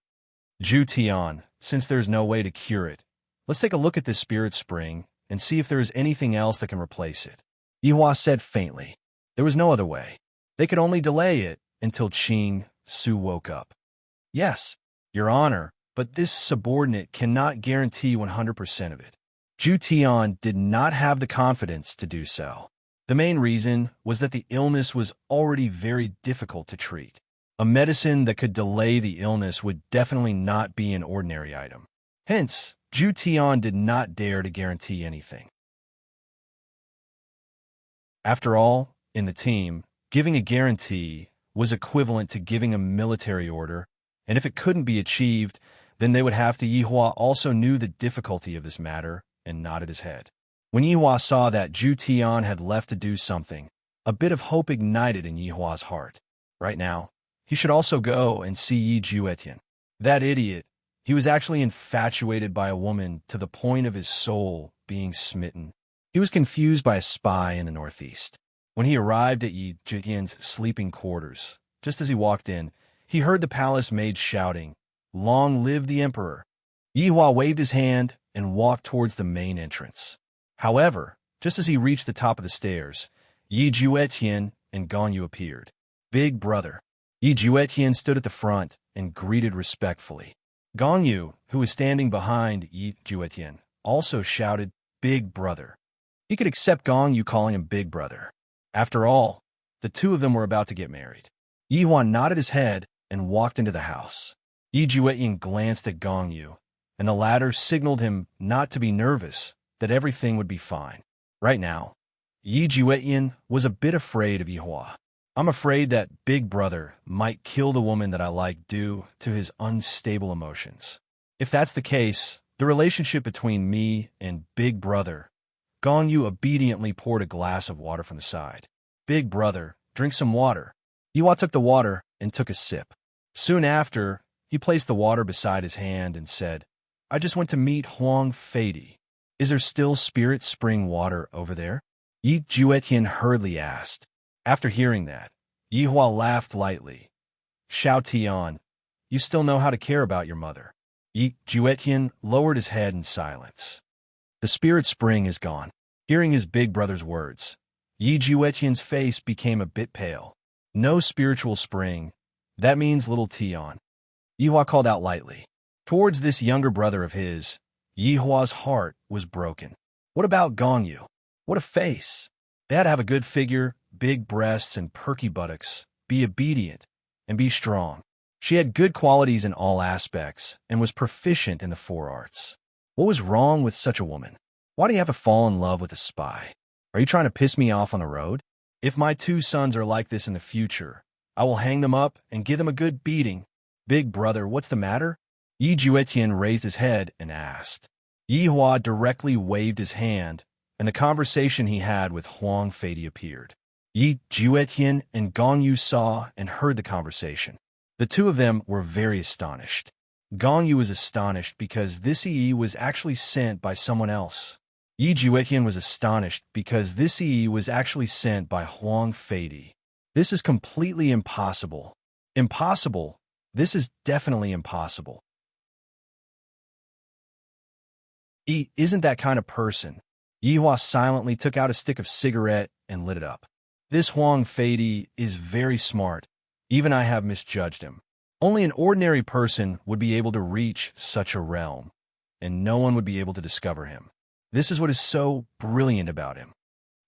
"Zhu Tian, since there's no way to cure it, let's take a look at this spirit spring and see if there is anything else that can replace it." Yihua said faintly. There was no other way. They could only delay it until Qing Su woke up. "Yes, Your Honor, but this subordinate cannot guarantee 100% of it." Zhu Tian did not have the confidence to do so. The main reason was that the illness was already very difficult to treat. A medicine that could delay the illness would definitely not be an ordinary item. Hence, Zhu Tian did not dare to guarantee anything. After all, in the team, giving a guarantee was equivalent to giving a military order, and if it couldn't be achieved, then they would have to. Yihua also knew the difficulty of this matter and nodded his head. When Yihua saw that Zhu Tian had left to do something, a bit of hope ignited in Yihua's heart. Right now, he should also go and see Yi Juetian. That idiot, he was actually infatuated by a woman to the point of his soul being smitten. He was confused by a spy in the northeast. When he arrived at Yi Juetian's sleeping quarters, just as he walked in, he heard the palace maid shouting, "Long live the emperor!" Yihua waved his hand and walked towards the main entrance. However, just as he reached the top of the stairs, Yi Juetian and Ganyu appeared. Big brother. Yi Juetian stood at the front and greeted respectfully. Ganyu, who was standing behind Yi Juetian, also shouted, Big brother. He could accept Ganyu calling him Big brother. After all, the two of them were about to get married. Yihua nodded his head and walked into the house. Yi Juetian glanced at Ganyu, and the latter signaled him not to be nervous, that everything would be fine. Right now, Yi Juetian was a bit afraid of Yihua. I'm afraid that Big Brother might kill the woman that I like due to his unstable emotions. If that's the case, the relationship between me and Big Brother. Ganyu obediently poured a glass of water from the side. Big Brother, drink some water. Yihua took the water and took a sip. Soon after, he placed the water beside his hand and said, I just went to meet Huang Feidi. Is there still spirit spring water over there? Yi Juetian hurriedly asked. After hearing that, Yihua laughed lightly. Xiao Tian, you still know how to care about your mother. Yi Juetian lowered his head in silence. The spirit spring is gone. Hearing his big brother's words, Yi Juetian's face became a bit pale. No spiritual spring. That means little Tian. Yihua called out lightly. Towards this younger brother of his, Yihua's heart was broken. What about Ganyu? What a face. They had to have a good figure, big breasts and perky buttocks, be obedient, and be strong. She had good qualities in all aspects and was proficient in the four arts. What was wrong with such a woman? Why do you have to fall in love with a spy? Are you trying to piss me off on the road? If my two sons are like this in the future, I will hang them up and give them a good beating. Big brother, what's the matter? Yi Juetian raised his head and asked. Yihua directly waved his hand, and the conversation he had with Huang Feidi appeared. Yi Juetian and Ganyu saw and heard the conversation. The two of them were very astonished. Ganyu was astonished because this Yi was actually sent by someone else. Yi Juetian was astonished because this Yi was actually sent by Huang Feidi. This is completely impossible. Impossible. This is definitely impossible. Yi isn't that kind of person. Yihua silently took out a stick of cigarette and lit it up. This Huang Feidi is very smart. Even I have misjudged him. Only an ordinary person would be able to reach such a realm, and no one would be able to discover him. This is what is so brilliant about him.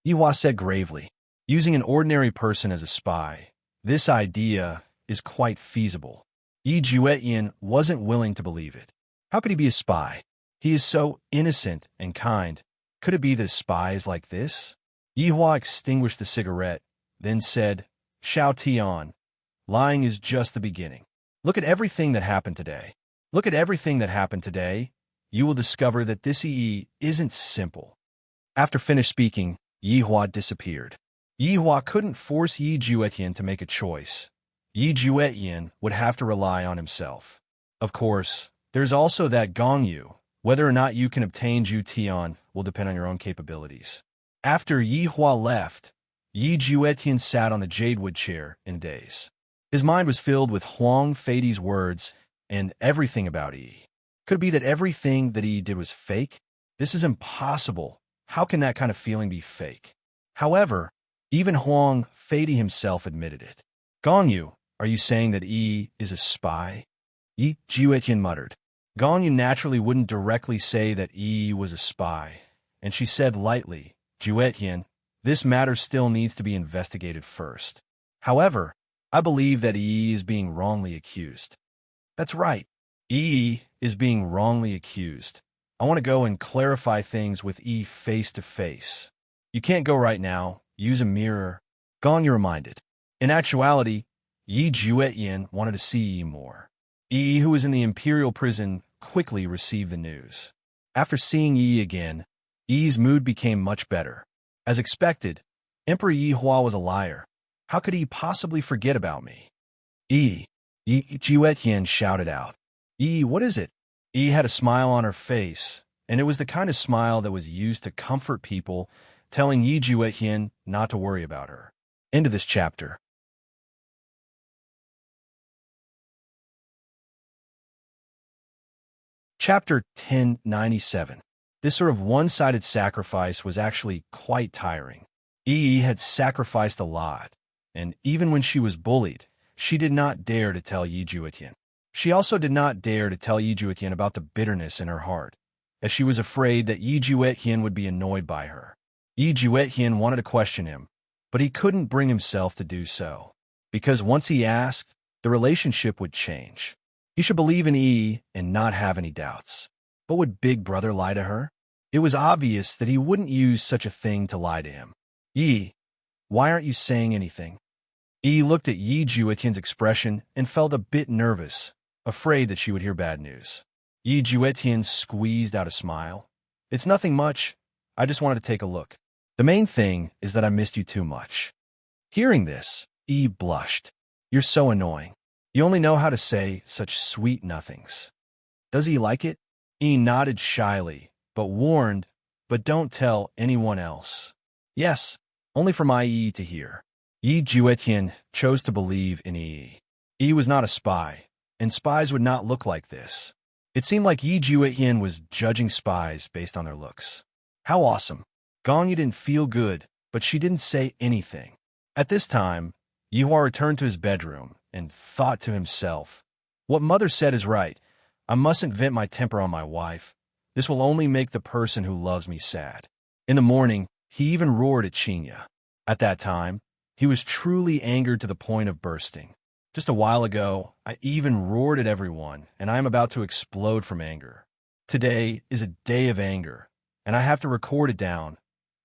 Yihua said gravely, using an ordinary person as a spy, this idea is quite feasible. Yi Juetian wasn't willing to believe it. How could he be a spy? He is so innocent and kind. Could it be that a spy is like this? Yihua extinguished the cigarette, then said, Xiao Tian, lying is just the beginning. Look at everything that happened today. Look at everything that happened today. You will discover that this Yi isn't simple. After finished speaking, Yihua disappeared. Yihua couldn't force Yi Juetian to make a choice. Yi Juetian would have to rely on himself. Of course, there's also that Ganyu. Whether or not you can obtain Ju Tian will depend on your own capabilities. After Yihua left, Yi Juetian sat on the jadewood chair in a daze. His mind was filled with Huang Feidi's words and everything about Yi. Could it be that everything that Yi did was fake? This is impossible. How can that kind of feeling be fake? However, even Huang Feidi himself admitted it. Ganyu, are you saying that Yi is a spy? Yi Juetian muttered. Ganyu naturally wouldn't directly say that Yi was a spy, and she said lightly, Juetian, this matter still needs to be investigated first. However, I believe that Yi is being wrongly accused. That's right. Yi is being wrongly accused. I want to go and clarify things with Yi face to face. You can't go right now. Use a mirror. Ganyu reminded. In actuality, Yi Juetian wanted to see Yi more. Yi, who was in the imperial prison, quickly received the news. After seeing Yi again, Yi's mood became much better. As expected, Emperor Yihua was a liar. How could he possibly forget about me? Yi Juetian shouted out. Yi, what is it? Yi had a smile on her face, and it was the kind of smile that was used to comfort people, telling Yi Juetian not to worry about her. End of this chapter. Chapter 1097. This sort of one-sided sacrifice was actually quite tiring. Yi had sacrificed a lot, and even when she was bullied, she did not dare to tell Yi Juetian. She also did not dare to tell Yi Juetian about the bitterness in her heart, as she was afraid that Yi Juetian would be annoyed by her. Yi Juetian wanted to question him, but he couldn't bring himself to do so, because once he asked, the relationship would change. He should believe in Yi and not have any doubts. But would Big Brother lie to her? It was obvious that he wouldn't use such a thing to lie to him. Yi, why aren't you saying anything? Yi looked at Yi Juetian's expression and felt a bit nervous, afraid that she would hear bad news. Yi Juetian squeezed out a smile. It's nothing much. I just wanted to take a look. The main thing is that I missed you too much. Hearing this, Yi blushed. You're so annoying. You only know how to say such sweet nothings. Does he like it? Yi nodded shyly, but warned, but don't tell anyone else. Yes, only for my Yi to hear. Yi Juetian chose to believe in Yi. Yi was not a spy, and spies would not look like this. It seemed like Yi Juetian was judging spies based on their looks. How awesome. Gongyu didn't feel good, but she didn't say anything. At this time, Yihua returned to his bedroom and thought to himself, what mother said is right. I mustn't vent my temper on my wife. This will only make the person who loves me sad. In the morning, he even roared at Qinya. At that time, he was truly angered to the point of bursting. Just a while ago, I even roared at everyone, and I am about to explode from anger. Today is a day of anger, and I have to record it down.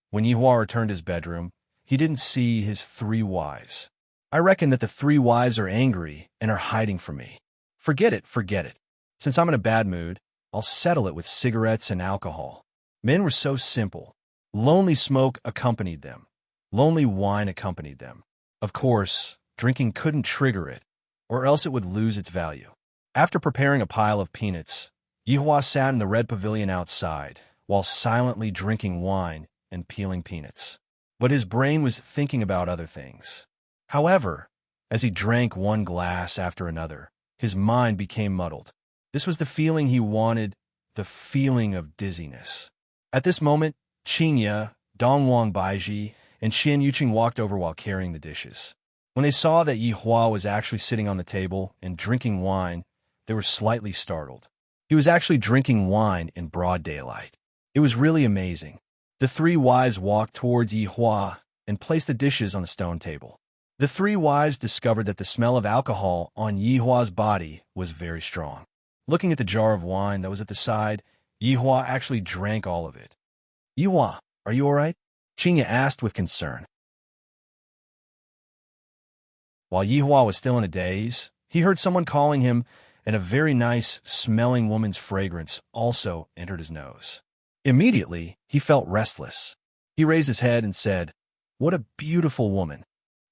When Yihua returned to his bedroom, he didn't see his 3 wives. I reckon that the 3 wives are angry and are hiding from me. Forget it, forget it. Since I'm in a bad mood, I'll settle it with cigarettes and alcohol. Men were so simple. Lonely smoke accompanied them. Lonely wine accompanied them. Of course, drinking couldn't trigger it, or else it would lose its value. After preparing a pile of peanuts, Yihua sat in the red pavilion outside, while silently drinking wine and peeling peanuts. But his brain was thinking about other things. However, as he drank one glass after another, his mind became muddled. This was the feeling he wanted, the feeling of dizziness. At this moment, Qinya, Dongwang Baiji, and Xian Yuqing walked over while carrying the dishes. When they saw that Yihua was actually sitting on the table and drinking wine, they were slightly startled. He was actually drinking wine in broad daylight. It was really amazing. The 3 wives walked towards Yihua and placed the dishes on the stone table. The 3 wives discovered that the smell of alcohol on Yihua's body was very strong. Looking at the jar of wine that was at the side, Yihua actually drank all of it. Yihua, are you all right? Qinya asked with concern. While Yihua was still in a daze, he heard someone calling him, and a very nice-smelling woman's fragrance also entered his nose. Immediately, he felt restless. He raised his head and said, "What a beautiful woman."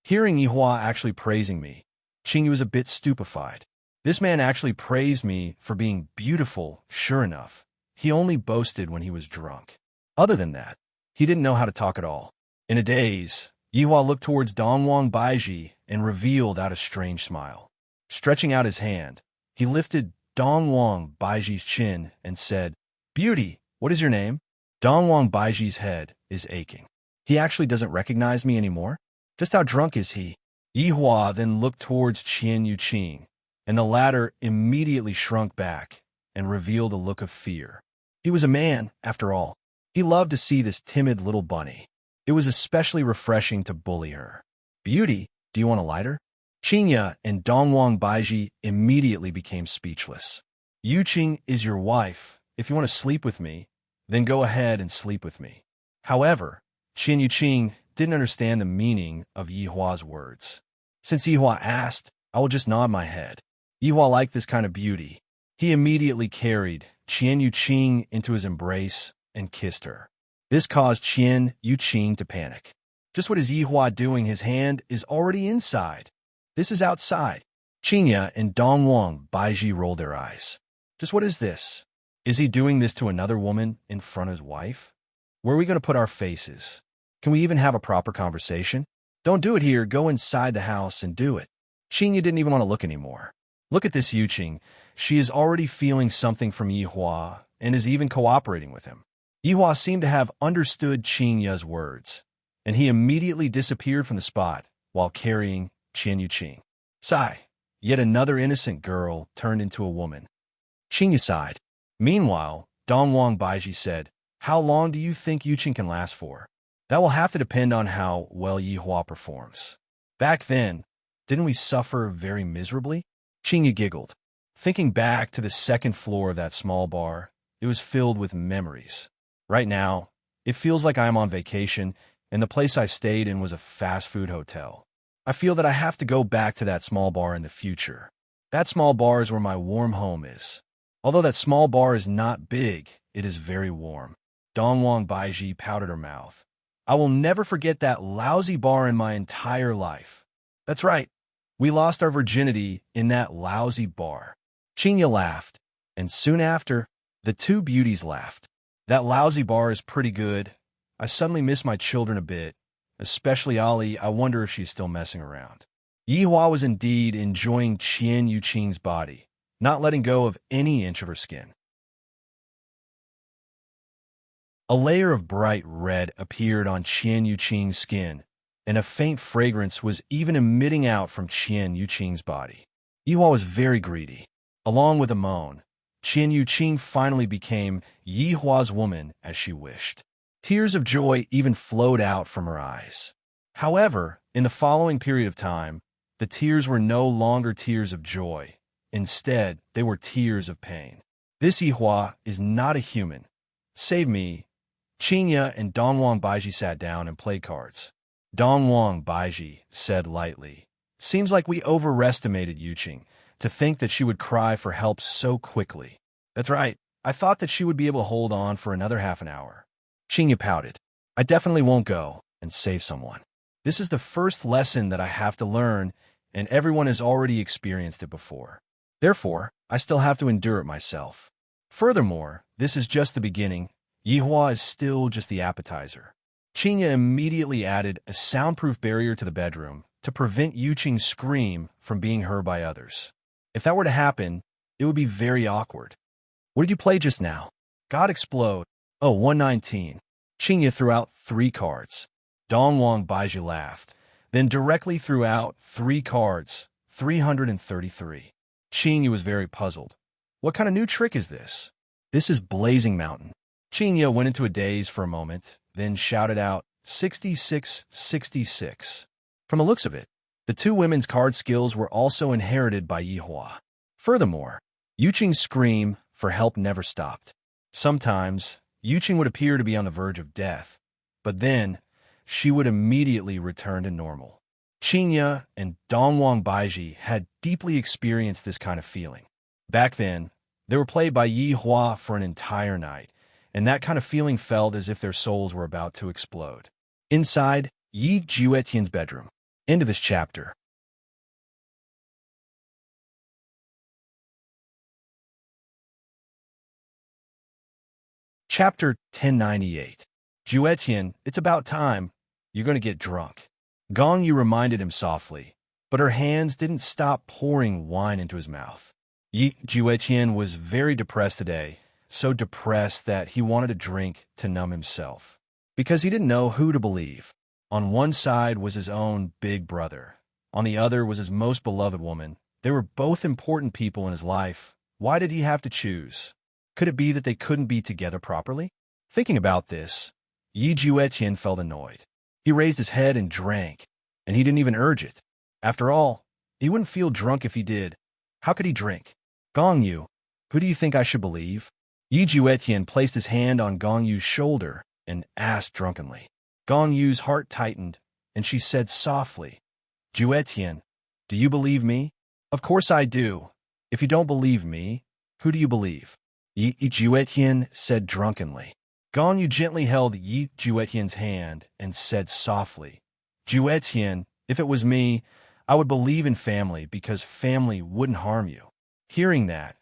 Hearing Yihua actually praising me, Qingyu was a bit stupefied. This man actually praised me for being beautiful, sure enough. He only boasted when he was drunk. Other than that, he didn't know how to talk at all. In a daze, Yihua looked towards Dongwang Baiji and revealed out a strange smile. Stretching out his hand, he lifted Dongwang Baiji's chin and said, "Beauty, what is your name?" Dongwang Baiji's head is aching. He actually doesn't recognize me anymore? Just how drunk is he? Yihua then looked towards Qian Yuqing, and the latter immediately shrunk back and revealed a look of fear. He was a man, after all. He loved to see this timid little bunny. It was especially refreshing to bully her. "Beauty, do you want a lighter?" Qinya and Dongwang Baiji immediately became speechless. "Yuqing is your wife. If you want to sleep with me, then go ahead and sleep with me." However, Qian Yuqing didn't understand the meaning of Yihua's words. Since Yihua asked, I will just nod my head. Yihua liked this kind of beauty. He immediately carried Qian Yuqing into his embrace and kissed her. This caused Qian Yuqing to panic. Just what is Yihua doing? His hand is already inside. This is outside. Qinya and Dongwang Baiji rolled their eyes. Just what is this? Is he doing this to another woman in front of his wife? Where are we going to put our faces? Can we even have a proper conversation? Don't do it here. Go inside the house and do it. Qinya didn't even want to look anymore. Look at this Yuqing. She is already feeling something from Yihua and is even cooperating with him. Yihua seemed to have understood Qingya's words, and he immediately disappeared from the spot while carrying Qian Yuqing. Sigh. Yet another innocent girl turned into a woman. Qingya sighed. Meanwhile, Dongwang Baiji said, "How long do you think Yuqing can last for? That will have to depend on how well Yihua performs. Back then, didn't we suffer very miserably?" Qingya giggled. Thinking back to the second floor of that small bar, it was filled with memories. Right now, it feels like I am on vacation, and the place I stayed in was a fast food hotel. I feel that I have to go back to that small bar in the future. That small bar is where my warm home is. Although that small bar is not big, it is very warm. Dongwang Baiji pouted her mouth. I will never forget that lousy bar in my entire life. That's right. We lost our virginity in that lousy bar. Qingya laughed, and soon after, the two beauties laughed. That lousy bar is pretty good. I suddenly miss my children a bit. Especially Ali, I wonder if she's still messing around. Yihua was indeed enjoying Qian Yuqing's body, not letting go of any inch of her skin. A layer of bright red appeared on Qian Yuqing's skin, and a faint fragrance was even emitting out from Qian Yuqing's body. Yihua was very greedy. Along with a moan, Qian Yuqing finally became Yihua's woman as she wished. Tears of joy even flowed out from her eyes. However, in the following period of time, the tears were no longer tears of joy. Instead, they were tears of pain. This Yihua is not a human. Save me. Qingya and Dongwang Baiji sat down and played cards. Dongwang Baiji said lightly, "Seems like we overestimated Yuqing to think that she would cry for help so quickly." "That's right. I thought that she would be able to hold on for another half an hour." Qingya pouted. "I definitely won't go and save someone. This is the first lesson that I have to learn, and everyone has already experienced it before. Therefore, I still have to endure it myself. Furthermore, this is just the beginning. Yihua is still just the appetizer." Qingya immediately added a soundproof barrier to the bedroom to prevent Yuqing's scream from being heard by others. If that were to happen, it would be very awkward. "What did you play just now?" "God explode." "Oh, 119. Qingya threw out 3 cards. Dongwang Baiji laughed, then directly threw out 3 cards, 333. Qingya was very puzzled. "What kind of new trick is this?" "This is Blazing Mountain." Qingya went into a daze for a moment, then shouted out, 66, 66. From the looks of it, the two women's card skills were also inherited by Yihua. Furthermore, Yuqing's scream for help never stopped. Sometimes, Yuqing would appear to be on the verge of death, but then she would immediately return to normal. Qingya and Dongwang Baiji had deeply experienced this kind of feeling. Back then, they were played by Yihua for an entire night, and that kind of feeling felt as if their souls were about to explode. Inside Yi Juetian's bedroom. End of this chapter. Chapter 1098. Juetian, it's about time. You're going to get drunk. Gong Yu reminded him softly, but her hands didn't stop pouring wine into his mouth. Yi Juetian was very depressed today, so depressed that he wanted a drink to numb himself. Because he didn't know who to believe. On one side was his own big brother. On the other was his most beloved woman. They were both important people in his life. Why did he have to choose? Could it be that they couldn't be together properly? Thinking about this, Yi Juetian felt annoyed. He raised his head and drank, and he didn't even urge it. After all, he wouldn't feel drunk if he did. How could he drink? Gong Yu, who do you think I should believe? Yi Juetian placed his hand on Gong Yu's shoulder and asked drunkenly. Gong Yu's heart tightened, and she said softly, Juetian, do you believe me? Of course I do. If you don't believe me, who do you believe? Yi Juetian said drunkenly. Gong Yu gently held Yi Juetian's hand and said softly, Juetian, if it was me, I would believe in family because family wouldn't harm you. Hearing that,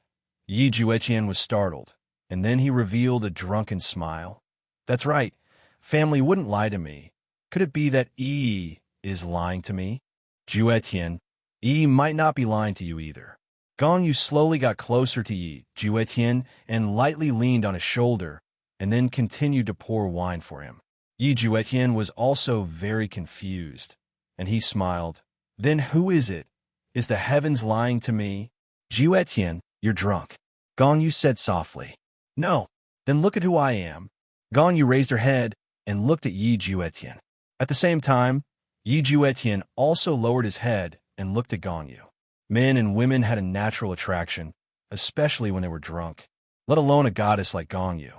Yi Juetian was startled, and then he revealed a drunken smile. That's right, family wouldn't lie to me. Could it be that Yi is lying to me? Juetian, Yi might not be lying to you either. Gong Yu slowly got closer to Yi Juetian and lightly leaned on his shoulder, and then continued to pour wine for him. Yi Juetian was also very confused, and he smiled. Then who is it? Is the heavens lying to me? Juetian, you're drunk. Gong Yu said softly. No. Then look at who I am. Gong Yu raised her head and looked at Yi Juetian. At the same time, Yi Juetian also lowered his head and looked at Gong Yu. Men and women had a natural attraction, especially when they were drunk, let alone a goddess like Gong Yu.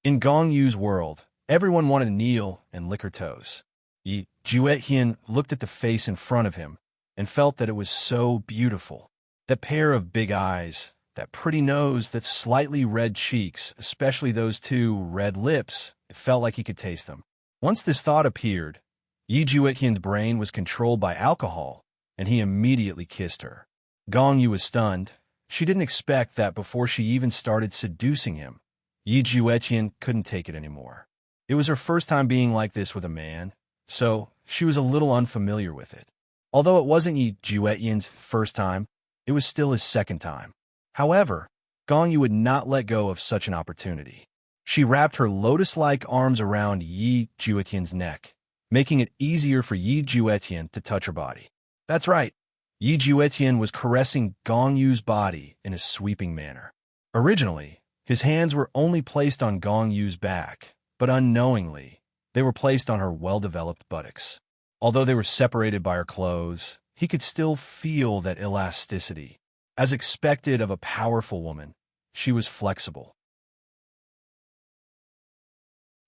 In Gong Yu's world, everyone wanted to kneel and lick her toes. Yi Juetian looked at the face in front of him and felt that it was so beautiful. That pair of big eyes, that pretty nose, that slightly red cheeks, especially those two red lips, it felt like he could taste them. Once this thought appeared, Yi Juetian's brain was controlled by alcohol, and he immediately kissed her. Gong Yu was stunned. She didn't expect that before she even started seducing him. Yi Juetian couldn't take it anymore. It was her first time being like this with a man, so she was a little unfamiliar with it. Although it wasn't Yi Juetian's first time, it was still his second time. However, Gong Yu would not let go of such an opportunity. She wrapped her lotus-like arms around Yi Juetian's neck, making it easier for Yi Juetian to touch her body. That's right. Yi Juetian was caressing Gong Yu's body in a sweeping manner. Originally, his hands were only placed on Gong Yu's back, but unknowingly, they were placed on her well-developed buttocks. Although they were separated by her clothes, he could still feel that elasticity. As expected of a powerful woman, she was flexible.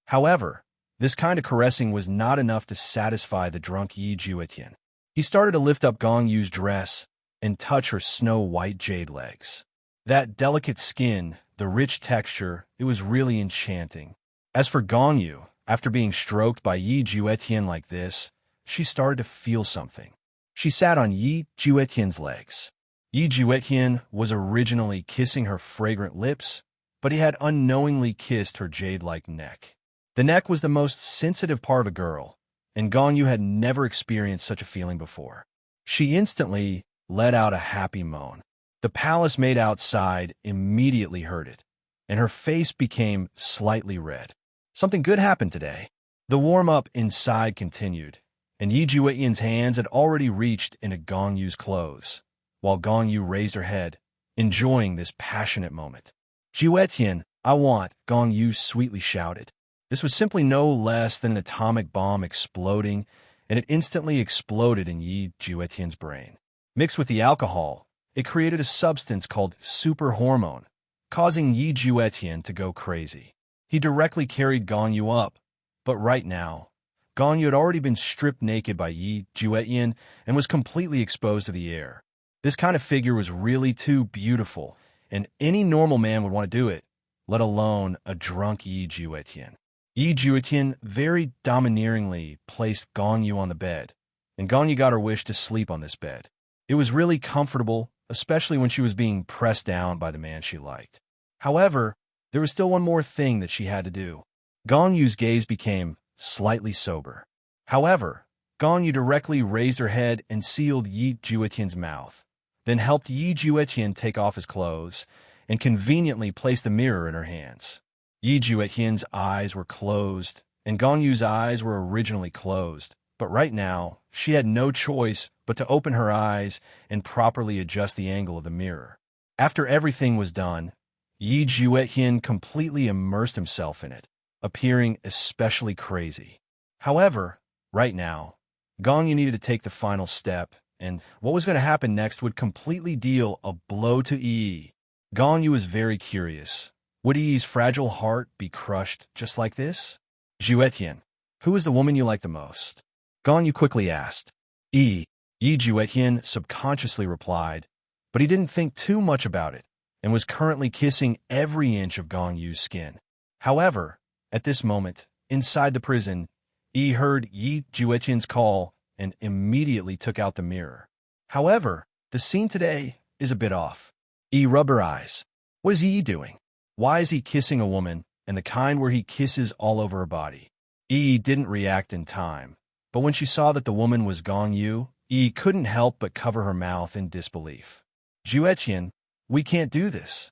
However, this kind of caressing was not enough to satisfy the drunk Yi Juetian. He started to lift up Gong Yu's dress and touch her snow-white jade legs. That delicate skin, the rich texture, it was really enchanting. As for Gong Yu, after being stroked by Yi Juetian like this, she started to feel something. She sat on Yi Juetian's legs. Yi Juetian was originally kissing her fragrant lips, but he had unknowingly kissed her jade-like neck. The neck was the most sensitive part of a girl, and Gong Yu had never experienced such a feeling before. She instantly let out a happy moan. The palace maid outside immediately heard it, and her face became slightly red. Something good happened today. The warm-up inside continued, and Yi Juetian's hands had already reached into Gong Yu's clothes, while Gong Yu raised her head, enjoying this passionate moment. Juetian, I want, Gong Yu sweetly shouted. This was simply no less than an atomic bomb exploding, and it instantly exploded in Yi Juetian's brain. Mixed with the alcohol, it created a substance called super hormone, causing Yi Juetian to go crazy. He directly carried Gong Yu up, but right now, Gong Yu had already been stripped naked by Yi Juetian and was completely exposed to the air. This kind of figure was really too beautiful, and any normal man would want to do it, let alone a drunk Yi Juetian. Yi Juetian very domineeringly placed Gong Yu on the bed, and Gong Yu got her wish to sleep on this bed. It was really comfortable, especially when she was being pressed down by the man she liked. However, there was still one more thing that she had to do. Gong Yu's gaze became slightly sober. However, Gong Yu directly raised her head and sealed Yi Juetian's mouth, then helped Yi Juetian take off his clothes and conveniently placed the mirror in her hands. Yi Juetian's eyes were closed, and Gong Yu's eyes were originally closed, but right now, she had no choice but to open her eyes and properly adjust the angle of the mirror. After everything was done, Yi Juetian completely immersed himself in it, appearing especially crazy. However, right now, Gong Yu needed to take the final step, and what was going to happen next would completely deal a blow to Yi. Gong Yu was very curious. Would Yi's fragile heart be crushed just like this? Juetian, who is the woman you like the most? Gong Yu quickly asked. Yi Juetian subconsciously replied, but he didn't think too much about it, and was currently kissing every inch of Gong Yu's skin. However, at this moment, inside the prison, Yi heard Yi Juetian's call and immediately took out the mirror. However, the scene today is a bit off. Yi rubbed her eyes. What is Yi doing? Why is he kissing a woman, and the kind where he kisses all over her body? Yi didn't react in time, but when she saw that the woman was Gong Yu, Yi couldn't help but cover her mouth in disbelief. Juetian, We can't do this.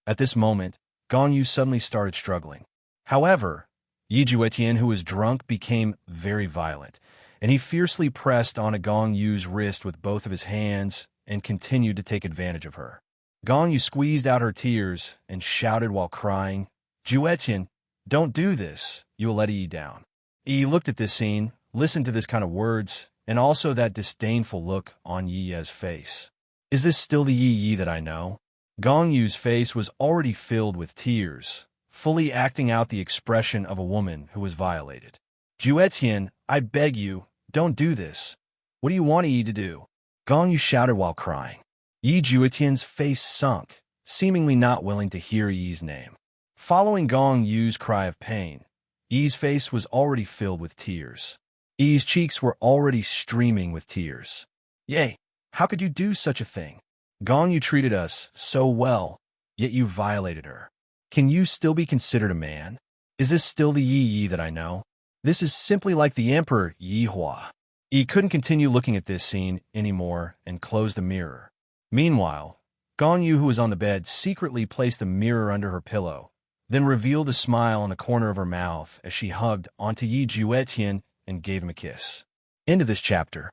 At this moment, Gong Yu suddenly started struggling. However, Yi Juetian, who was drunk, became very violent, and he fiercely pressed on Gong Yu's wrist with both of his hands and continued to take advantage of her. Gong Yu squeezed out her tears and shouted while crying, "Juetian, don't do this. You will let Yi down." Yi looked at this scene, listened to this kind of words, and also that disdainful look on Yi's face. Is this still the Yi that I know? Gong Yu's face was already filled with tears, fully acting out the expression of a woman who was violated. "Juetian, I beg you, don't do this. What do you want Yi to do?" Gong Yu shouted while crying. Yi Juetian's face sunk, seemingly not willing to hear Yi's name. Following Gong Yu's cry of pain, Yi's face was already filled with tears. Yi's cheeks were already streaming with tears. "Yay, how could you do such a thing? Gong Yu treated us so well, yet you violated her. Can you still be considered a man? Is this still the Yi that I know? This is simply like the Emperor Yi Hua." Yi couldn't continue looking at this scene anymore and closed the mirror. Meanwhile, Gong Yu, who was on the bed, secretly placed the mirror under her pillow, then revealed a smile on the corner of her mouth as she hugged onto Yi Juetian and gave him a kiss. End of this chapter.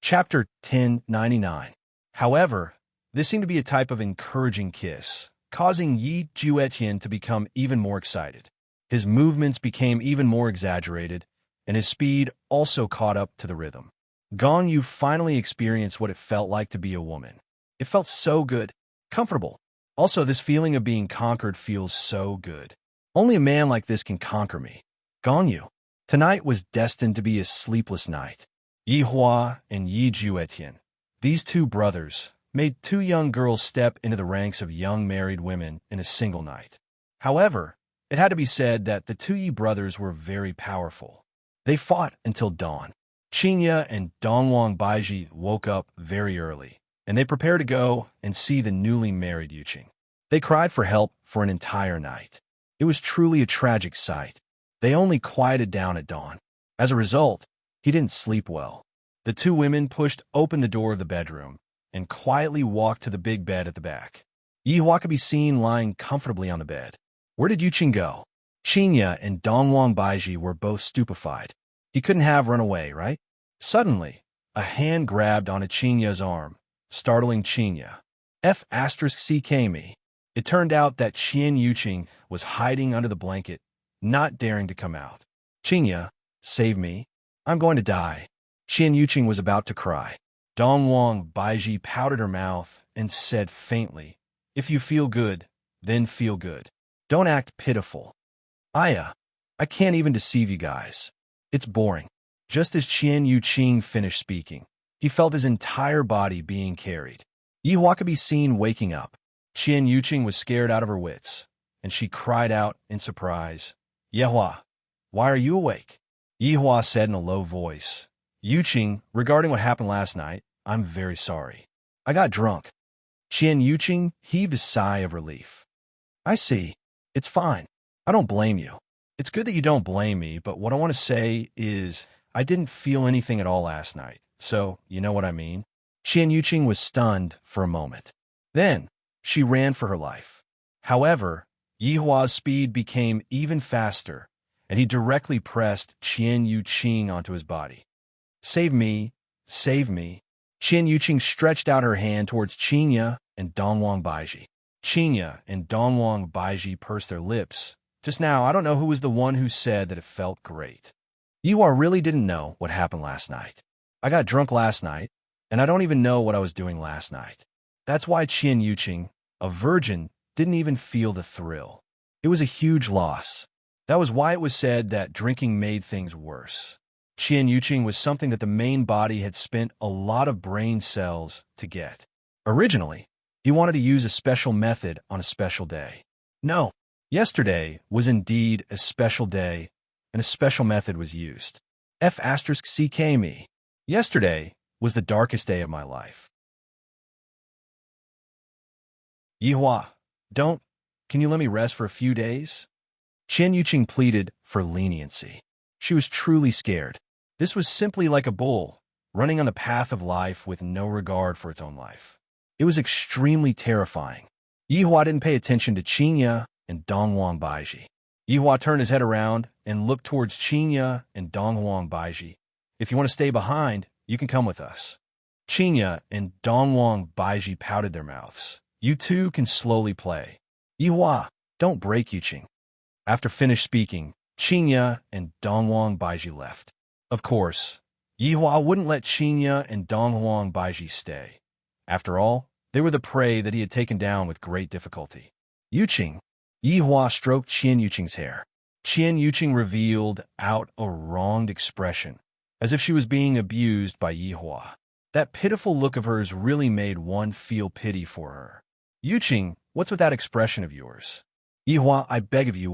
Chapter 1099. However, this seemed to be a type of encouraging kiss, causing Yi Juetian to become even more excited. His movements became even more exaggerated, and his speed also caught up to the rhythm. Gong Yu finally experienced what it felt like to be a woman. It felt so good, comfortable. Also, this feeling of being conquered feels so good. Only a man like this can conquer me. Gong Yu. Tonight was destined to be a sleepless night. Yi Hua and Yi Juetian, these two brothers, made two young girls step into the ranks of young married women in a single night. However, it had to be said that the two Yi brothers were very powerful. They fought until dawn. Qinya and Dongwang Baiji woke up very early, and they prepared to go and see the newly married Yuqing. They cried for help for an entire night. It was truly a tragic sight. They only quieted down at dawn. As a result, he didn't sleep well. The two women pushed open the door of the bedroom and quietly walked to the big bed at the back. Yi Hua could be seen lying comfortably on the bed. Where did Yuqing go? Qinya and Dongwang Baiji were both stupefied. He couldn't have run away, right? Suddenly, a hand grabbed onto Qinya's arm, startling Qinya. F***ck me. It turned out that Qian Yuqing was hiding under the blanket, not daring to come out. "Qinya, save me. I'm going to die." Qian Yuqing was about to cry. Dongwang Baiji pouted her mouth and said faintly, "If you feel good, then feel good. Don't act pitiful." I can't even deceive you guys. It's boring." Just as Qian Yuqing finished speaking, he felt his entire body being carried. Yi Hua could be seen waking up. Qian Yuqing was scared out of her wits, and she cried out in surprise, "Ye Hua, why are you awake?" Yi Hua said in a low voice, "Yuqing, regarding what happened last night, I'm very sorry. I got drunk." Qian Yuqing heaved a sigh of relief. "I see. It's fine. I don't blame you. It's good that you don't blame me, but what I want to say is I didn't feel anything at all last night, so you know what I mean?" Qian Yuqing was stunned for a moment. Then, she ran for her life. However, Yi Hua's speed became even faster, and he directly pressed Qian Yuqing onto his body. "Save me, save me." Qian Yuqing stretched out her hand towards Qinya and Dongwang Baiji. Qinya and Dongwang Baiji pursed their lips. Just now, I don't know who was the one who said that it felt great. Yi Hua really didn't know what happened last night. I got drunk last night, and I don't even know what I was doing last night. That's why Qian Yuqing, a virgin, didn't even feel the thrill. It was a huge loss. That was why it was said that drinking made things worse. Qian Yuqing was something that the main body had spent a lot of brain cells to get. Originally, he wanted to use a special method on a special day. No, yesterday was indeed a special day, and a special method was used. F***ck me. Yesterday was the darkest day of my life. Yi Hua, can you let me rest for a few days? Qian Yuqing pleaded for leniency. She was truly scared. This was simply like a bull, running on the path of life with no regard for its own life. It was extremely terrifying. Yihua didn't pay attention to Qinya and Donghuang Baiji. Yihua turned his head around and looked towards Qinya and Donghuang Baiji. If you want to stay behind, you can come with us. Qinya and Donghuang Baiji pouted their mouths. You two can slowly play. Yihua, don't break Yuqing. After finished speaking, Qinya and Donghuang Baiji left. Of course, Yihua wouldn't let Qinya and Donghuang Baiji stay. After all, they were the prey that he had taken down with great difficulty. Yuqing. Yihua stroked Qian Yuqing's hair. Qian Yuqing revealed out a wronged expression, as if she was being abused by Yihua. That pitiful look of hers really made one feel pity for her. Yuqing, what's with that expression of yours? Yihua, I beg of you,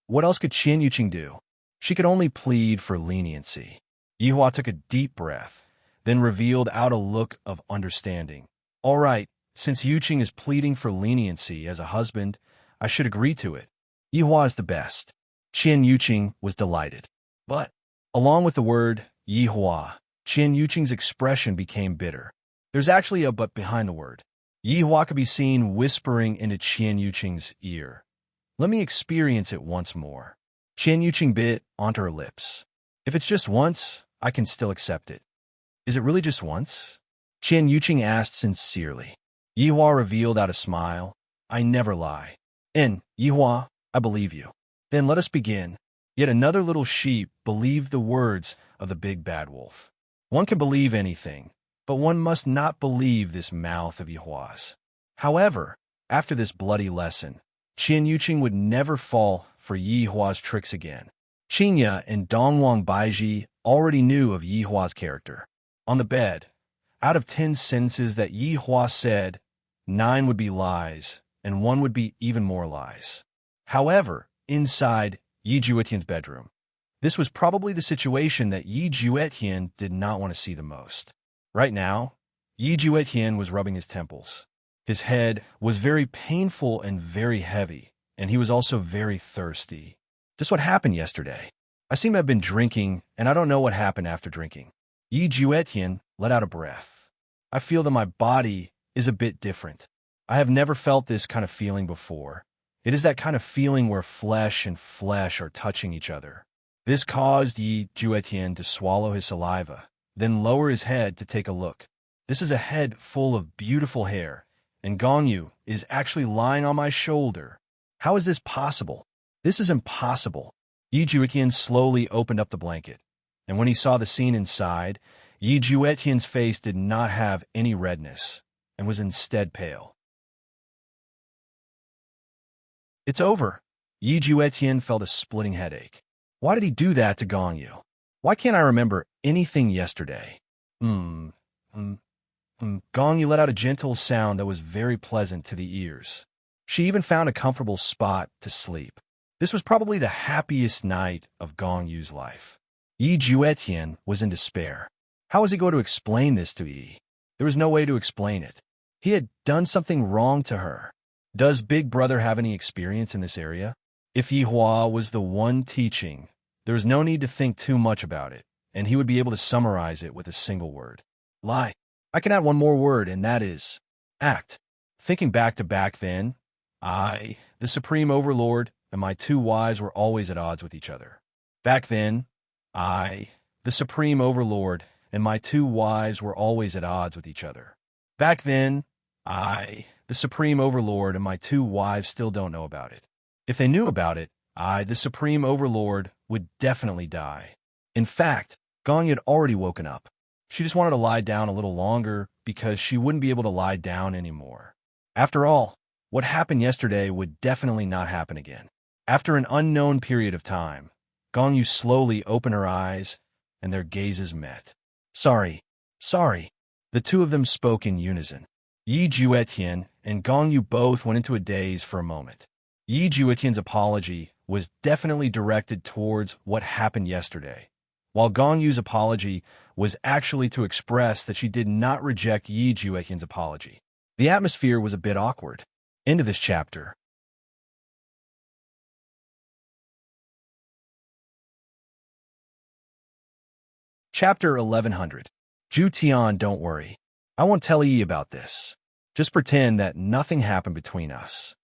what else could Qian Yuqing do? She could only plead for leniency. Yihua took a deep breath, then revealed out a look of understanding. All right, since Yuqing is pleading for leniency as a husband, I should agree to it. Yihua is the best. Qian Yuqing was delighted. But, along with the word Yihua, Qian Yuqing's expression became bitter. There's actually a but behind the word. Yihua could be seen whispering into Qian Yuqing's ear. Let me experience it once more. Qian Yuqing bit onto her lips. If it's just once, I can still accept it. Is it really just once? Qian Yuqing asked sincerely. Yihua revealed out a smile. I never lie. And, Yihua, I believe you. Then let us begin. Yet another little sheep believed the words of the big bad wolf. One can believe anything, but one must not believe this mouth of Yihua's. However, after this bloody lesson, Qian Yuqing would never fall for Yihua's tricks again. Qinya and Donghuang Baiji already knew of Yihua's character. On the bed, out of 10 sentences that Yihua said, 9 would be lies, and 1 would be even more lies. However, inside Yi Juetian's bedroom, this was probably the situation that Yi Juetian did not want to see the most. Right now, Yi Juetian was rubbing his temples. His head was very painful and very heavy, and he was also very thirsty. Just what happened yesterday. I seem to have been drinking, and I don't know what happened after drinking. Yi Juetian let out a breath. I feel that my body is a bit different. I have never felt this kind of feeling before. It is that kind of feeling where flesh and flesh are touching each other. This caused Yi Juetian to swallow his saliva, then lower his head to take a look. This is a head full of beautiful hair, and Gongyu is actually lying on my shoulder. How is this possible? This is impossible. Yi Juetian slowly opened up the blanket, and when he saw the scene inside, Yi Juetian's face did not have any redness, and was instead pale. It's over. Yi Juetian felt a splitting headache. Why did he do that to Gongyu? Why can't I remember anything yesterday? Gongyu let out a gentle sound that was very pleasant to the ears. She even found a comfortable spot to sleep. This was probably the happiest night of Gongyu's life. Yi Juetian was in despair. How was he going to explain this to Yi? There was no way to explain it. He had done something wrong to her. Does Big Brother have any experience in this area? If Yihua was the one teaching, there was no need to think too much about it, and he would be able to summarize it with a single word. Lie. I can add one more word, and that is act. Thinking back to back then, I, the Supreme Overlord, and my 2 wives were always at odds with each other. Back then, I, the Supreme Overlord, and my 2 wives were always at odds with each other. Back then, I, the Supreme Overlord, and my 2 wives still don't know about it. If they knew about it, I, the Supreme Overlord, would definitely die. In fact, Gong had already woken up. She just wanted to lie down a little longer because she wouldn't be able to lie down anymore. After all, what happened yesterday would definitely not happen again. After an unknown period of time, Gongyu slowly opened her eyes, and their gazes met. Sorry. The 2 of them spoke in unison. Yi Juetian and Gongyu both went into a daze for a moment. Yi Juetian's apology was definitely directed towards what happened yesterday, while Gongyu's apology was actually to express that she did not reject Yi Juetian's apology. The atmosphere was a bit awkward. End of this chapter. Chapter 1100. Ju Tian, don't worry. I won't tell Yi about this. Just pretend that nothing happened between us.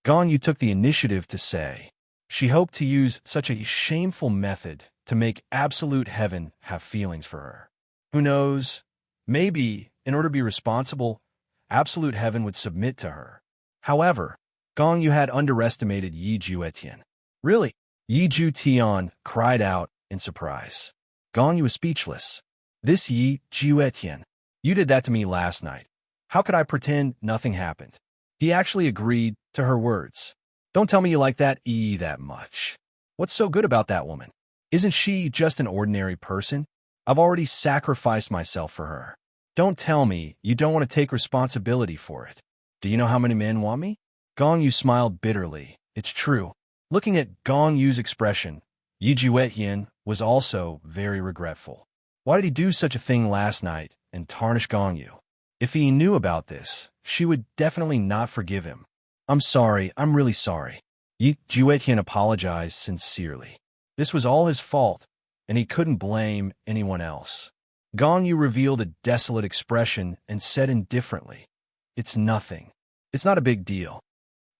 Gong Yu took the initiative to say. She hoped to use such a shameful method to make absolute heaven have feelings for her. Who knows? Maybe, in order to be responsible, absolute heaven would submit to her. However, Gong Yu had underestimated Yi Juetian. Really? Yi Ju Tian cried out in surprise. Gong Yu was speechless. This Yi Juetian. You did that to me last night. How could I pretend nothing happened? He actually agreed to her words. Don't tell me you like that Yi that much. What's so good about that woman? Isn't she just an ordinary person? I've already sacrificed myself for her. Don't tell me you don't want to take responsibility for it. Do you know how many men want me? Gong Yu smiled bitterly. It's true. Looking at Gong Yu's expression, Yi Juetian was also very regretful. Why did he do such a thing last night and tarnish Gong Yu? If he knew about this, she would definitely not forgive him. I'm sorry, I'm really sorry. Yi Juetian apologized sincerely. This was all his fault, and he couldn't blame anyone else. Gong Yu revealed a desolate expression and said indifferently, It's nothing. It's not a big deal.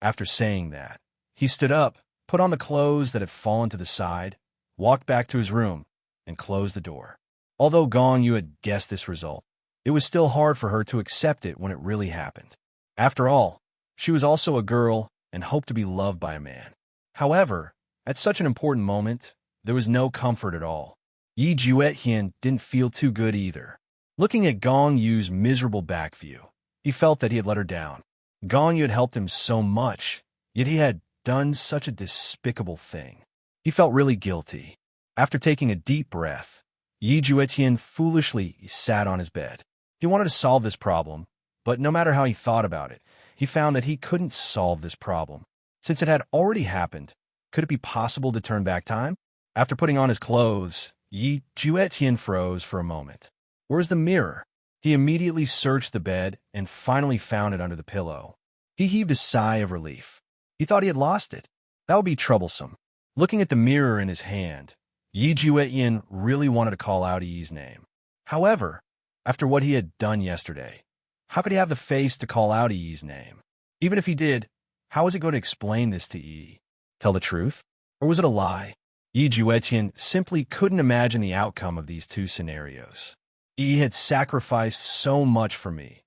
After saying that, he stood up, put on the clothes that had fallen to the side, walked back to his room, and closed the door. Although Gong Yu had guessed this result, it was still hard for her to accept it when it really happened. After all, she was also a girl and hoped to be loved by a man. However, at such an important moment, there was no comfort at all. Yi Juetian didn't feel too good either. Looking at Gong Yu's miserable back view, he felt that he had let her down. Gong Yu had helped him so much, yet he had done such a despicable thing. He felt really guilty. After taking a deep breath, Yi Juetian foolishly sat on his bed. He wanted to solve this problem, but no matter how he thought about it, he found that he couldn't solve this problem. Since it had already happened, could it be possible to turn back time? After putting on his clothes, Yi Juetian froze for a moment. Where's the mirror? He immediately searched the bed and finally found it under the pillow. He heaved a sigh of relief. He thought he had lost it. That would be troublesome. Looking at the mirror in his hand, Yi Juetian really wanted to call out Yi's name. However, after what he had done yesterday, how could he have the face to call out Yi's name? Even if he did, how was he going to explain this to Yi? Tell the truth? Or was it a lie? Yi Juetian simply couldn't imagine the outcome of these two scenarios. Yi had sacrificed so much for me,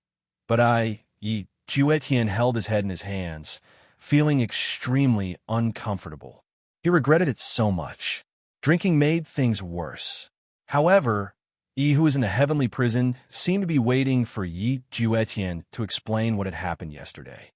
but Yi Juetian held his head in his hands, feeling extremely uncomfortable. He regretted it so much. Drinking made things worse. However, Yi, who was in the heavenly prison, seemed to be waiting for Yi Juetian to explain what had happened yesterday.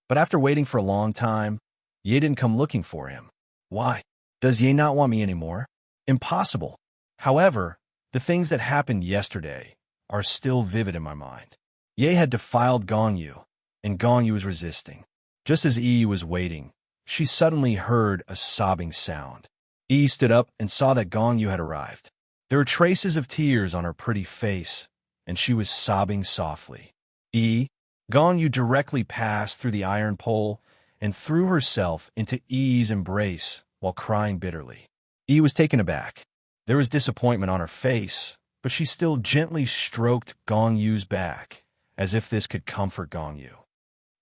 But after waiting for a long time, Yi didn't come looking for him. Why? Does Yi not want me anymore? Impossible. However, the things that happened yesterday are still vivid in my mind. Yi had defiled Gong Yu, and Gong Yu was resisting. Just as Yi was waiting, she suddenly heard a sobbing sound. Yi stood up and saw that Gong Yu had arrived. There were traces of tears on her pretty face, and she was sobbing softly. Gong Yu directly passed through the iron pole and threw herself into Yi's embrace while crying bitterly. Yi was taken aback. There was disappointment on her face, but she still gently stroked Gong Yu's back, as if this could comfort Gong Yu.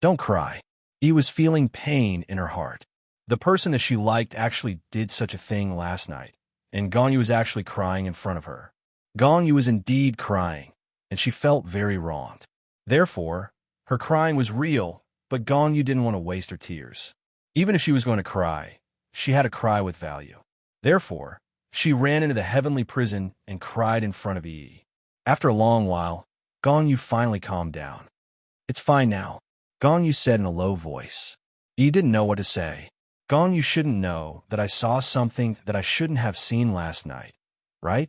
Don't cry. Yi was feeling pain in her heart. The person that she liked actually did such a thing last night, and Gong Yu was actually crying in front of her. Gong Yu was indeed crying, and she felt very wronged. Therefore, her crying was real, but Gong Yu didn't want to waste her tears. Even if she was going to cry, she had to cry with value. Therefore, she ran into the heavenly prison and cried in front of Yi. After a long while, Gong Yu finally calmed down. It's fine now, Gong Yu said in a low voice. Yi didn't know what to say. Gong Yu shouldn't know that I saw something that I shouldn't have seen last night, right?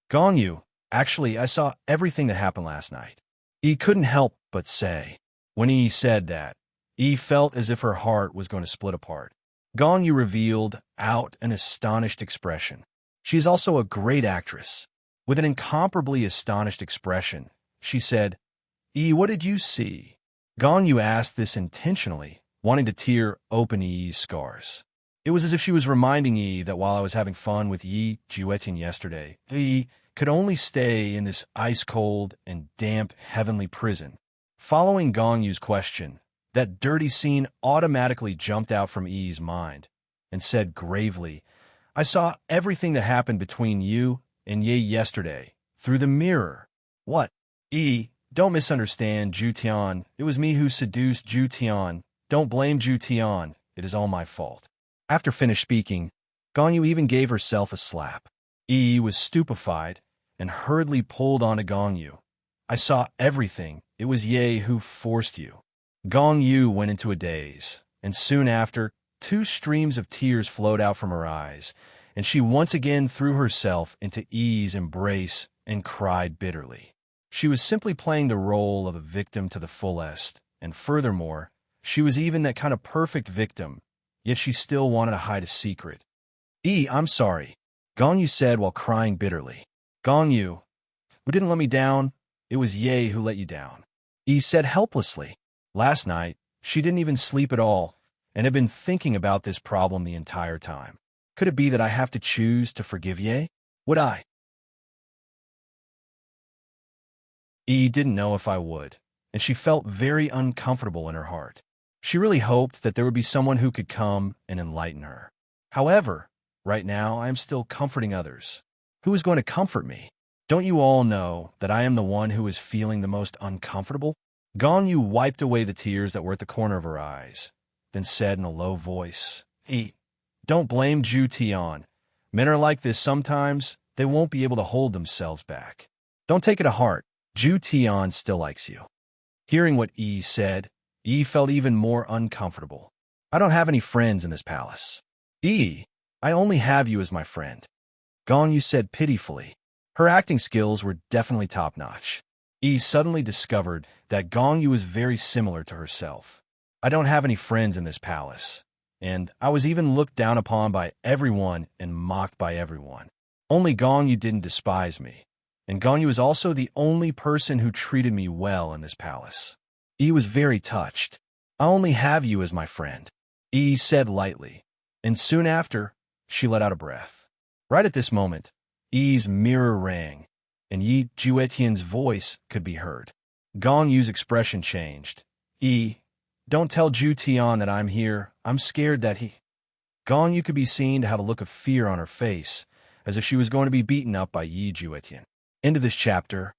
Gong Yu, actually, I saw everything that happened last night. Yi couldn't help but say. When Yi said that, Yi felt as if her heart was going to split apart. Gong Yu revealed out an astonished expression. She is also a great actress. With an incomparably astonished expression, she said, Yi, what did you see? Gong Yu asked this intentionally, wanting to tear open Yi's scars. It was as if she was reminding Yi that while I was having fun with Yi Juetian yesterday, Yi could only stay in this ice-cold and damp heavenly prison. Following Gong Yu's question, that dirty scene automatically jumped out from Yi's mind and said gravely, I saw everything that happened between you and Yi yesterday through the mirror. What? Yi, don't misunderstand, Ju Tian. It was me who seduced Ju Tian. Don't blame Ju Tian. It is all my fault. After finished speaking, Gong Yu even gave herself a slap. Yi was stupefied and hurriedly pulled onto Gong Yu. I saw everything. It was Ye who forced you. Gong Yu went into a daze, and soon after, 2 streams of tears flowed out from her eyes, and she once again threw herself into Yi's embrace and cried bitterly. She was simply playing the role of a victim to the fullest, and furthermore, she was even that kind of perfect victim, yet she still wanted to hide a secret. Yi, I'm sorry, Gong Yu said while crying bitterly. Gong Yu, who didn't let me down, it was Ye who let you down. Yi said helplessly. Last night, she didn't even sleep at all, and had been thinking about this problem the entire time. Could it be that I have to choose to forgive Ye? Would I? Yi didn't know if I would, and she felt very uncomfortable in her heart. She really hoped that there would be someone who could come and enlighten her. However, right now I am still comforting others. Who is going to comfort me? Don't you all know that I am the one who is feeling the most uncomfortable? Gong Yu wiped away the tears that were at the corner of her eyes, then said in a low voice, Yi, don't blame Ju Tian. Men are like this sometimes. They won't be able to hold themselves back. Don't take it to heart. Ju Tian still likes you. Hearing what Yi said, Yi felt even more uncomfortable. I don't have any friends in this palace. Yi, I only have you as my friend. Gong Yu said pitifully. Her acting skills were definitely top-notch. Yi suddenly discovered that Gong Yu was very similar to herself. I don't have any friends in this palace, and I was even looked down upon by everyone and mocked by everyone. Only Gong Yu didn't despise me, and Gong Yu is also the only person who treated me well in this palace. Yi was very touched. I only have you as my friend, Yi said lightly, and soon after, she let out a breath. Right at this moment, Yi's mirror rang, and Yi Juetian's voice could be heard. Gong Yu's expression changed. Yi, don't tell Ju Tian that I'm here. I'm scared that he... Gong Yu could be seen to have a look of fear on her face, as if she was going to be beaten up by Yi Juetian. End of this chapter.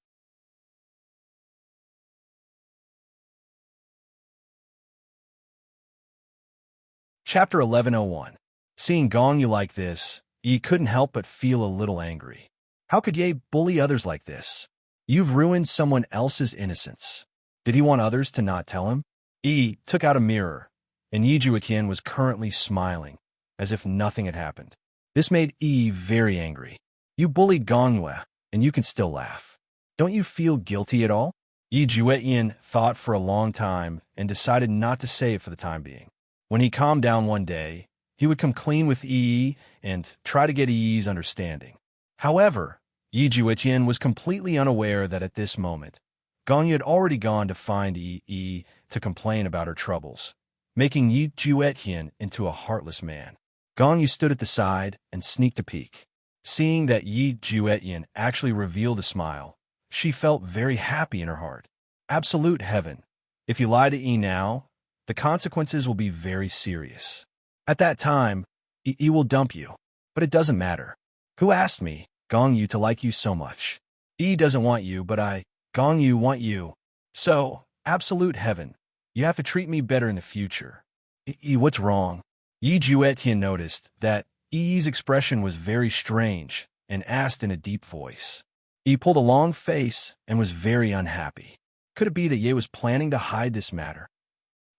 Chapter 1101. Seeing Gong Yu like this, Yi couldn't help but feel a little angry. How could Ye bully others like this? You've ruined someone else's innocence. Did he want others to not tell him? Yi took out a mirror, and Yi Juetian was currently smiling, as if nothing had happened. This made Yi very angry. You bullied Gong Yu, and you can still laugh. Don't you feel guilty at all? Yi Juetian thought for a long time and decided not to say it for the time being. When he calmed down one day, he would come clean with Yi and try to get Yi's understanding. However, Yi Juetian was completely unaware that at this moment, Gong Yu had already gone to find Yi to complain about her troubles, making Yi Juetian into a heartless man. Gong Yu stood at the side and sneaked a peek. Seeing that Yi Juetian actually revealed a smile, she felt very happy in her heart. Absolute heaven. If you lie to Yi now, the consequences will be very serious. At that time, Yi will dump you. But it doesn't matter. Who asked me, Gong Yu, to like you so much? Yi doesn't want you, but I, Gong Yu, want you. So, absolute heaven. You have to treat me better in the future. Yi, what's wrong? Yi Juetian noticed that Yi's expression was very strange and asked in a deep voice. Yi pulled a long face and was very unhappy. Could it be that Ye was planning to hide this matter?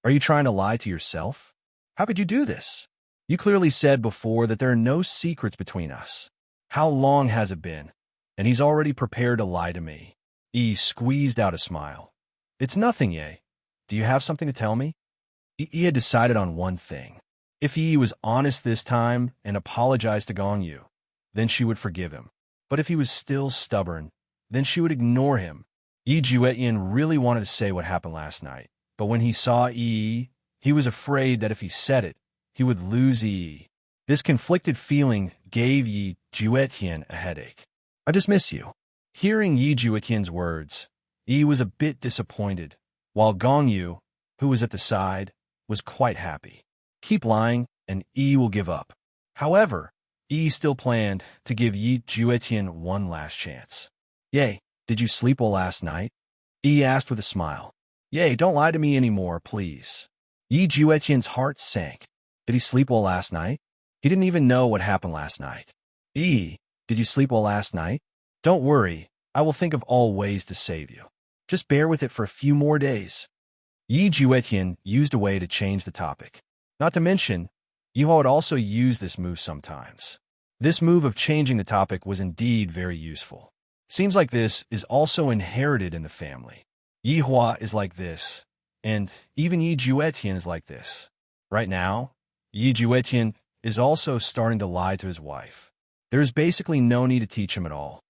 Are you trying to lie to yourself? How could you do this? You clearly said before that there are no secrets between us. How long has it been? And he's already prepared to lie to me. Yi squeezed out a smile. It's nothing, Ye. Do you have something to tell me? Yi had decided on one thing. If Yi was honest this time and apologized to Gong Yu, then she would forgive him. But if he was still stubborn, then she would ignore him. Yi Juetian really wanted to say what happened last night, but when he saw Yi, he was afraid that if he said it, he would lose Yi, This conflicted feeling gave Yi Juetian a headache. I just miss you. Hearing Yi Juetian's words, Yi was a bit disappointed, while Gongyu, who was at the side, was quite happy. Keep lying, and Yi will give up. However, Yi still planned to give Yi Juetian one last chance. Yay, did you sleep well last night? Yi asked with a smile. Yay, don't lie to me anymore, please. Yi Juetian's heart sank. Did he sleep well last night? He didn't even know what happened last night. Yi, did you sleep well last night? Don't worry, I will think of all ways to save you. Just bear with it for a few more days. Yi Juetian used a way to change the topic. Not to mention, Yuhua would also use this move sometimes. This move of changing the topic was indeed very useful. Seems like this is also inherited in the family. Yuhua is like this, and even Yi Juetian is like this. Right now, Yi Juetian is also starting to lie to his wife. There is basically no need to teach him at all.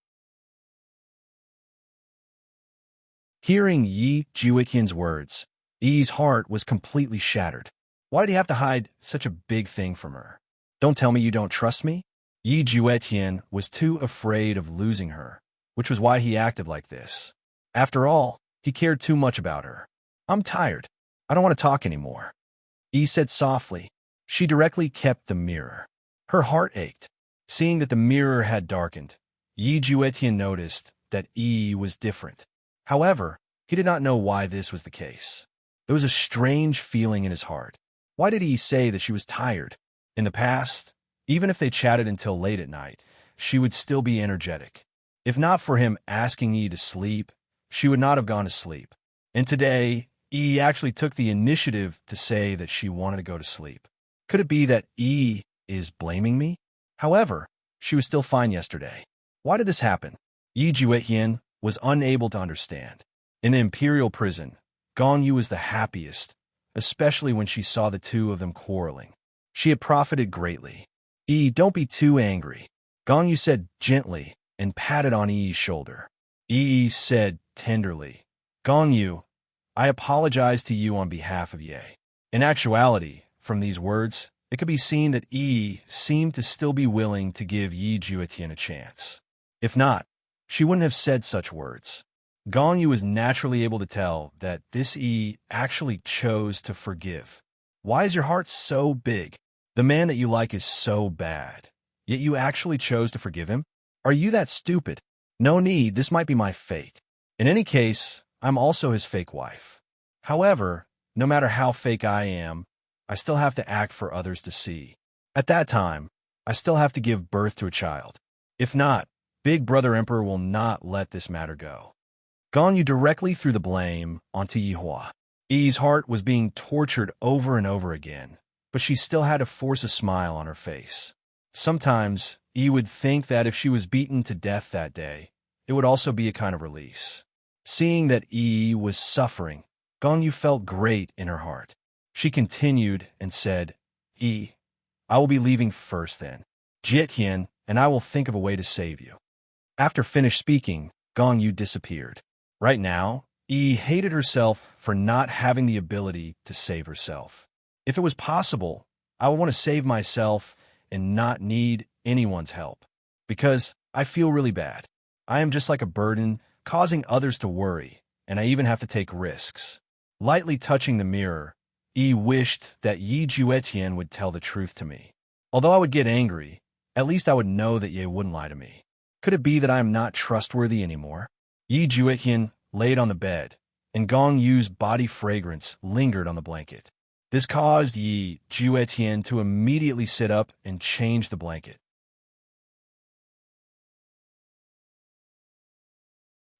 Hearing Yi Juetian's words, Yi's heart was completely shattered. Why did he have to hide such a big thing from her? Don't tell me you don't trust me? Yi Juetian was too afraid of losing her, which was why he acted like this. After all, he cared too much about her. I'm tired. I don't want to talk anymore. Yi said softly. She directly kept the mirror. Her heart ached. Seeing that the mirror had darkened, Yi Juetian noticed that Yi was different. However, he did not know why this was the case. There was a strange feeling in his heart. Why did Yi say that she was tired? In the past, even if they chatted until late at night, she would still be energetic. If not for him asking Yi to sleep, she would not have gone to sleep. And today, Yi actually took the initiative to say that she wanted to go to sleep. Could it be that Yi is blaming me? However, she was still fine yesterday. Why did this happen? Yi Juetian was unable to understand. In the imperial prison, Gongyu was the happiest, especially when she saw the two of them quarreling. She had profited greatly. Yi, don't be too angry, Gongyu said gently and patted on Yi's shoulder. Yi said tenderly, Gongyu, I apologize to you on behalf of Ye. In actuality, from these words, it could be seen that Yi seemed to still be willing to give Yi Juetian a chance. If not, she wouldn't have said such words. Gongyu was naturally able to tell that this Yi actually chose to forgive. Why is your heart so big? The man that you like is so bad, yet you actually chose to forgive him? Are you that stupid? No need, this might be my fate. In any case, I'm also his fake wife. However, no matter how fake I am, I still have to act for others to see. At that time, I still have to give birth to a child. If not, Big Brother Emperor will not let this matter go. Gongyu directly threw the blame onto Yuhua. Yi's heart was being tortured over and over again, but she still had to force a smile on her face. Sometimes, Yi would think that if she was beaten to death that day, it would also be a kind of release. Seeing that Yi was suffering, Gongyu felt great in her heart. She continued and said, Yi, I will be leaving first then. Jietian and I will think of a way to save you. After finished speaking, Gongyu disappeared. Right now, Yi hated herself for not having the ability to save herself. If it was possible, I would want to save myself and not need anyone's help. Because I feel really bad. I am just like a burden, causing others to worry, and I even have to take risks. Lightly touching the mirror, Yi wished that Yi Juetian would tell the truth to me. Although I would get angry, at least I would know that Ye wouldn't lie to me. Could it be that I am not trustworthy anymore? Yi Juetian laid on the bed, and Gongyu's body fragrance lingered on the blanket. This caused Yi Juetian to immediately sit up and change the blanket.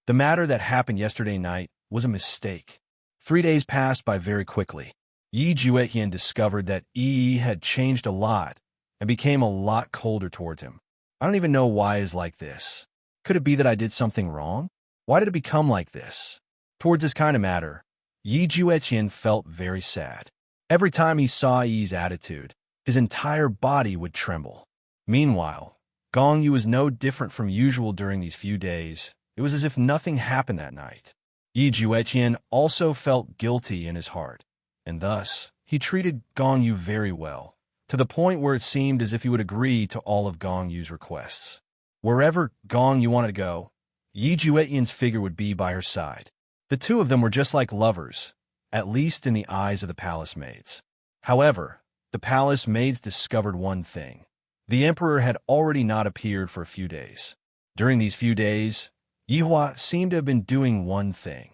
The matter that happened yesterday night was a mistake. 3 days passed by very quickly. Yi Juetian discovered that Yi had changed a lot and became a lot colder towards him. I don't even know why it's like this. Could it be that I did something wrong? Why did it become like this? Towards this kind of matter, Yi Juetian felt very sad. Every time he saw Yi's attitude, his entire body would tremble. Meanwhile, Gongyu was no different from usual during these few days. It was as if nothing happened that night. Yi Juetian also felt guilty in his heart, and thus he treated Gongyu very well, to the point where it seemed as if he would agree to all of Gong Yu's requests. Wherever Gong Yu wanted to go, Yi Juetian's figure would be by her side. The two of them were just like lovers, at least in the eyes of the palace maids. However, the palace maids discovered one thing. The emperor had already not appeared for a few days. During these few days, Yihua seemed to have been doing one thing,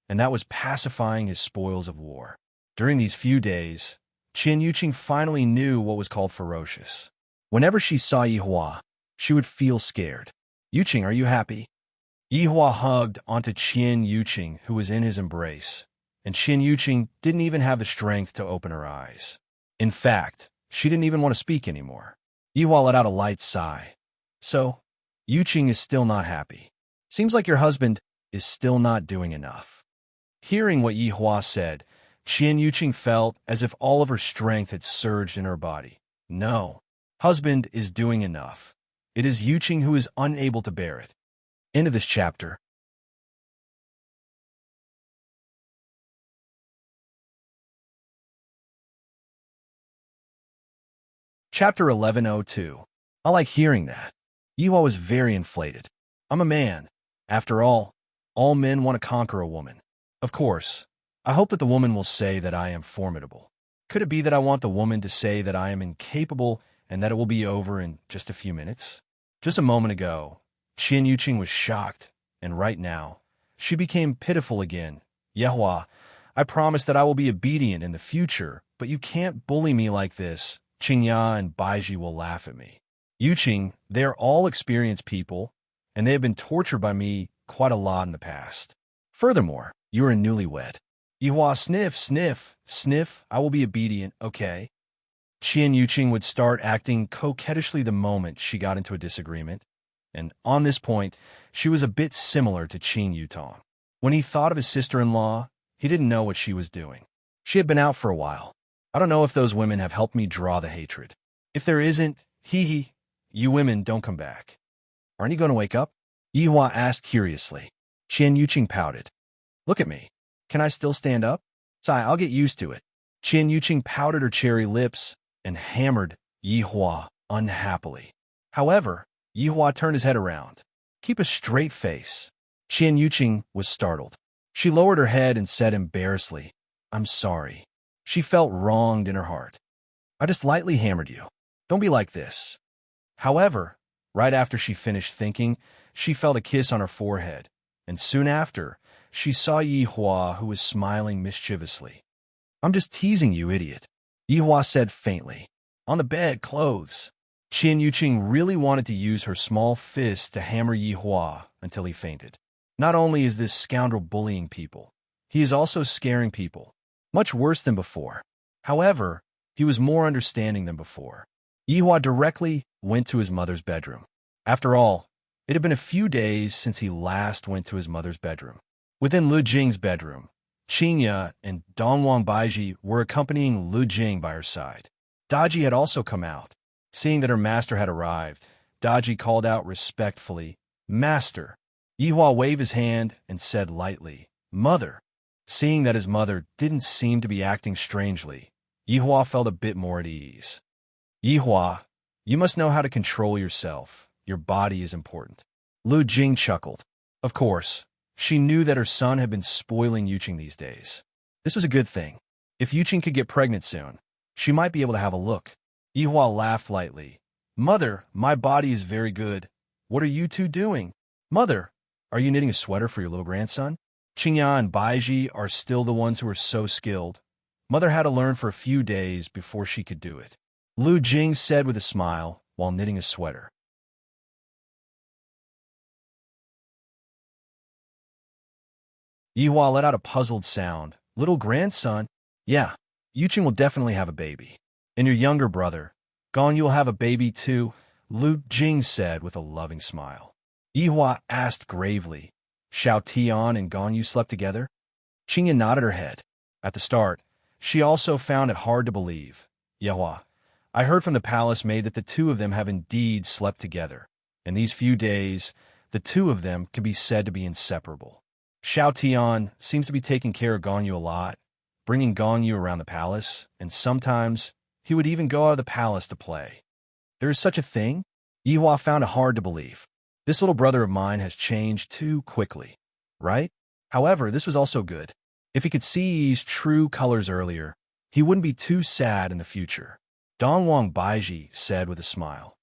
and that was pacifying his spoils of war. During these few days, Qin Yuqing finally knew what was called ferocious. Whenever she saw Yihua, she would feel scared. Yuqing, are you happy? Yihua hugged onto Qin Yuqing, who was in his embrace, and Qin Yuqing didn't even have the strength to open her eyes. In fact, she didn't even want to speak anymore. Yihua let out a light sigh. So, Yuqing is still not happy. Seems like your husband is still not doing enough. Hearing what Yihua said, Qin Yuqing felt as if all of her strength had surged in her body. No, husband is doing enough. It is Yuqing who is unable to bear it. End of this chapter. Chapter 1102. I like hearing that. Yihua was very inflated. I'm a man. After all men want to conquer a woman. Of course, I hope that the woman will say that I am formidable. Could it be that I want the woman to say that I am incapable and that it will be over in just a few minutes? Just a moment ago, Qin Yuqing was shocked, and right now, she became pitiful again. Yihua, I promise that I will be obedient in the future, but you can't bully me like this. Qingya and Baiji will laugh at me. Yuqing, they are all experienced people, and they have been tortured by me quite a lot in the past. Furthermore, you are a newlywed. Yihua, sniff, sniff, sniff, I will be obedient, okay? Qin Yuqing would start acting coquettishly the moment she got into a disagreement, and on this point, she was a bit similar to Qin Yutong. When he thought of his sister-in-law, he didn't know what she was doing. She had been out for a while. I don't know if those women have helped me draw the hatred. If there isn't, hee, you women don't come back. Aren't you going to wake up? Yihua asked curiously. Qin Yuqing pouted. Look at me. Can I still stand up? Sigh, I'll get used to it. Qin Yuqing pouted her cherry lips and hammered Yihua unhappily. However, Yihua turned his head around. Keep a straight face. Qin Yuqing was startled. She lowered her head and said embarrassedly, I'm sorry. She felt wronged in her heart. I just lightly hammered you. Don't be like this. However, right after she finished thinking, she felt a kiss on her forehead, and soon after, she saw Yihua, who was smiling mischievously. I'm just teasing you, idiot. Yihua said faintly. On the bed, clothes. Qin Yuqing really wanted to use her small fist to hammer Yihua until he fainted. Not only is this scoundrel bullying people, he is also scaring people. Much worse than before. However, he was more understanding than before. Yihua directly went to his mother's bedroom. After all, it had been a few days since he last went to his mother's bedroom. Within Lu Jing's bedroom, Qingya and Dongwang Baiji were accompanying Lu Jing by her side. Daji had also come out. Seeing that her master had arrived, Daji called out respectfully, Master. Yihua waved his hand and said lightly, Mother. Seeing that his mother didn't seem to be acting strangely, Yihua felt a bit more at ease. Yihua, you must know how to control yourself. Your body is important. Lu Jing chuckled. Of course, she knew that her son had been spoiling Yuqing these days. This was a good thing. If Yuqing could get pregnant soon, she might be able to have a look. Yihua laughed lightly. Mother, my body is very good. What are you two doing? Mother, are you knitting a sweater for your little grandson? Qingya and Baiji are still the ones who are so skilled. Mother had to learn for a few days before she could do it. Lu Jing said with a smile while knitting a sweater. Yihua let out a puzzled sound. Little grandson? Yeah, Yuqing will definitely have a baby. And your younger brother, Gong Yu will have a baby too, Lu Jing said with a loving smile. Yihua asked gravely, Xiao Tian and Gong Yu slept together? Qingya nodded her head. At the start, she also found it hard to believe. Yihua, I heard from the palace maid that the two of them have indeed slept together. In these few days, the two of them can be said to be inseparable. Xiao Tian seems to be taking care of Gong Yu a lot, bringing Gong Yu around the palace, and sometimes He would even go out of the palace to play. There is such a thing? Yihua found it hard to believe. This little brother of mine has changed too quickly, right? However, this was also good. If he could see Yi's true colors earlier, he wouldn't be too sad in the future. Dongwang Baiji said with a smile.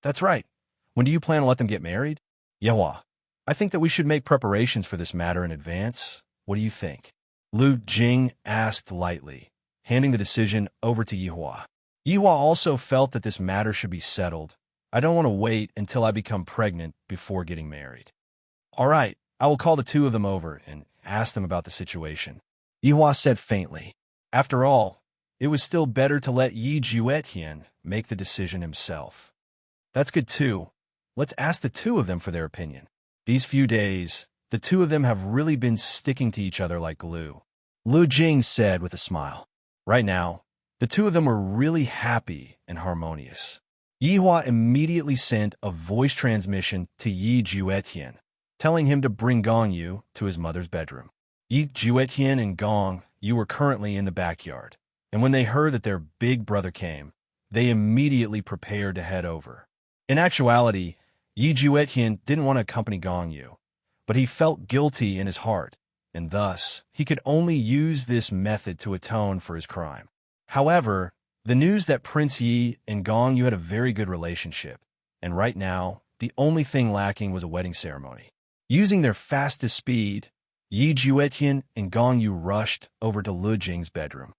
That's right. When do you plan to let them get married? Yihua, I think that we should make preparations for this matter in advance. What do you think? Lu Jing asked lightly, handing the decision over to Yihua. Yihua also felt that this matter should be settled. I don't want to wait until I become pregnant before getting married. All right, I will call the two of them over and ask them about the situation. Yihua said faintly. After all, it was still better to let Yi Juetian make the decision himself. That's good too. Let's ask the two of them for their opinion. These few days, the two of them have really been sticking to each other like glue. Lu Jing said with a smile. Right now, the two of them were really happy and harmonious. Yihua immediately sent a voice transmission to Yi Juetian, telling him to bring Gong Yu to his mother's bedroom. Yi Juetian and Gong Yu were currently in the backyard, and when they heard that their big brother came, they immediately prepared to head over. In actuality, Yi Juetian didn't want to accompany Gong Yu, but he felt guilty in his heart, and thus he could only use this method to atone for his crime. However, the news that Prince Yi and Gong Yu had a very good relationship, and right now, the only thing lacking was a wedding ceremony. Using their fastest speed, Yi Juetian and Gong Yu rushed over to Lu Jing's bedroom.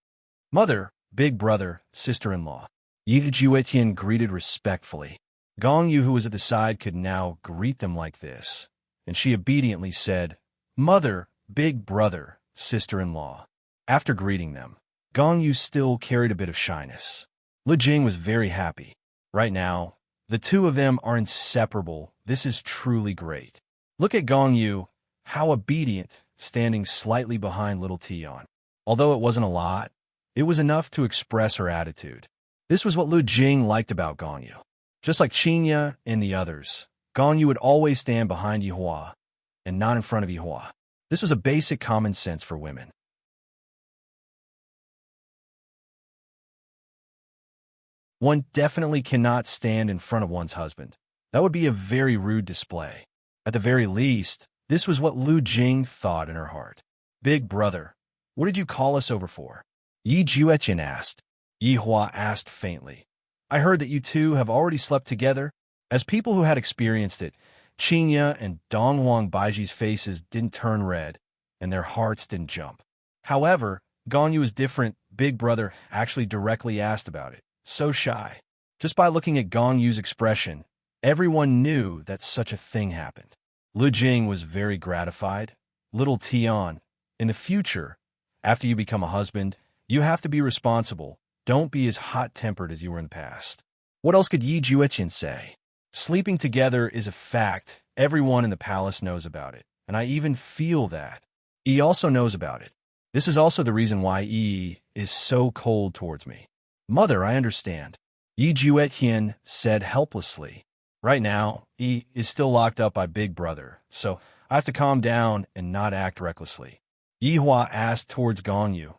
Mother, big brother, sister-in-law. Yi Juetian greeted respectfully. Gong Yu, who was at the side, could now greet them like this, and she obediently said, Mother, big brother, sister-in-law. After greeting them, Gong Yu still carried a bit of shyness. Lu Jing was very happy. Right now, the two of them are inseparable. This is truly great. Look at Gong Yu, how obedient, standing slightly behind little Tian. Although it wasn't a lot, it was enough to express her attitude. This was what Lu Jing liked about Gong Yu. Just like Qinya and the others, Gong Yu would always stand behind Yihua and not in front of Yihua. This was a basic common sense for women. One definitely cannot stand in front of one's husband. That would be a very rude display. At the very least, this was what Lu Jing thought in her heart. Big brother, what did you call us over for? Yi Juetian asked. Yihua asked faintly. I heard that you two have already slept together. As people who had experienced it, Qinya and Dongwang Baiji's faces didn't turn red, and their hearts didn't jump. However, Gong Yu was different. Big brother actually directly asked about it. So shy. Just by looking at Gong Yu's expression, everyone knew that such a thing happened. Lu Jing was very gratified. Little Tian, in the future, after you become a husband, you have to be responsible. Don't be as hot-tempered as you were in the past. What else could Yi Juetian say? Sleeping together is a fact. Everyone in the palace knows about it, and I even feel that. Yi also knows about it. This is also the reason why Yi is so cold towards me. Mother, I understand. Yi Juetian said helplessly. Right now, Yi is still locked up by Big Brother, so I have to calm down and not act recklessly. Yihua asked towards Gong Yu.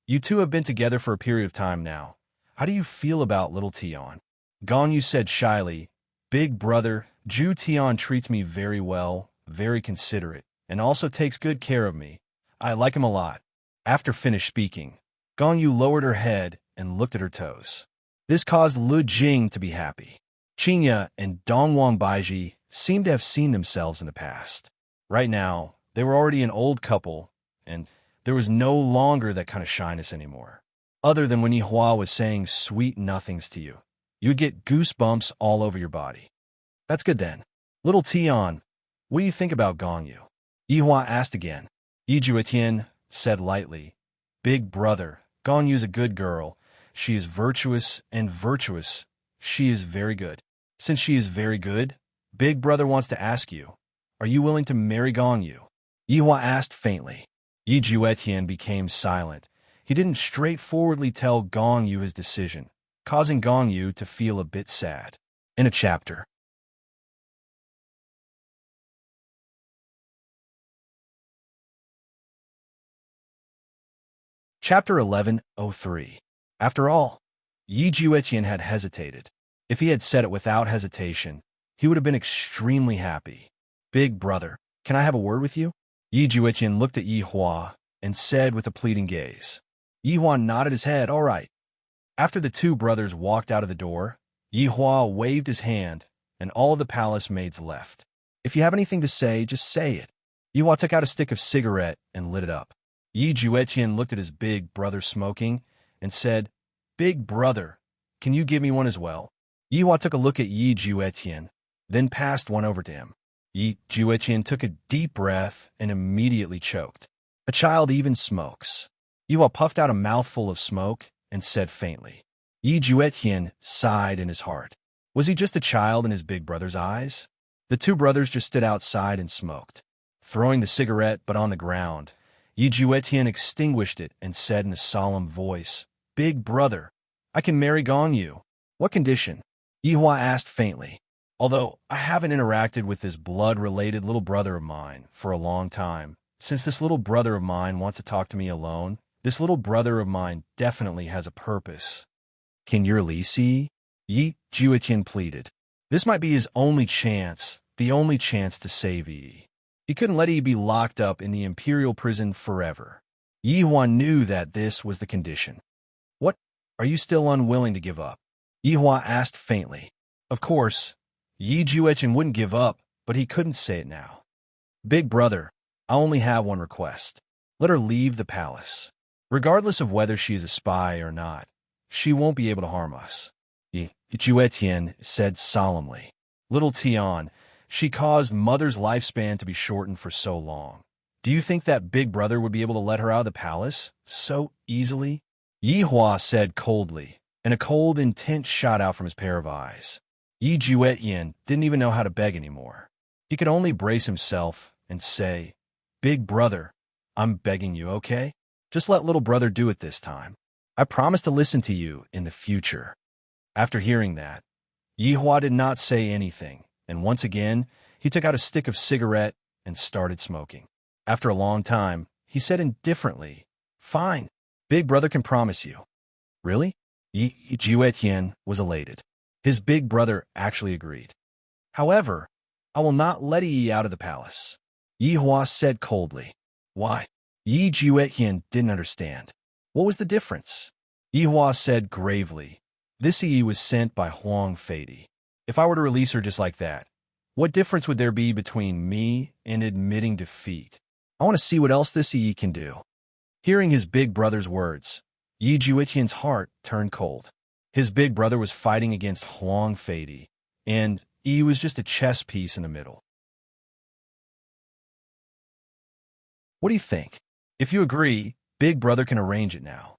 You two have been together for a period of time now. How do you feel about little Tian? Gong Yu said shyly, Big brother, Ju Tian treats me very well, very considerate, and also takes good care of me. I like him a lot. After finished speaking, Gong Yu lowered her head and looked at her toes. This caused Lu Jing to be happy. Qinya and Dongwang Baiji seemed to have seen themselves in the past. Right now, they were already an old couple, and there was no longer that kind of shyness anymore. Other than when Yihua was saying sweet nothings to you. You would get goosebumps all over your body. That's good then. Little Tian, what do you think about Gong Yu? Yihua asked again. Yi Juetian said lightly, Big brother, Gong Yu's a good girl. She is virtuous and virtuous. She is very good. Since she is very good, Big brother wants to ask you, are you willing to marry Gong Yu? Yihua asked faintly. Yi Juetian became silent. He didn't straightforwardly tell Gong Yu his decision, causing Gong Yu to feel a bit sad. In a chapter. Chapter 11:03. After all, Yi Juetian had hesitated. If he had said it without hesitation, he would have been extremely happy. Big brother, can I have a word with you? Yi Juetian looked at Yi Hua and said with a pleading gaze. Yi Hua nodded his head, all right. After the two brothers walked out of the door, Yi Hua waved his hand, and all of the palace maids left. If you have anything to say, just say it. Yi Hua took out a stick of cigarette and lit it up. Yi Juetian looked at his big brother smoking and said, Big brother, can you give me one as well? Yi Hua took a look at Yi Juetian, then passed one over to him. Yi Juetian took a deep breath and immediately choked. A child even smokes. Yi Hua puffed out a mouthful of smoke and said faintly. Yi Juetian sighed in his heart. Was he just a child in his big brother's eyes? The two brothers just stood outside and smoked. Throwing the cigarette but on the ground, Yi Juetian extinguished it and said in a solemn voice, Big brother, I can marry Gong Yu. What condition? Yi Hua asked faintly. Although I haven't interacted with this blood-related little brother of mine for a long time, since this little brother of mine wants to talk to me alone, this little brother of mine definitely has a purpose. Can you release Yi? Yi Juetian pleaded. This might be his only chance, the only chance to save Yi. He couldn't let Yi be locked up in the imperial prison forever. Yi Hua knew that this was the condition. What? Are you still unwilling to give up? Yi Hua asked faintly. Of course, Yi Juetian wouldn't give up, but he couldn't say it now. Big brother, I only have one request. Let her leave the palace. Regardless of whether she is a spy or not, she won't be able to harm us. Yi Juetian said solemnly. Little Tian, she caused Mother's lifespan to be shortened for so long. Do you think that big brother would be able to let her out of the palace so easily? Yi Hua said coldly, and a cold intent shot out from his pair of eyes. Yi Juetian didn't even know how to beg anymore. He could only brace himself and say, Big brother, I'm begging you, okay? Just let little brother do it this time. I promise to listen to you in the future. After hearing that, Yi Hua did not say anything, and once again, he took out a stick of cigarette and started smoking. After a long time, he said indifferently, Fine, big brother can promise you. Really? Yi Juetian was elated. His big brother actually agreed. However, I will not let Yi out of the palace. Yi Hua said coldly. Why? Yi Juetian didn't understand. What was the difference? Yi Hua said gravely. This Yi was sent by Huang Feidi. If I were to release her just like that, what difference would there be between me and admitting defeat? I want to see what else this Yi can do. Hearing his big brother's words, Yi Juetian's heart turned cold. His big brother was fighting against Huang Feidi, and Yi was just a chess piece in the middle. What do you think? If you agree, big brother can arrange it now.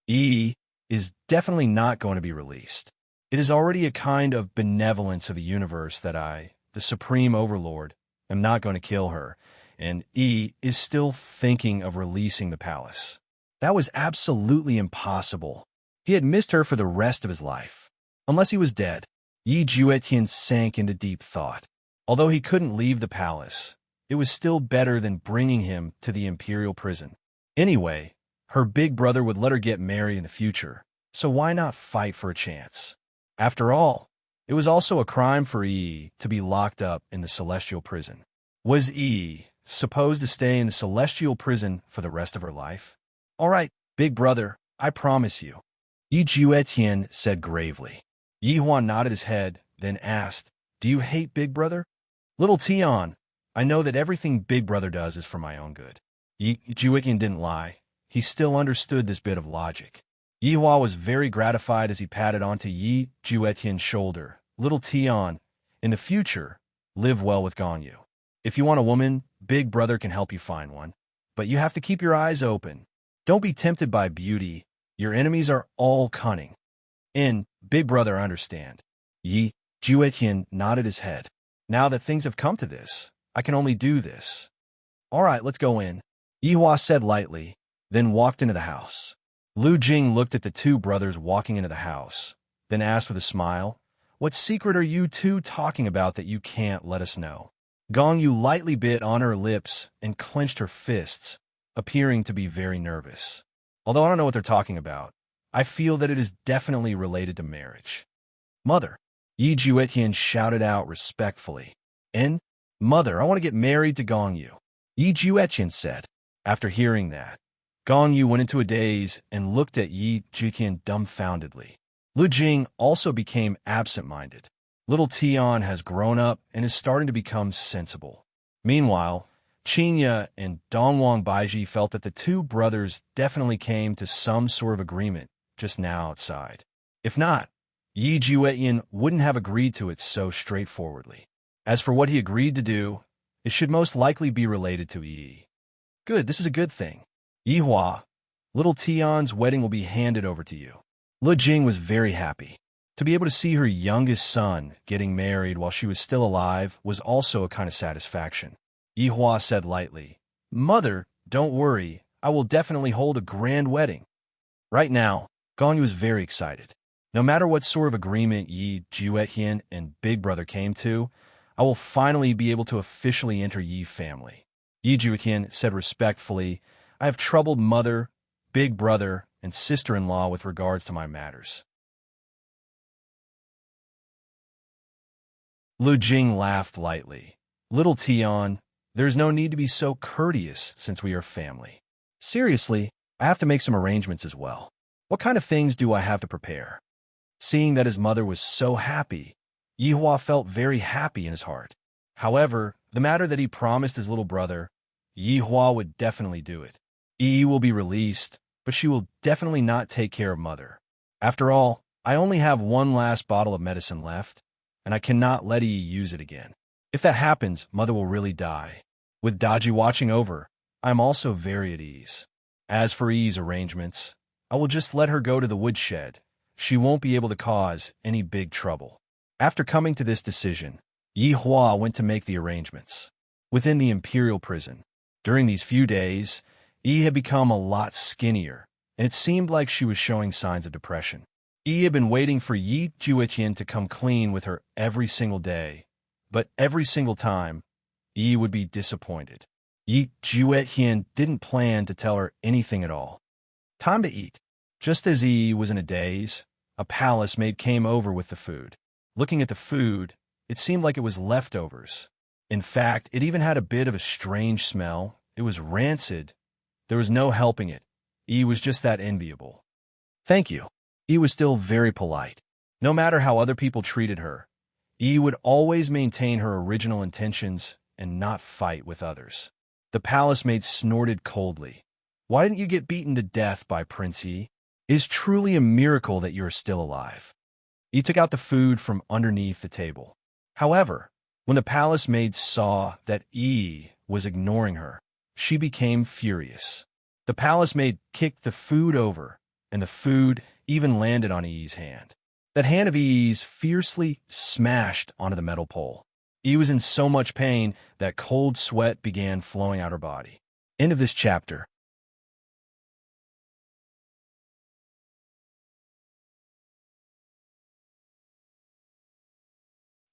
Yi is definitely not going to be released. It is already a kind of benevolence of the universe that I, the Supreme Overlord, am not going to kill her, and Yi is still thinking of releasing the palace. That was absolutely impossible. He had missed her for the rest of his life. Unless he was dead. Yi Juetian sank into deep thought. Although he couldn't leave the palace, it was still better than bringing him to the imperial prison. Anyway, her big brother would let her get married in the future, so why not fight for a chance? After all, it was also a crime for Yi to be locked up in the celestial prison. Was Yi supposed to stay in the celestial prison for the rest of her life? All right, big brother, I promise you. Yi Juetian said gravely. Yi Hua nodded his head, then asked, Do you hate big brother? Little Tian, I know that everything big brother does is for my own good. Yi Juetian didn't lie. He still understood this bit of logic. Yi Hua was very gratified as he patted onto Yi Juetian's shoulder. Little Tian, in the future, live well with Gong Yu. If you want a woman, big brother can help you find one. But you have to keep your eyes open. Don't be tempted by beauty. Your enemies are all cunning. And, big brother, I understand. Yi Juetian nodded his head. Now that things have come to this, I can only do this. All right, let's go in. Yi Hua said lightly, then walked into the house. Lu Jing looked at the two brothers walking into the house, then asked with a smile, What secret are you two talking about that you can't let us know? Gong Yu lightly bit on her lips and clenched her fists, appearing to be very nervous. Although I don't know what they're talking about, I feel that it is definitely related to marriage. Mother, Yi Juetian shouted out respectfully. Mother, I want to get married to Gong Yu, Yi Juetian said. After hearing that, Gong Yu went into a daze and looked at Yi Juetian dumbfoundedly. Lu Jing also became absent-minded. Little Tian has grown up and is starting to become sensible. Meanwhile, Qinya and Dongwang Baiji felt that the two brothers definitely came to some sort of agreement just now outside. If not, Yi Juetian wouldn't have agreed to it so straightforwardly. As for what he agreed to do, it should most likely be related to Yi. Good, this is a good thing. Yi Hua, little Tian's wedding will be handed over to you. Lu Jing was very happy. To be able to see her youngest son getting married while she was still alive was also a kind of satisfaction. Yi Hua said lightly, Mother, don't worry, I will definitely hold a grand wedding. Right now, Gong Yu was very excited. No matter what sort of agreement Yi Juetian and Big Brother came to, I will finally be able to officially enter Yi family. Yi Juetian said respectfully, I have troubled mother, big brother, and sister-in-law with regards to my matters. Lu Jing laughed lightly. Little Tian, there's no need to be so courteous since we are family. Seriously, I have to make some arrangements as well. What kind of things do I have to prepare? Seeing that his mother was so happy, Yi Hua felt very happy in his heart. However, the matter that he promised his little brother, Yi Hua would definitely do it. Yi will be released, but she will definitely not take care of mother. After all, I only have one last bottle of medicine left, and I cannot let Yi use it again. If that happens, mother will really die. With Daji watching over, I am also very at ease. As for Yi's arrangements, I will just let her go to the woodshed. She won't be able to cause any big trouble. After coming to this decision, Yi Hua went to make the arrangements. Within the imperial prison, during these few days, Yi had become a lot skinnier, and it seemed like she was showing signs of depression. Yi had been waiting for Yi Juetian to come clean with her every single day, but every single time, Yi would be disappointed. Yi Juetian didn't plan to tell her anything at all. Time to eat. Just as Yi was in a daze, a palace maid came over with the food. Looking at the food, it seemed like it was leftovers. In fact, it even had a bit of a strange smell. It was rancid. There was no helping it. Yi was just that enviable. Thank you. Yi was still very polite. No matter how other people treated her, Yi would always maintain her original intentions and not fight with others. The palace maid snorted coldly. Why didn't you get beaten to death by Prince Yi? It is truly a miracle that you are still alive. Yi took out the food from underneath the table. However, when the palace maid saw that Yi was ignoring her, she became furious. The palace maid kicked the food over, and the food even landed on Yi's hand. That hand of Yi's fiercely smashed onto the metal pole. Yi was in so much pain that cold sweat began flowing out her body. End of this chapter.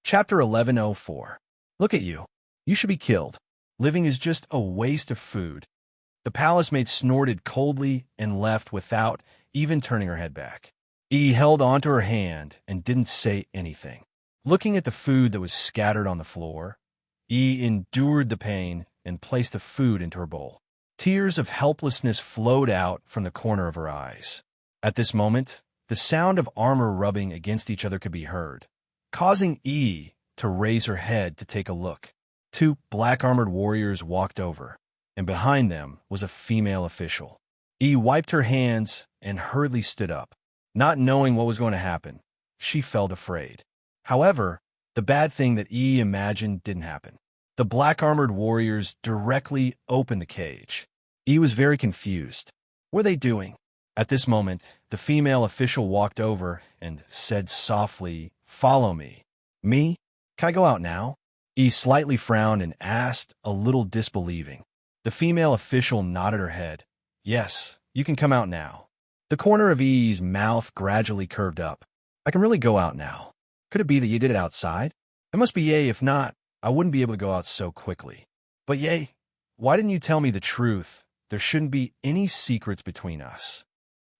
Chapter 1104. Look at you. You should be killed. Living is just a waste of food. The palace maid snorted coldly and left without even turning her head back. Yi held onto her hand and didn't say anything. Looking at the food that was scattered on the floor, Yi endured the pain and placed the food into her bowl. Tears of helplessness flowed out from the corner of her eyes. At this moment, the sound of armor rubbing against each other could be heard, causing Yi to raise her head to take a look. Two black-armored warriors walked over, and behind them was a female official. Yi wiped her hands and hurriedly stood up. Not knowing what was going to happen, she felt afraid. However, the bad thing that Yi imagined didn't happen. The black-armored warriors directly opened the cage. Yi was very confused. What were they doing? At this moment, the female official walked over and said softly, "Follow me." Me? Can I go out now? Yi slightly frowned and asked, a little disbelieving. The female official nodded her head. Yes, you can come out now. The corner of Yi's mouth gradually curved up. I can really go out now. Could it be that you did it outside? It must be yay. If not, I wouldn't be able to go out so quickly. But yay, why didn't you tell me the truth? There shouldn't be any secrets between us.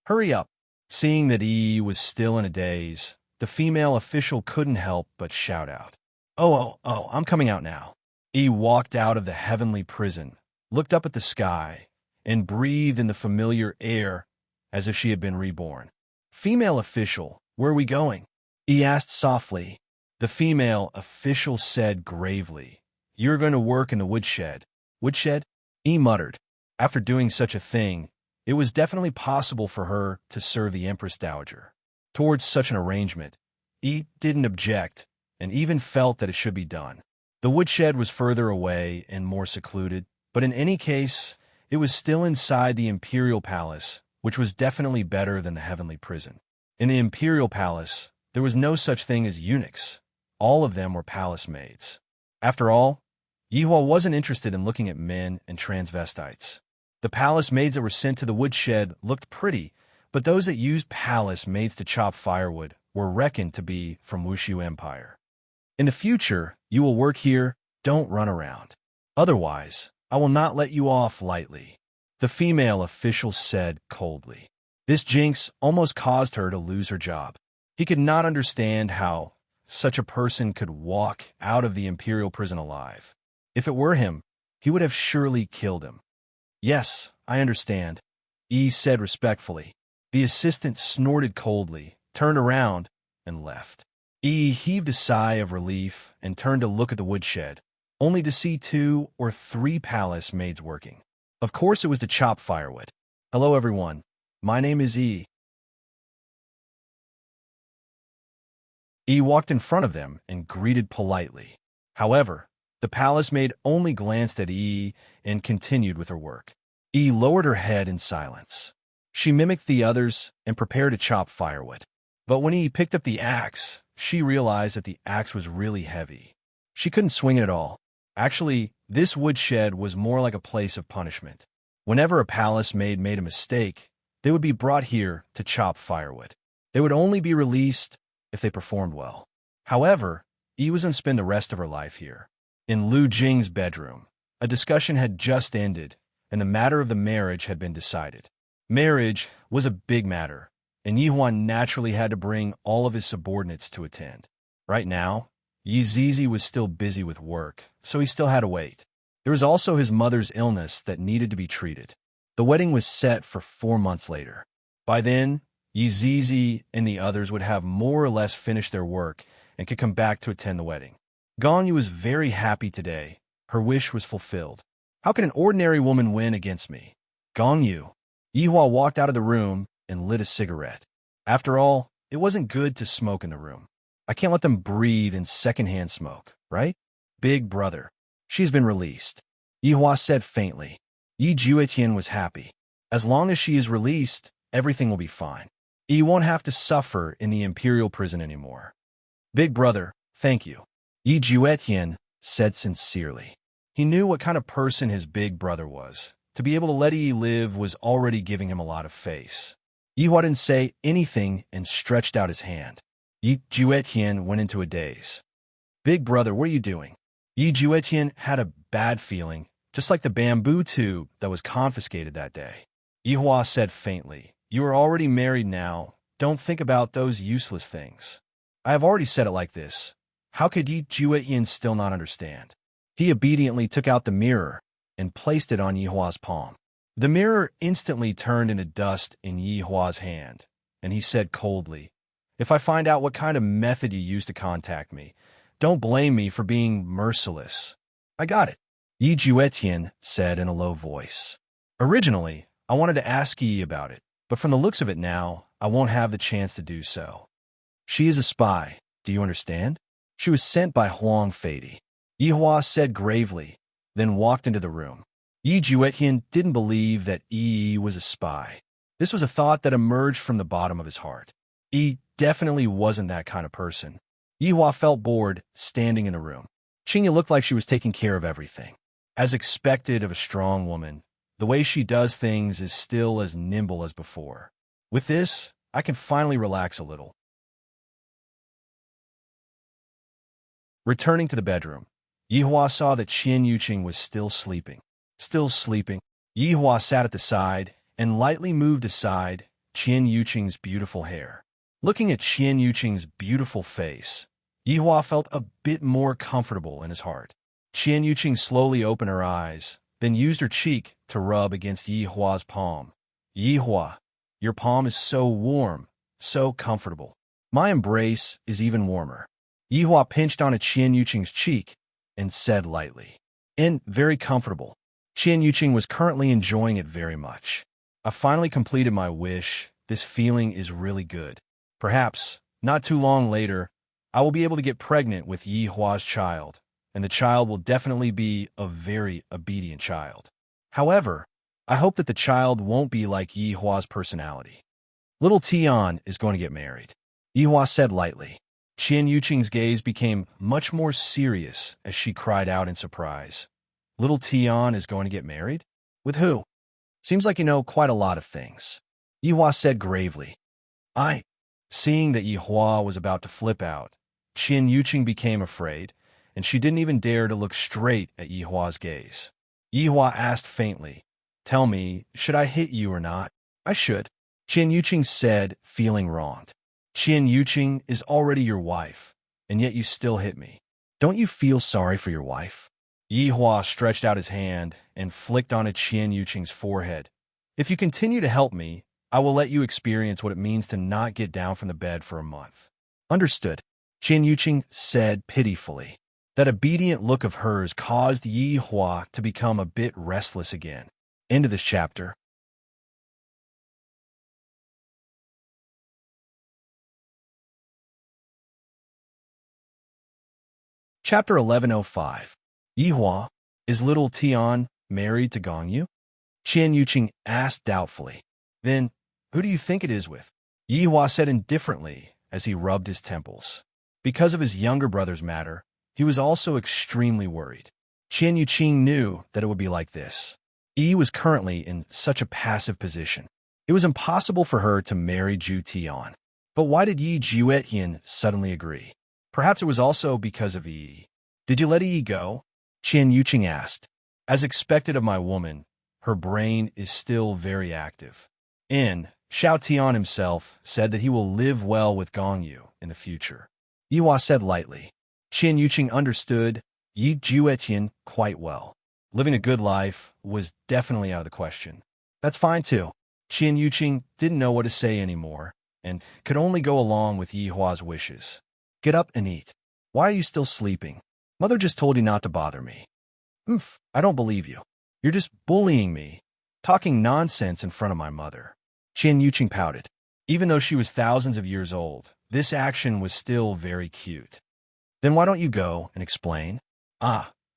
Hurry up. Seeing that Yi was still in a daze, the female official couldn't help but shout out, I'm coming out now. Yi walked out of the heavenly prison, looked up at the sky, and breathed in the familiar air as if she had been reborn. Female official, where are we going? Yi asked softly. The female official said gravely, you're going to work in the woodshed. Woodshed? Yi muttered. After doing such a thing, it was definitely possible for her to serve the Empress Dowager. Towards such an arrangement, Yi didn't object and even felt that it should be done. The woodshed was further away and more secluded, but in any case, it was still inside the Imperial Palace, which was definitely better than the heavenly prison. In the Imperial Palace, there was no such thing as eunuchs. All of them were palace maids. After all, Yihua wasn't interested in looking at men and transvestites. The palace maids that were sent to the woodshed looked pretty, but those that used palace maids to chop firewood were reckoned to be from Wushu Empire. In the future, you will work here, don't run around. Otherwise, I will not let you off lightly, the female official said coldly. This jinx almost caused her to lose her job. He could not understand how such a person could walk out of the imperial prison alive. If it were him, he would have surely killed him. Yes, I understand, Yi said respectfully. The assistant snorted coldly, turned around, and left. Yi heaved a sigh of relief and turned to look at the woodshed, only to see 2 or 3 palace maids working. Of course it was to chop firewood. Hello everyone, my name is Yi. Yi walked in front of them and greeted politely. However, the palace maid only glanced at Yi and continued with her work. Yi lowered her head in silence. She mimicked the others and prepared to chop firewood. But when Yi picked up the axe, she realized that the axe was really heavy. She couldn't swing it at all. Actually, this woodshed was more like a place of punishment. Whenever a palace maid made a mistake, they would be brought here to chop firewood. They would only be released if they performed well. However, Yi was going to spend the rest of her life here. In Lu Jing's bedroom, a discussion had just ended, and the matter of the marriage had been decided. Marriage was a big matter, and Yihua naturally had to bring all of his subordinates to attend. Right now, Yi Zizi was still busy with work, so he still had to wait. There was also his mother's illness that needed to be treated. The wedding was set for 4 months later. By then, Yi Zizi and the others would have more or less finished their work and could come back to attend the wedding. Gongyu was very happy today. Her wish was fulfilled. How can an ordinary woman win against me? Gongyu. Yihua walked out of the room and lit a cigarette. After all, it wasn't good to smoke in the room. I can't let them breathe in secondhand smoke, right? Big brother. She's been released. Yihua said faintly. Yi Juetian was happy. As long as she is released, everything will be fine. Yi won't have to suffer in the imperial prison anymore. Big brother, thank you, Yi Juetian said sincerely. He knew what kind of person his big brother was. To be able to let Yi live was already giving him a lot of face. Yihua didn't say anything and stretched out his hand. Yi Juetian went into a daze. Big brother, what are you doing? Yi Juetian had a bad feeling, just like the bamboo tube that was confiscated that day. Yihua said faintly, you are already married now. Don't think about those useless things. I have already said it like this. How could Yi Juetian still not understand? He obediently took out the mirror and placed it on Yihua's palm. The mirror instantly turned into dust in Yihua's hand, and he said coldly, if I find out what kind of method you used to contact me, don't blame me for being merciless. I got it, Yi Juetian said in a low voice. Originally, I wanted to ask Yi about it, but from the looks of it now, I won't have the chance to do so. She is a spy, do you understand? She was sent by Huang Fei. Yihua said gravely, then walked into the room. Yi Juetian didn't believe that Yi was a spy. This was a thought that emerged from the bottom of his heart. Yi definitely wasn't that kind of person. Yihua felt bored, standing in the room. Qingya looked like she was taking care of everything. As expected of a strong woman, the way she does things is still as nimble as before. With this, I can finally relax a little. Returning to the bedroom, Yihua saw that Qian Yuqing was still sleeping. Still sleeping, Yihua sat at the side and lightly moved aside Qian Yuqing's beautiful hair. Looking at Qian Yuqing's beautiful face, Yihua felt a bit more comfortable in his heart. Qian Yuqing slowly opened her eyes, then used her cheek to rub against Yihua's palm. Yihua, your palm is so warm, so comfortable. My embrace is even warmer. Yihua pinched on Qian Yuqing's cheek and said lightly, and very comfortable. Qian Yuqing was currently enjoying it very much. I finally completed my wish. This feeling is really good. Perhaps, not too long later, I will be able to get pregnant with Yihua's child, and the child will definitely be a very obedient child. However, I hope that the child won't be like Yihua's personality. Little Tian is going to get married, Yihua said lightly. Qian Yuqing's gaze became much more serious as she cried out in surprise. Little Tian is going to get married? With who? Seems like you know quite a lot of things, Yihua said gravely. Seeing that Yihua was about to flip out, Qian Yuqing became afraid, and she didn't even dare to look straight at Yihua's gaze. Yihua asked faintly, "Tell me, should I hit you or not?" "I should," Qian Yuqing said, feeling wronged. "Qian Yuqing is already your wife, and yet you still hit me. Don't you feel sorry for your wife?" Yihua stretched out his hand and flicked on Qian Yuqing's forehead. "If you continue to help me, I will let you experience what it means to not get down from the bed for a month." "Understood," Qian Yuqing said pitifully. That obedient look of hers caused Yihua to become a bit restless again. End of this chapter. Chapter 1105. Yihua, is little Tian married to Gongyu? Qian Yuqing asked doubtfully. Then, who do you think it is with? Yihua said indifferently as he rubbed his temples. Because of his younger brother's matter, he was also extremely worried. Qian Yuqing knew that it would be like this. Yi was currently in such a passive position. It was impossible for her to marry Zhu Tian. But why did Yi Juetian suddenly agree? Perhaps it was also because of Yi. "Did you let Yi go?" Qian Yuqing asked. As expected of my woman, her brain is still very active. Xiao Tian himself said that he will live well with Gongyu in the future. Yihua said lightly. Qian Yuqing understood Yi Juetian quite well. Living a good life was definitely out of the question. That's fine too. Qian Yuqing didn't know what to say anymore and could only go along with Yihua's wishes. "Get up and eat. Why are you still sleeping? Mother just told you not to bother me." I don't believe you. You're just bullying me, talking nonsense in front of my mother." Qian Yuqing pouted. Even though she was thousands of years old, this action was still very cute. "Then why don't you go and explain?"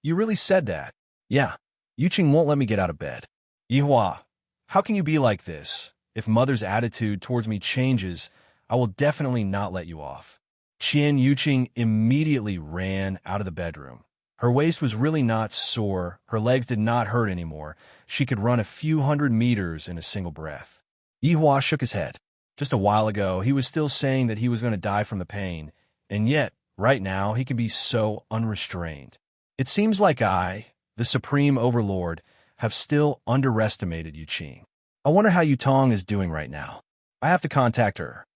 You really said that?" "Yeah. Yuqing won't let me get out of bed." "Yihua, how can you be like this? If mother's attitude towards me changes, I will definitely not let you off." Qian Yuqing immediately ran out of the bedroom. Her waist was really not sore, her legs did not hurt anymore. She could run a few hundred meters in a single breath. Yihua shook his head. Just a while ago, he was still saying that he was going to die from the pain, and yet, right now, he can be so unrestrained. It seems like I, the Supreme Overlord, have still underestimated Yuqing. I wonder how Yutong is doing right now. I have to contact her.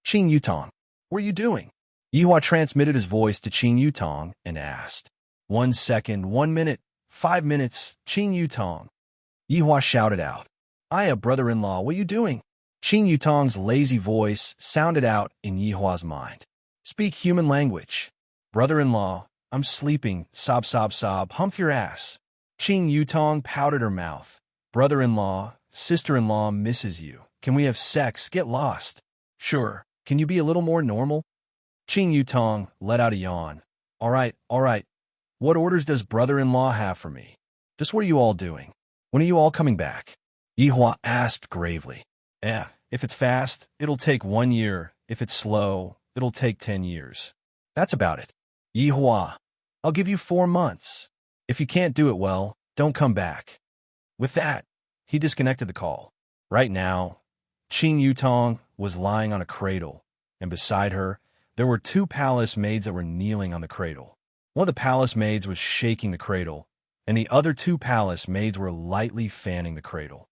"Qing Yutong, what are you doing?" Yihua transmitted his voice to Qing Yutong and asked. 1 second, 1 minute, 5 minutes, Qing Yutong. Yihua shouted out. Brother-in-law, what are you doing?" Qing Yutong's lazy voice sounded out in Yihua's mind. "Speak human language. Brother-in-law, I'm sleeping, sob, sob, sob, hump your ass." Qing Yutong pouted her mouth. "Brother-in-law, sister-in-law misses you. Can we have sex? Get lost." "Sure. Can you be a little more normal?" Qing Yutong let out a yawn. All right. What orders does brother-in-law have for me? Just what are you all doing? When are you all coming back?" Yihua asked gravely. If it's fast, it'll take 1 year. If it's slow, it'll take 10 years. That's about it." "Yihua, I'll give you 4 months. If you can't do it well, don't come back." With that, he disconnected the call. Right now, Qing Yutong was lying on a cradle, and beside her, there were 2 palace maids that were kneeling on the cradle. One of the palace maids was shaking the cradle, and the other 2 palace maids were lightly fanning the cradle.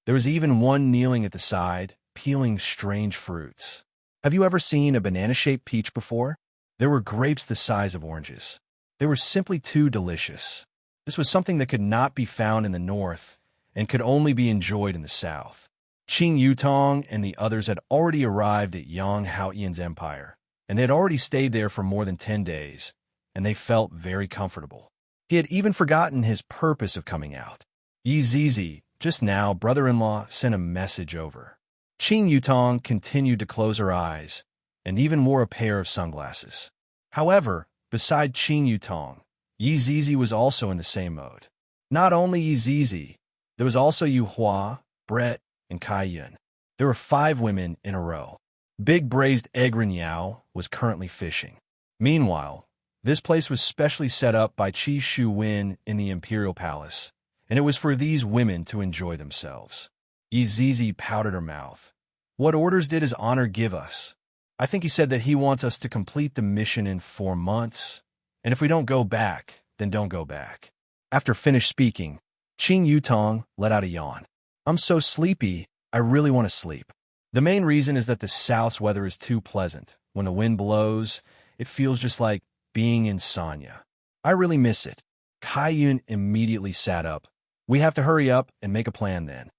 There was even one kneeling at the side, peeling strange fruits. Have you ever seen a banana-shaped peach before? There were grapes the size of oranges. They were simply too delicious. This was something that could not be found in the north and could only be enjoyed in the south. Qing Yutong and the others had already arrived at Yang Haoyan's empire, and they had already stayed there for more than 10 days, and they felt very comfortable. He had even forgotten his purpose of coming out. Yi Zizi, just now, brother-in-law, sent a message over. Qing Yutong continued to close her eyes and even wore a pair of sunglasses. However, beside Qing Yutong, Yi Zizi was also in the same mode. Not only Yi Zizi, there was also Yu Hua, Brett, and Kai Yun. There were 5 women in a row. Big Braised Egg Ren Yao was currently fishing. Meanwhile, this place was specially set up by Qi Shu Wen in the Imperial Palace, and it was for these women to enjoy themselves. Yi Zizi pouted her mouth. What orders did his honor give us? I think he said that he wants us to complete the mission in 4 months, and if we don't go back, then don't go back. After finished speaking, Qing Yutong let out a yawn. I'm so sleepy, I really want to sleep. The main reason is that the south's weather is too pleasant. When the wind blows, it feels just like being in Sanya. I really miss it. Kai Yun immediately sat up. We have to hurry up and make a plan then.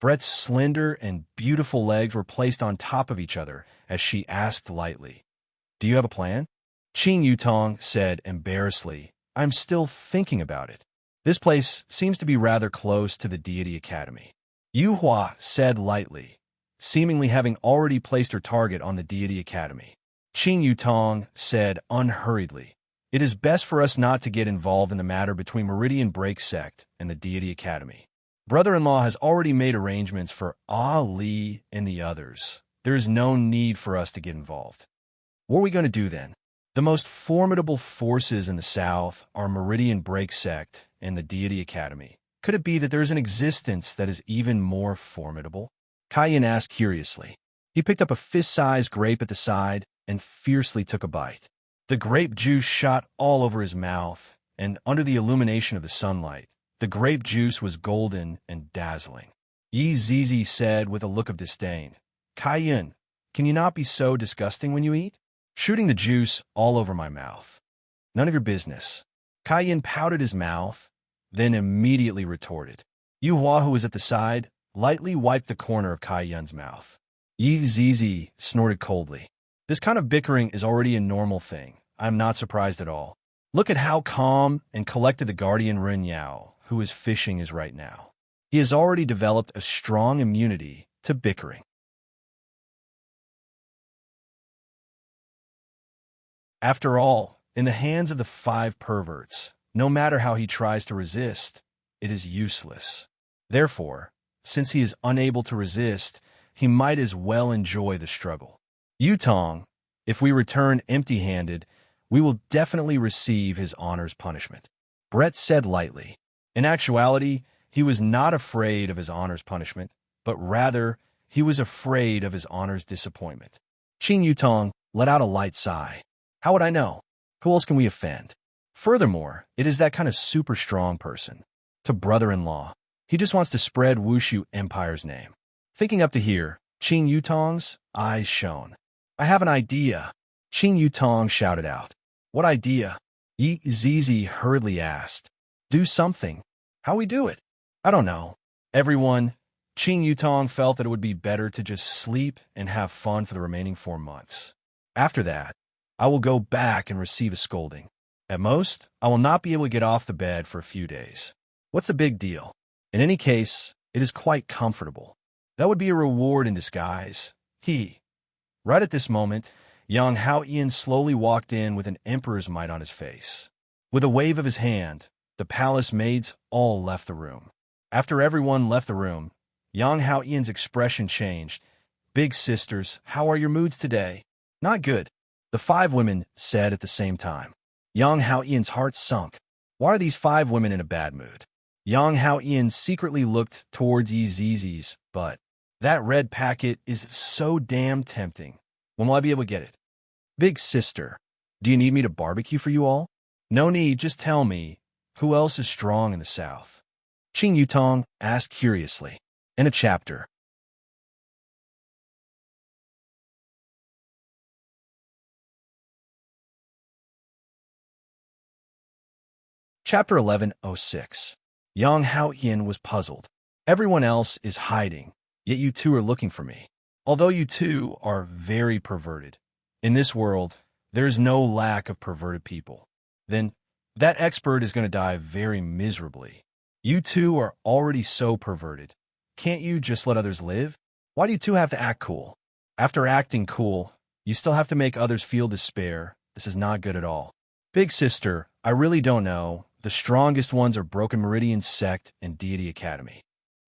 Brett's slender and beautiful legs were placed on top of each other as she asked lightly, Do you have a plan? Qing Yutong said embarrassedly, I'm still thinking about it. This place seems to be rather close to the Deity Academy. Yu Hua said lightly, seemingly having already placed her target on the Deity Academy. Qing Yutong said unhurriedly, It is best for us not to get involved in the matter between Meridian Break Sect and the Deity Academy. Brother-in-law has already made arrangements for Ali and the others. There is no need for us to get involved. What are we going to do then? The most formidable forces in the south are Meridian Break Sect and the Deity Academy. Could it be that there is an existence that is even more formidable? Kaiyan asked curiously. He picked up a fist-sized grape at the side and fiercely took a bite. The grape juice shot all over his mouth, and under the illumination of the sunlight, the grape juice was golden and dazzling. Yi Zizi said with a look of disdain, Kaiyan, can you not be so disgusting when you eat? Shooting the juice all over my mouth. None of your business. Kaiyan pouted his mouth, then immediately retorted. Yu Hua, who was at the side, lightly wiped the corner of Kaiyan's mouth. Yi Zizi snorted coldly. This kind of bickering is already a normal thing. I'm not surprised at all. Look at how calm and collected the guardian Ren Yao, who is fishing, is right now. He has already developed a strong immunity to bickering. After all, in the hands of the 5 perverts, no matter how he tries to resist, it is useless. Therefore, since he is unable to resist, he might as well enjoy the struggle. Yutong, if we return empty-handed, we will definitely receive his honor's punishment. Brett said lightly. In actuality, he was not afraid of his honor's punishment, but rather, he was afraid of his honor's disappointment. Qing Yutong let out a light sigh. How would I know? Who else can we offend? Furthermore, it is that kind of super strong person. To brother-in-law, he just wants to spread Wushu Empire's name. Thinking up to here, Qing Yutong's eyes shone. I have an idea. Qing Yutong shouted out. What idea? Yi Zizi hurriedly asked. Do something. How we do it? I don't know. Everyone, Qing Yutong felt that it would be better to just sleep and have fun for the remaining 4 months. After that, I will go back and receive a scolding. At most, I will not be able to get off the bed for a few days. What's the big deal? In any case, it is quite comfortable. That would be a reward in disguise. Right at this moment, Yang Haoyan slowly walked in with an emperor's might on his face. With a wave of his hand, the palace maids all left the room. After everyone left the room, Yang Haoyan's expression changed. Big sisters, how are your moods today? Not good, the 5 women said at the same time. Yang Haoyan's heart sunk. Why are these 5 women in a bad mood? Yang Haoyan secretly looked towards Yi Zizi's, but that red packet is so damn tempting. When will I be able to get it? Big sister, do you need me to barbecue for you all? No need, just tell me. Who else is strong in the south? Qing Yutong asked curiously. In a chapter. Chapter 1106. Yang Haoyan was puzzled. Everyone else is hiding, yet you two are looking for me. Although you two are very perverted. In this world, there is no lack of perverted people. Then, that expert is going to die very miserably. You two are already so perverted. Can't you just let others live? Why do you two have to act cool? After acting cool, you still have to make others feel despair. This is not good at all. Big sister, I really don't know. The strongest ones are Broken Meridian Sect and Deity Academy.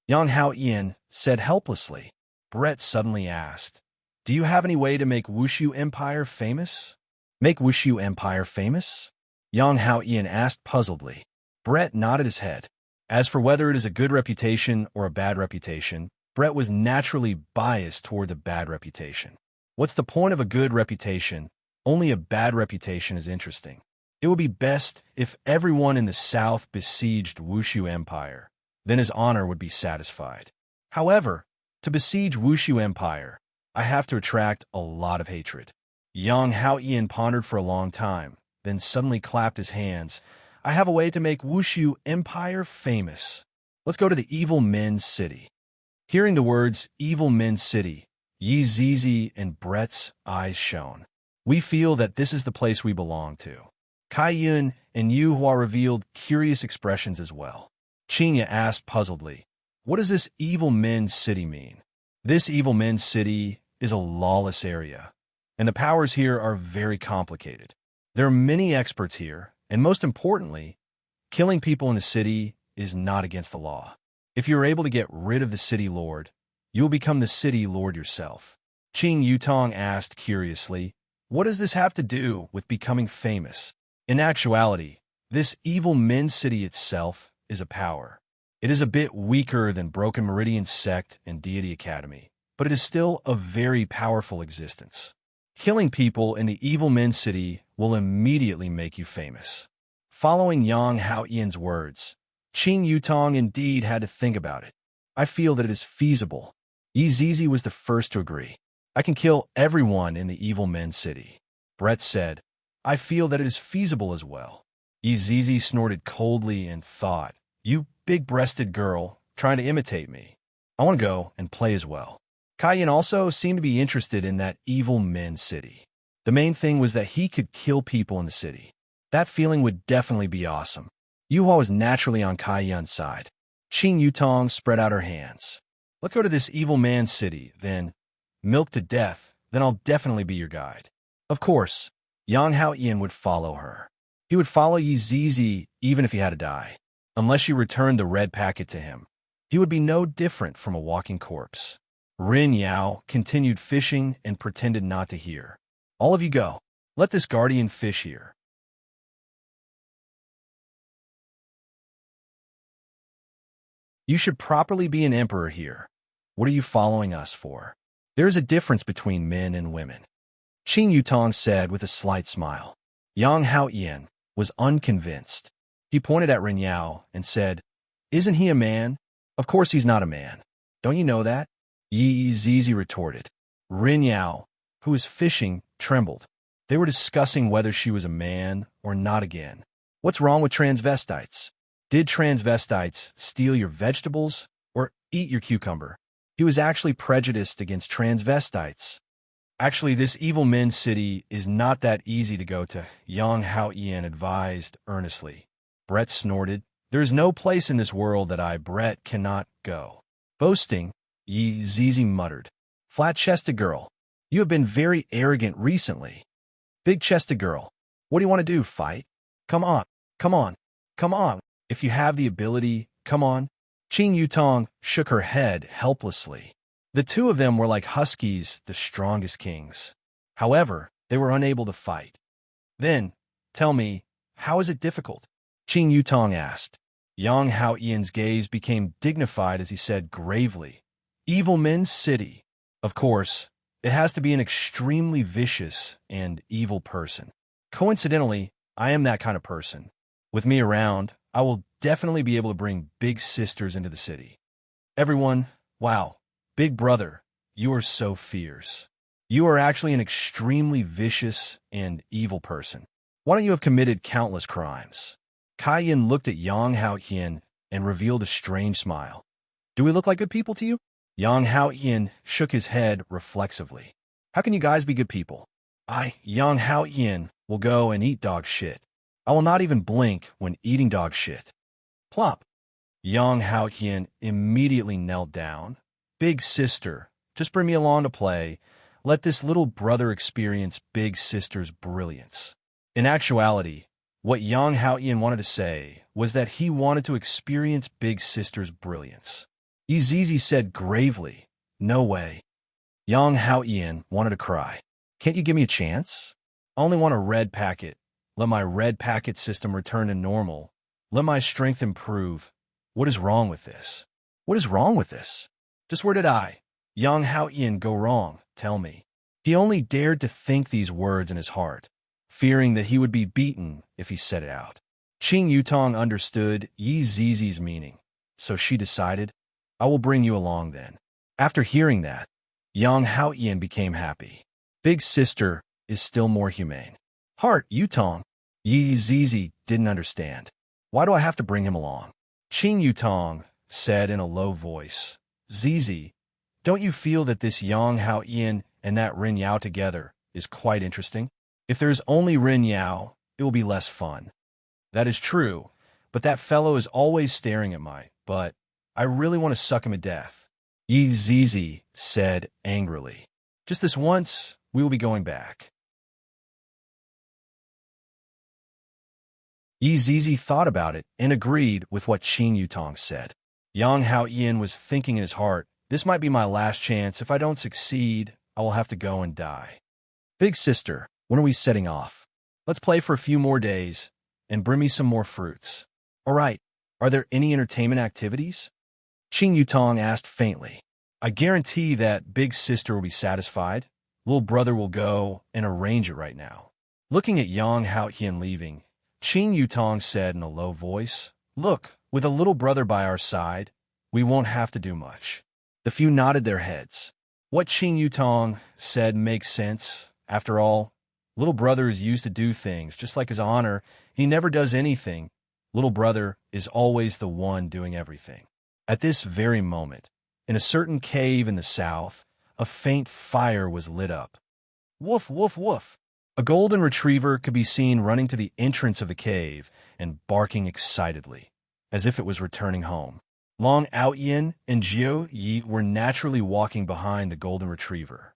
Yang Haoyan said helplessly. Brett suddenly asked, do you have any way to make Wushu Empire famous? Make Wushu Empire famous? Yang Haoyan asked puzzledly. Brett nodded his head. As for whether it is a good reputation or a bad reputation, Brett was naturally biased toward the bad reputation. What's the point of a good reputation? Only a bad reputation is interesting. It would be best if everyone in the South besieged Wushu Empire. Then his honor would be satisfied. However, to besiege Wushu Empire, I have to attract a lot of hatred. Yang Haoyan pondered for a long time, then suddenly clapped his hands. I have a way to make Wushu Empire famous. Let's go to the Evil Men's City. Hearing the words Evil Men's City, Yi Zizi and Brett's eyes shone. We feel that this is the place we belong to. Kai Yun and Yu Hua revealed curious expressions as well. Qinya asked puzzledly, what does this Evil Men's City mean? This Evil Men's City is a lawless area, and the powers here are very complicated. There are many experts here, and most importantly, killing people in the city is not against the law. If you are able to get rid of the city lord, you will become the city lord yourself. Qing Yutong asked curiously, what does this have to do with becoming famous? In actuality, this Evil Men's City itself is a power. It is a bit weaker than Broken Meridian Sect and Deity Academy, but it is still a very powerful existence. Killing people in the Evil Men's City will immediately make you famous. Following Yang Haoyan's words, Qing Yutong indeed had to think about it. I feel that it is feasible. Yi Zizi was the first to agree. I can kill everyone in the Evil Men's City. Brett said, I feel that it is feasible as well. Yi Zizi snorted coldly and thought, you big-breasted girl, trying to imitate me. I want to go and play as well. Kaiyan also seemed to be interested in that Evil Men's City. The main thing was that he could kill people in the city. That feeling would definitely be awesome. Yuhua was naturally on Kaiyan's side. Qing Yutong spread out her hands. Let's go to this Evil Man's City, then milk to death, then I'll definitely be your guide. Of course, Yang Haoyan would follow her. He would follow Yi Zizi even if he had to die. Unless you returned the red packet to him, he would be no different from a walking corpse. Rin Yao continued fishing and pretended not to hear. All of you go. Let this guardian fish here. You should properly be an emperor here. What are you following us for? There is a difference between men and women. Qing Yutong said with a slight smile. Yang Haoyan was unconvinced. He pointed at Rin Yao and said, isn't he a man? Of course he's not a man. Don't you know that? Yi Zizi retorted. Rin Yao, who was fishing, trembled. They were discussing whether she was a man or not again. What's wrong with transvestites? Did transvestites steal your vegetables or eat your cucumber? He was actually prejudiced against transvestites. Actually, this Evil Men's City is not that easy to go to, Yang Haoyan advised earnestly. Brett snorted. There is no place in this world that I, Brett, cannot go. Boasting, Yi Zizi muttered. Flat-chested girl, you have been very arrogant recently. Big-chested girl, what do you want to do, fight? Come on, come on, come on. If you have the ability, come on. Qing Yutong shook her head helplessly. The two of them were like huskies, the strongest kings. However, they were unable to fight. Then, tell me, how is it difficult? Qing Yutong asked. Yang Haoyan's gaze became dignified as he said gravely, Evil Men's City. Of course, it has to be an extremely vicious and evil person. Coincidentally, I am that kind of person. With me around, I will definitely be able to bring big sisters into the city. Everyone, Wow, big brother, you are so fierce. You are actually an extremely vicious and evil person. Why don't you have committed countless crimes? Kai Yin looked at Yang Haotian and revealed a strange smile. Do we look like good people to you? Yang Haotian shook his head reflexively. How can you guys be good people? Yang Haotian, will go and eat dog shit. I will not even blink when eating dog shit. Plop. Yang Haotian immediately knelt down. Big sister, just bring me along to play. Let this little brother experience big sister's brilliance. In actuality, what Yang Haotian wanted to say was that he wanted to experience big sister's brilliance. Izizi said gravely, no way. Yang Haotian wanted to cry. Can't you give me a chance? I only want a red packet. Let my red packet system return to normal. Let my strength improve. What is wrong with this? What is wrong with this? Just where did Yang Haotian, go wrong? Tell me. He only dared to think these words in his heart, fearing that he would be beaten if he said it out. Qing Yutong understood Yi Zizi's meaning, so she decided, I will bring you along then. After hearing that, Yang Haotian became happy. Big sister is still more humane. Heart, Yutong. Yi Zizi didn't understand. Why do I have to bring him along? Qing Yutong said in a low voice, Zizi, don't you feel that this Yang Haotian and that Rin Yao together is quite interesting? If there is only Rin Yao, it will be less fun. That is true, but that fellow is always staring at but I really want to suck him to death. Yi Zizi said angrily. Just this once, we will be going back. Yi Zizi thought about it and agreed with what Qing Yutong said. Yang Haotian was thinking in his heart, this might be my last chance. If I don't succeed, I will have to go and die. Big sister, when are we setting off? Let's play for a few more days and bring me some more fruits. All right, are there any entertainment activities? Qing Yutong asked faintly. I guarantee that big sister will be satisfied. Little brother will go and arrange it right now. Looking at Yang Haotian leaving, Qing Yutong said in a low voice, look, with a little brother by our side, we won't have to do much. The few nodded their heads. What Qing Yutong said makes sense. After all, little brother is used to do things, just like his honor. He never does anything. Little brother is always the one doing everything. At this very moment, in a certain cave in the south, a faint fire was lit up. Woof, woof, woof. A golden retriever could be seen running to the entrance of the cave and barking excitedly, as if it was returning home. Long Outyin and Jiu Yi were naturally walking behind the golden retriever.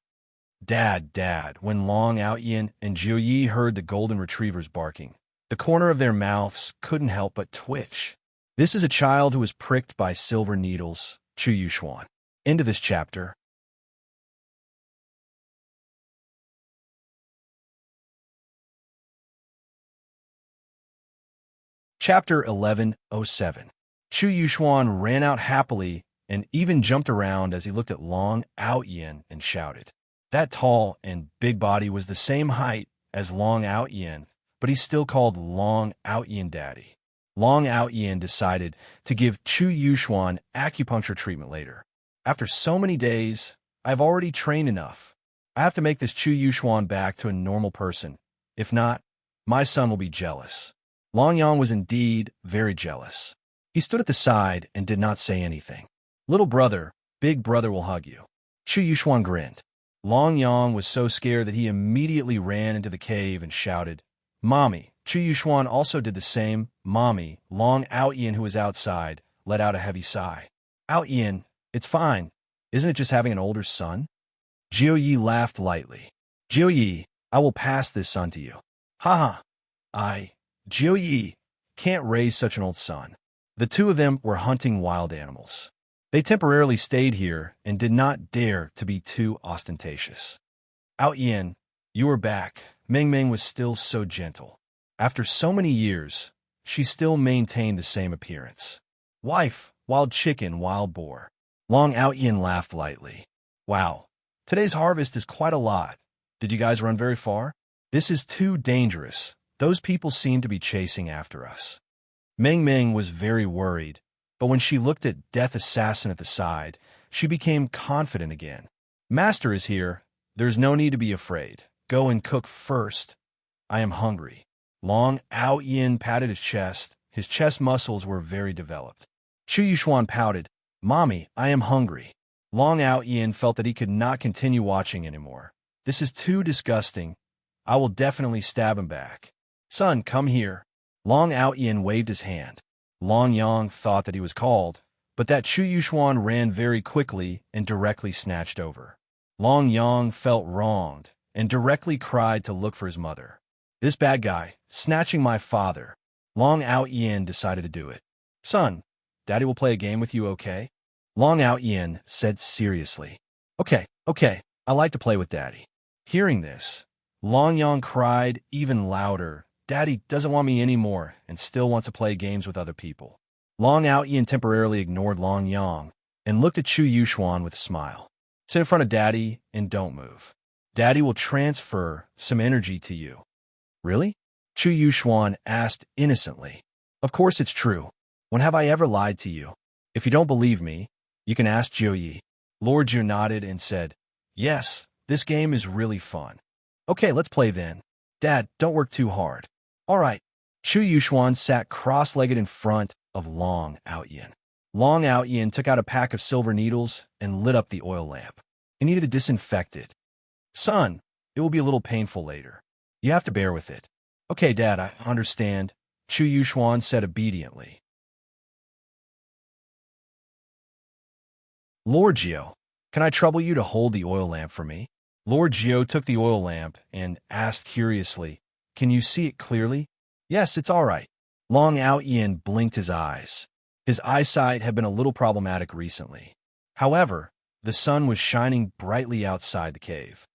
Dad, when Long Outyin and Jiu Yi heard the golden retrievers barking, the corner of their mouths couldn't help but twitch. This is a child who was pricked by silver needles, Chu Yuxuan. End of this chapter. Chapter 1107. Chu Yuxuan ran out happily and even jumped around as he looked at Long Outyin and shouted. That tall and big body was the same height as Long Outyin, but he still called Long Outyin Daddy. Long Outyin decided to give Chu Yuxuan acupuncture treatment later. After so many days, I've already trained enough. I have to make this Chu Yuxuan back to a normal person. If not, my son will be jealous. Long Yang was indeed very jealous. He stood at the side and did not say anything. Little brother, big brother will hug you. Chu Yuxuan grinned. Long Yang was so scared that he immediately ran into the cave and shouted, Mommy. Chu Yuxuan also did the same. Mommy. Long Outyin, who was outside, let out a heavy sigh. Outyin, it's fine. Isn't it just having an older son? Jiu Yi laughed lightly. Jiu Yi, I will pass this son to you. Ha ha. Jiu Yi can't raise such an old son. The two of them were hunting wild animals. They temporarily stayed here and did not dare to be too ostentatious. Outyin, you are back. Ming Ming was still so gentle. After so many years, she still maintained the same appearance. Wife, wild chicken, wild boar. Long Outyin laughed lightly. Wow, today's harvest is quite a lot. Did you guys run very far? This is too dangerous. Those people seem to be chasing after us. Ming Ming was very worried, but when she looked at Death Assassin at the side, she became confident again. Master is here. There's no need to be afraid. Go and cook first. I am hungry. Long Ao Yin patted his chest. His chest muscles were very developed. Chu Yuxuan pouted. Mommy, I am hungry. Long Ao Yin felt that he could not continue watching anymore. This is too disgusting. I will definitely stab him back. Son, come here. Long Ao Yin waved his hand. Long Yang thought that he was called, but that Chu Yuxuan ran very quickly and directly snatched over. Long Yang felt wronged and directly cried to look for his mother. This bad guy, snatching my father. Long Ao Yin decided to do it. Son, Daddy will play a game with you, okay? Long Ao Yin said seriously. Okay, I like to play with Daddy. Hearing this, Long Yang cried even louder. Daddy doesn't want me anymore and still wants to play games with other people. Long Ao Yin temporarily ignored Long Yang and looked at Chu Yuxuan with a smile. Sit in front of Daddy and don't move. Daddy will transfer some energy to you. Really? Chu Yuxuan asked innocently. Of course it's true. When have I ever lied to you? If you don't believe me, you can ask Jiu Yi. Lord Jiu nodded and said, Yes, this game is really fun. Okay, let's play then. Dad, don't work too hard. All right. Chu Yuxuan sat cross-legged in front of Long Ao Yin. Long Ao Yin took out a pack of silver needles and lit up the oil lamp. He needed to disinfect it. Son, it will be a little painful later. You have to bear with it. Okay, Dad, I understand, Chu Yuxuan said obediently. Lord Jiu, can I trouble you to hold the oil lamp for me? Lord Jiu took the oil lamp and asked curiously, Can you see it clearly? Yes, it's all right. Long Ao Yin blinked his eyes. His eyesight had been a little problematic recently. However, the sun was shining brightly outside the cave.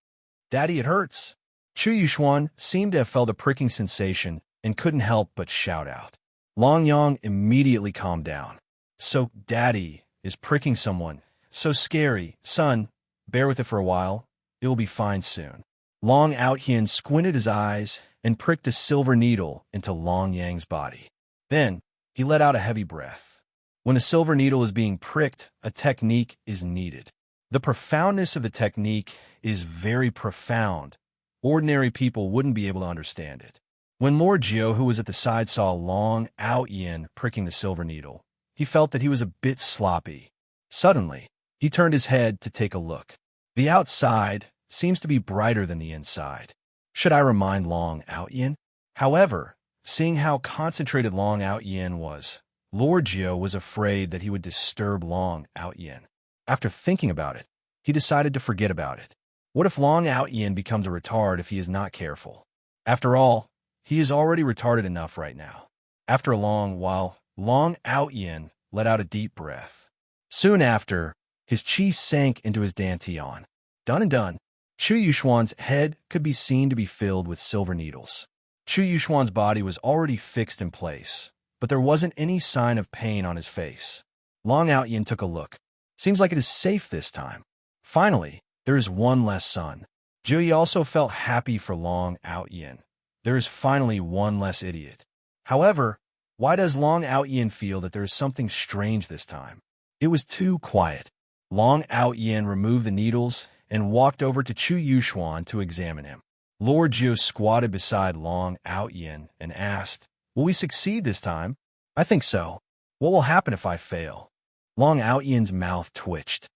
Daddy, it hurts. Chu Yuxuan seemed to have felt a pricking sensation and couldn't help but shout out. Long Yang immediately calmed down. So, Daddy is pricking someone. So scary. Son, bear with it for a while. It will be fine soon. Long Ao Yin squinted his eyes and pricked a silver needle into Long Yang's body. Then, he let out a heavy breath. When a silver needle is being pricked, a technique is needed. The profoundness of the technique is very profound. Ordinary people wouldn't be able to understand it. When Lord Jiu, who was at the side, saw Long Ao Yin pricking the silver needle, he felt that he was a bit sloppy. Suddenly, he turned his head to take a look. The outside seems to be brighter than the inside. Should I remind Long Ao Yin? However, seeing how concentrated Long Ao Yin was, Lord Jiu was afraid that he would disturb Long Ao Yin. After thinking about it, he decided to forget about it. What if Long Ao Yin becomes a retard if he is not careful? After all, he is already retarded enough right now. After a long while, Long Ao Yin let out a deep breath. Soon after, his chi sank into his dantian. Done and done. Chu Yuxuan's head could be seen to be filled with silver needles. Chu Yuxuan's body was already fixed in place, but there wasn't any sign of pain on his face. Long Ao Yin took a look. Seems like it is safe this time. Finally, there is one less son. Jiu Yi also felt happy for Long Ao Yin. There is finally one less idiot. However, why does Long Ao Yin feel that there is something strange this time? It was too quiet. Long Ao Yin removed the needles and walked over to Chu Yuxuan to examine him. Lord Jiu squatted beside Long Ao Yin and asked, Will we succeed this time? I think so. What will happen if I fail? Long Ao Yin's mouth twitched.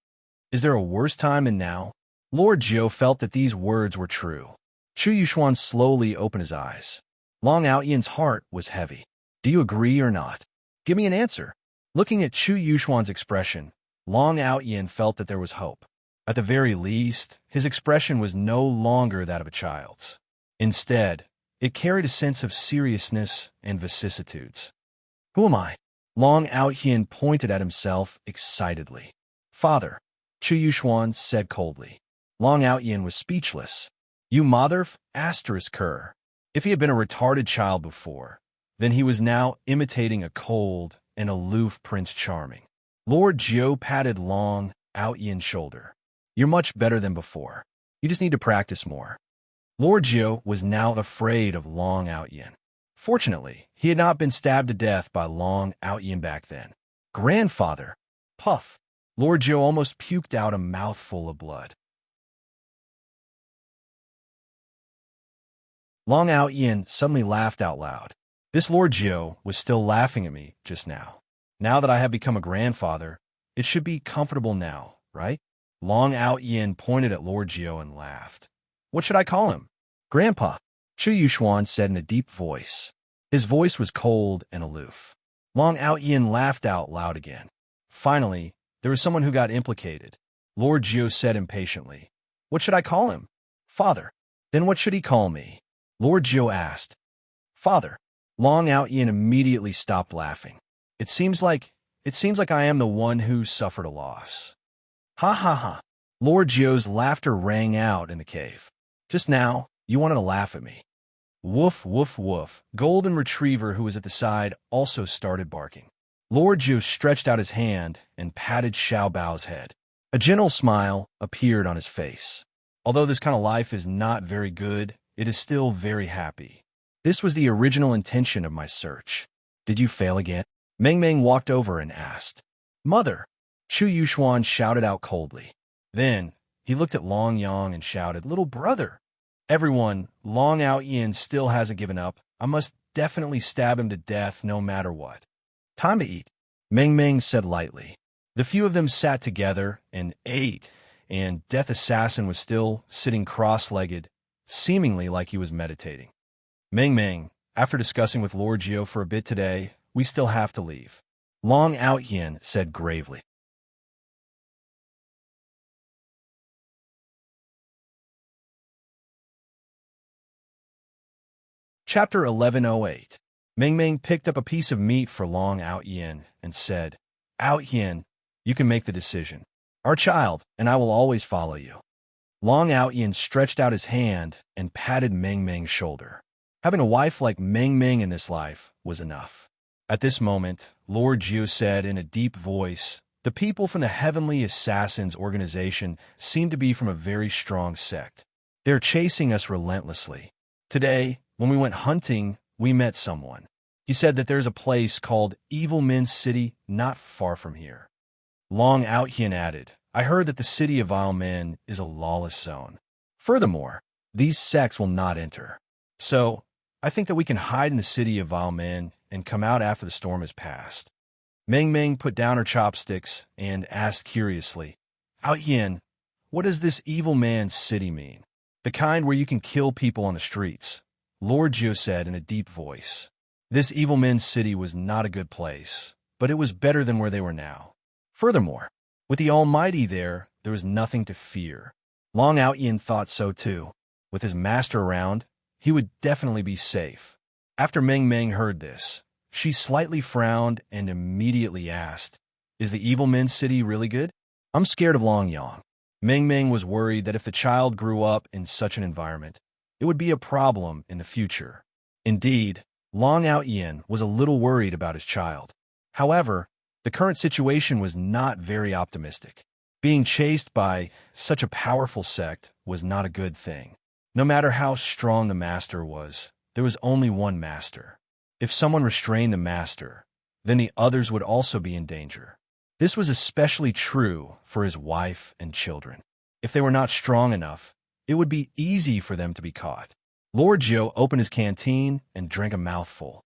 Is there a worse time than now? Lord Jiu felt that these words were true. Chu Yuxuan slowly opened his eyes. Long Ao Yin's heart was heavy. Do you agree or not? Give me an answer. Looking at Chu Yuxuan's expression, Long Ao Yin felt that there was hope. At the very least, his expression was no longer that of a child's. Instead, it carried a sense of seriousness and vicissitudes. Who am I? Long Ao Yin pointed at himself excitedly. Father, Chu Yuxuan said coldly. Long Ao Yin was speechless. You motherf asterisk her. If he had been a retarded child before, then he was now imitating a cold and aloof Prince Charming. Lord Jiu patted Long Ao Yin's shoulder. You're much better than before. You just need to practice more. Lord Jiu was now afraid of Long Ao Yin. Fortunately, he had not been stabbed to death by Long Ao Yin back then. Grandfather, puff. Lord Joe almost puked out a mouthful of blood. Long Ao Yin suddenly laughed out loud. This Lord Joe was still laughing at me just now. Now that I have become a grandfather, it should be comfortable now, right? Long Ao Yin pointed at Lord Joe and laughed. What should I call him? Grandpa, Chu Yuxuan said in a deep voice. His voice was cold and aloof. Long Ao Yin laughed out loud again. Finally, there was someone who got implicated. Lord Joe said impatiently. What should I call him? Father. Then what should he call me? Lord Joe asked. Father. Long Ao Yin immediately stopped laughing. It seems like I am the one who suffered a loss. Ha ha ha. Lord Joe's laughter rang out in the cave. Just now, you wanted to laugh at me. Woof, woof, woof. Golden Retriever, who was at the side, also started barking. Lord Joe stretched out his hand and patted Xiao Bao's head. A gentle smile appeared on his face. Although this kind of life is not very good, it is still very happy. This was the original intention of my search. Did you fail again? Meng Meng walked over and asked. Mother! Chu Yuxuan shouted out coldly. Then, he looked at Long Yang and shouted, Little brother! Everyone, Long Ao Yin still hasn't given up. I must definitely stab him to death no matter what. Time to eat, Meng Meng said lightly. The few of them sat together and ate, and Death Assassin was still sitting cross-legged, seemingly like he was meditating. Meng Meng, after discussing with Lord Gio for a bit today, we still have to leave. Long Ao Yin said gravely. Chapter 1108. Meng Meng picked up a piece of meat for Long Ao Yin and said, Ao Yin, you can make the decision. Our child, and I will always follow you. Long Ao Yin stretched out his hand and patted Meng Meng's shoulder. Having a wife like Meng Meng in this life was enough. At this moment, Lord Jiu said in a deep voice, the people from the Heavenly Assassins organization seem to be from a very strong sect. They're chasing us relentlessly. Today, when we went hunting, we met someone. He said that there's a place called Evil Men's City not far from here. Long Ao Yin added, I heard that the city of vile men is a lawless zone. Furthermore, these sects will not enter. So, I think that we can hide in the city of vile men and come out after the storm has passed. Meng Meng put down her chopsticks and asked curiously, Ao Yin, what does this evil man's city mean? The kind where you can kill people on the streets. Lord Jiu said in a deep voice. This evil men's city was not a good place, but it was better than where they were now. Furthermore, with the Almighty there was nothing to fear. Long Ao Yin thought so too. With his master around, he would definitely be safe. After Meng Meng heard this, she slightly frowned and immediately asked, Is the evil men's city really good? I'm scared of Long Yang. Meng Meng was worried that if the child grew up in such an environment, it would be a problem in the future. Indeed, Long Ao Yin was a little worried about his child. However, the current situation was not very optimistic. Being chased by such a powerful sect was not a good thing. No matter how strong the master was, there was only one master. If someone restrained the master, then the others would also be in danger. This was especially true for his wife and children. If they were not strong enough, it would be easy for them to be caught. Lord Jiu opened his canteen and drank a mouthful.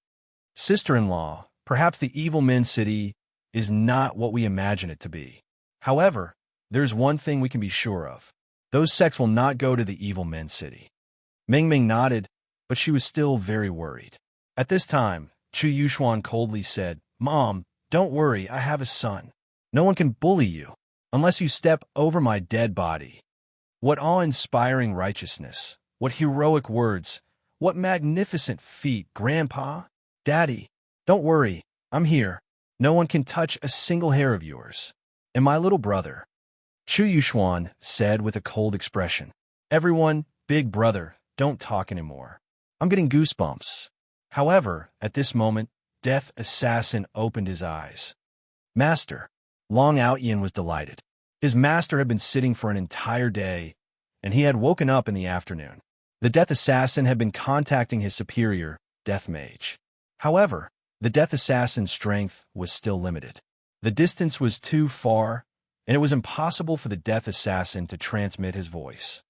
Sister-in-law, perhaps the evil men's city is not what we imagine it to be. However, there's one thing we can be sure of. Those sects will not go to the evil men's city. Meng Meng nodded, but she was still very worried. At this time, Chu Yuxuan coldly said, Mom, don't worry, I have a son. No one can bully you, unless you step over my dead body. What awe-inspiring righteousness, what heroic words, what magnificent feat, Grandpa. Daddy, don't worry, I'm here. No one can touch a single hair of yours. And my little brother, Chu Yuxuan said with a cold expression. Everyone, big brother, don't talk anymore. I'm getting goosebumps. However, at this moment, Death Assassin opened his eyes. Master. Long Ao Yin was delighted. His master had been sitting for an entire day, and he had woken up in the afternoon. The Death Assassin had been contacting his superior, Death Mage. However, the Death Assassin's strength was still limited. The distance was too far, and it was impossible for the death assassin to transmit his voice.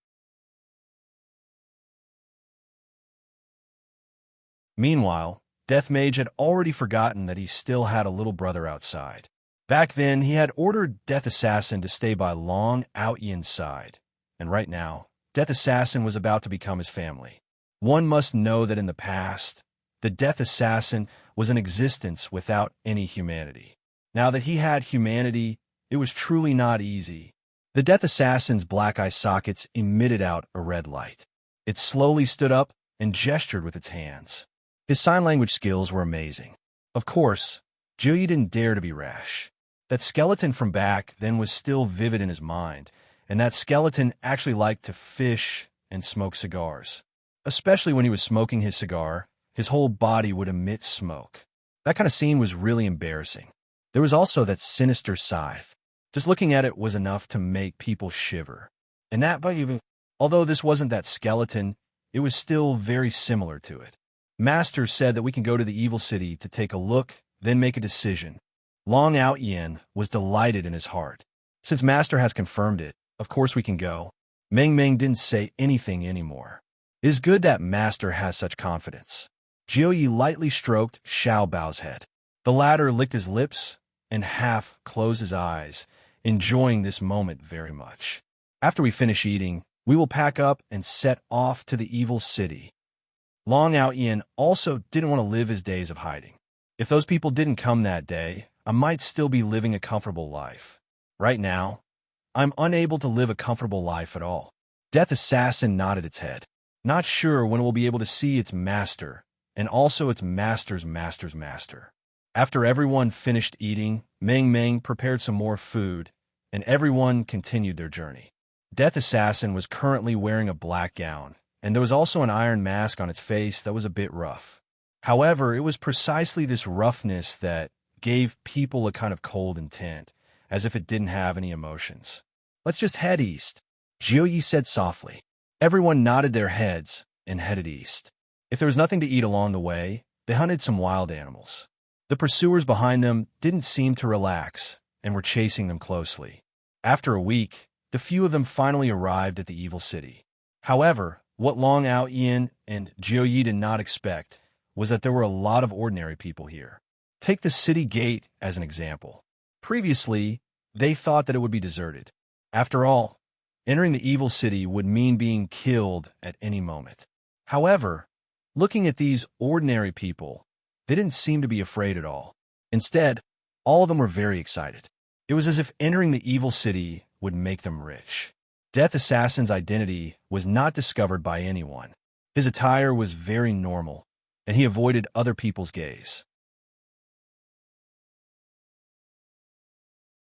Meanwhile, Death Mage had already forgotten that he still had a little brother outside. Back then, he had ordered Death Assassin to stay by Long Out Yin's side, and right now, Death Assassin was about to become his family. One must know that in the past, the Death Assassin was an existence without any humanity. Now that he had humanity, it was truly not easy. The Death Assassin's black eye sockets emitted out a red light. It slowly stood up and gestured with its hands. His sign language skills were amazing. Of course, Jiuyi didn't dare to be rash. That skeleton from back then was still vivid in his mind, and that skeleton actually liked to fish and smoke cigars. Especially when he was smoking his cigar, his whole body would emit smoke. That kind of scene was really embarrassing. There was also that sinister scythe. Just looking at it was enough to make people shiver. And that, although this wasn't that skeleton, it was still very similar to it. Master said that we can go to the evil city to take a look, then make a decision. Long Out Yin was delighted in his heart. Since Master has confirmed it, of course we can go. Meng Meng didn't say anything anymore. It is good that Master has such confidence. Jiuyi lightly stroked Xiao Bao's head. The latter licked his lips and half closed his eyes, enjoying this moment very much. After we finish eating, we will pack up and set off to the evil city. Long Out Yin also didn't want to live his days of hiding. If those people didn't come that day, I might still be living a comfortable life. Right now, I'm unable to live a comfortable life at all. Death Assassin nodded its head, not sure when it will be able to see its master, and also its master's master's master. After everyone finished eating, Meng Meng prepared some more food, and everyone continued their journey. Death Assassin was currently wearing a black gown, and there was also an iron mask on its face that was a bit rough. However, it was precisely this roughness that gave people a kind of cold intent, as if it didn't have any emotions. Let's just head east, Jiuyi said softly. Everyone nodded their heads and headed east. If there was nothing to eat along the way, they hunted some wild animals. The pursuers behind them didn't seem to relax and were chasing them closely. After a week, the few of them finally arrived at the evil city. However, what Long Out Yin and Jiuyi did not expect was that there were a lot of ordinary people here. Take the city gate as an example. Previously, they thought that it would be deserted. After all, entering the evil city would mean being killed at any moment. However, looking at these ordinary people, they didn't seem to be afraid at all. Instead, all of them were very excited. It was as if entering the evil city would make them rich. Death Assassin's identity was not discovered by anyone. His attire was very normal, and he avoided other people's gaze.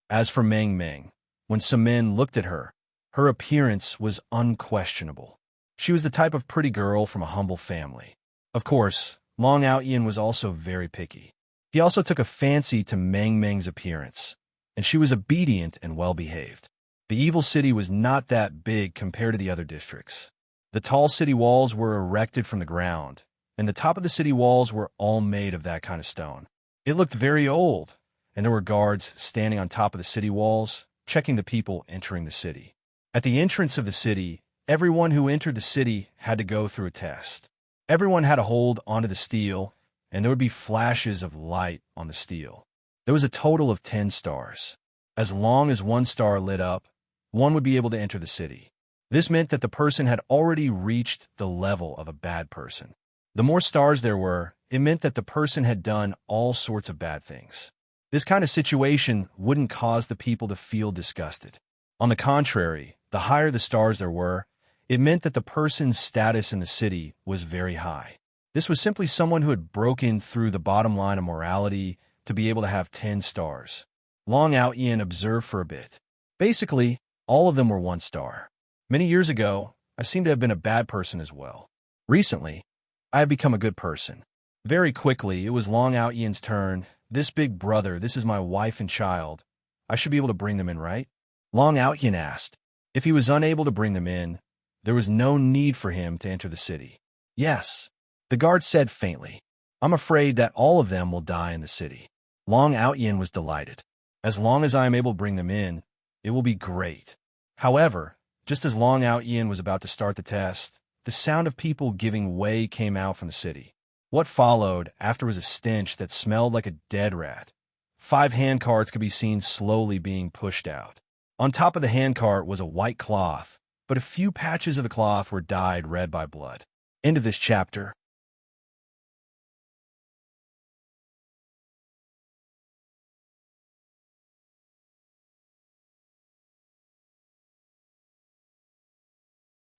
As for Meng Meng, when some men looked at her, her appearance was unquestionable. She was the type of pretty girl from a humble family. Of course, Long Out Yin was also very picky. He also took a fancy to Meng Meng's appearance, and she was obedient and well-behaved. The evil city was not that big compared to the other districts. The tall city walls were erected from the ground, and the top of the city walls were all made of that kind of stone. It looked very old, and there were guards standing on top of the city walls, checking the people entering the city. At the entrance of the city, everyone who entered the city had to go through a test. Everyone had to hold onto the steel, and there would be flashes of light on the steel. There was a total of 10 stars. As long as one star lit up, one would be able to enter the city. This meant that the person had already reached the level of a bad person. The more stars there were, it meant that the person had done all sorts of bad things. This kind of situation wouldn't cause the people to feel disgusted. On the contrary, the higher the stars there were, it meant that the person's status in the city was very high. This was simply someone who had broken through the bottom line of morality to be able to have 10 stars. Long Out Yin observed for a bit. Basically, all of them were 1 star. Many years ago, I seem to have been a bad person as well. Recently, I have become a good person. Very quickly, it was Long Out Yin's turn. This big brother, this is my wife and child. I should be able to bring them in, right? Long Out Yin asked. If he was unable to bring them in, there was no need for him to enter the city. Yes, the guard said faintly. I'm afraid that all of them will die in the city. Long Out Yin was delighted. As long as I am able to bring them in, It will be great. However, just as Long Out Yin was about to start the test, the sound of people giving way came out from the city. What followed after was a stench that smelled like a dead rat. 5 handcarts could be seen slowly being pushed out. On top of the handcart was a white cloth, but a few patches of the cloth were dyed red by blood. End of this chapter.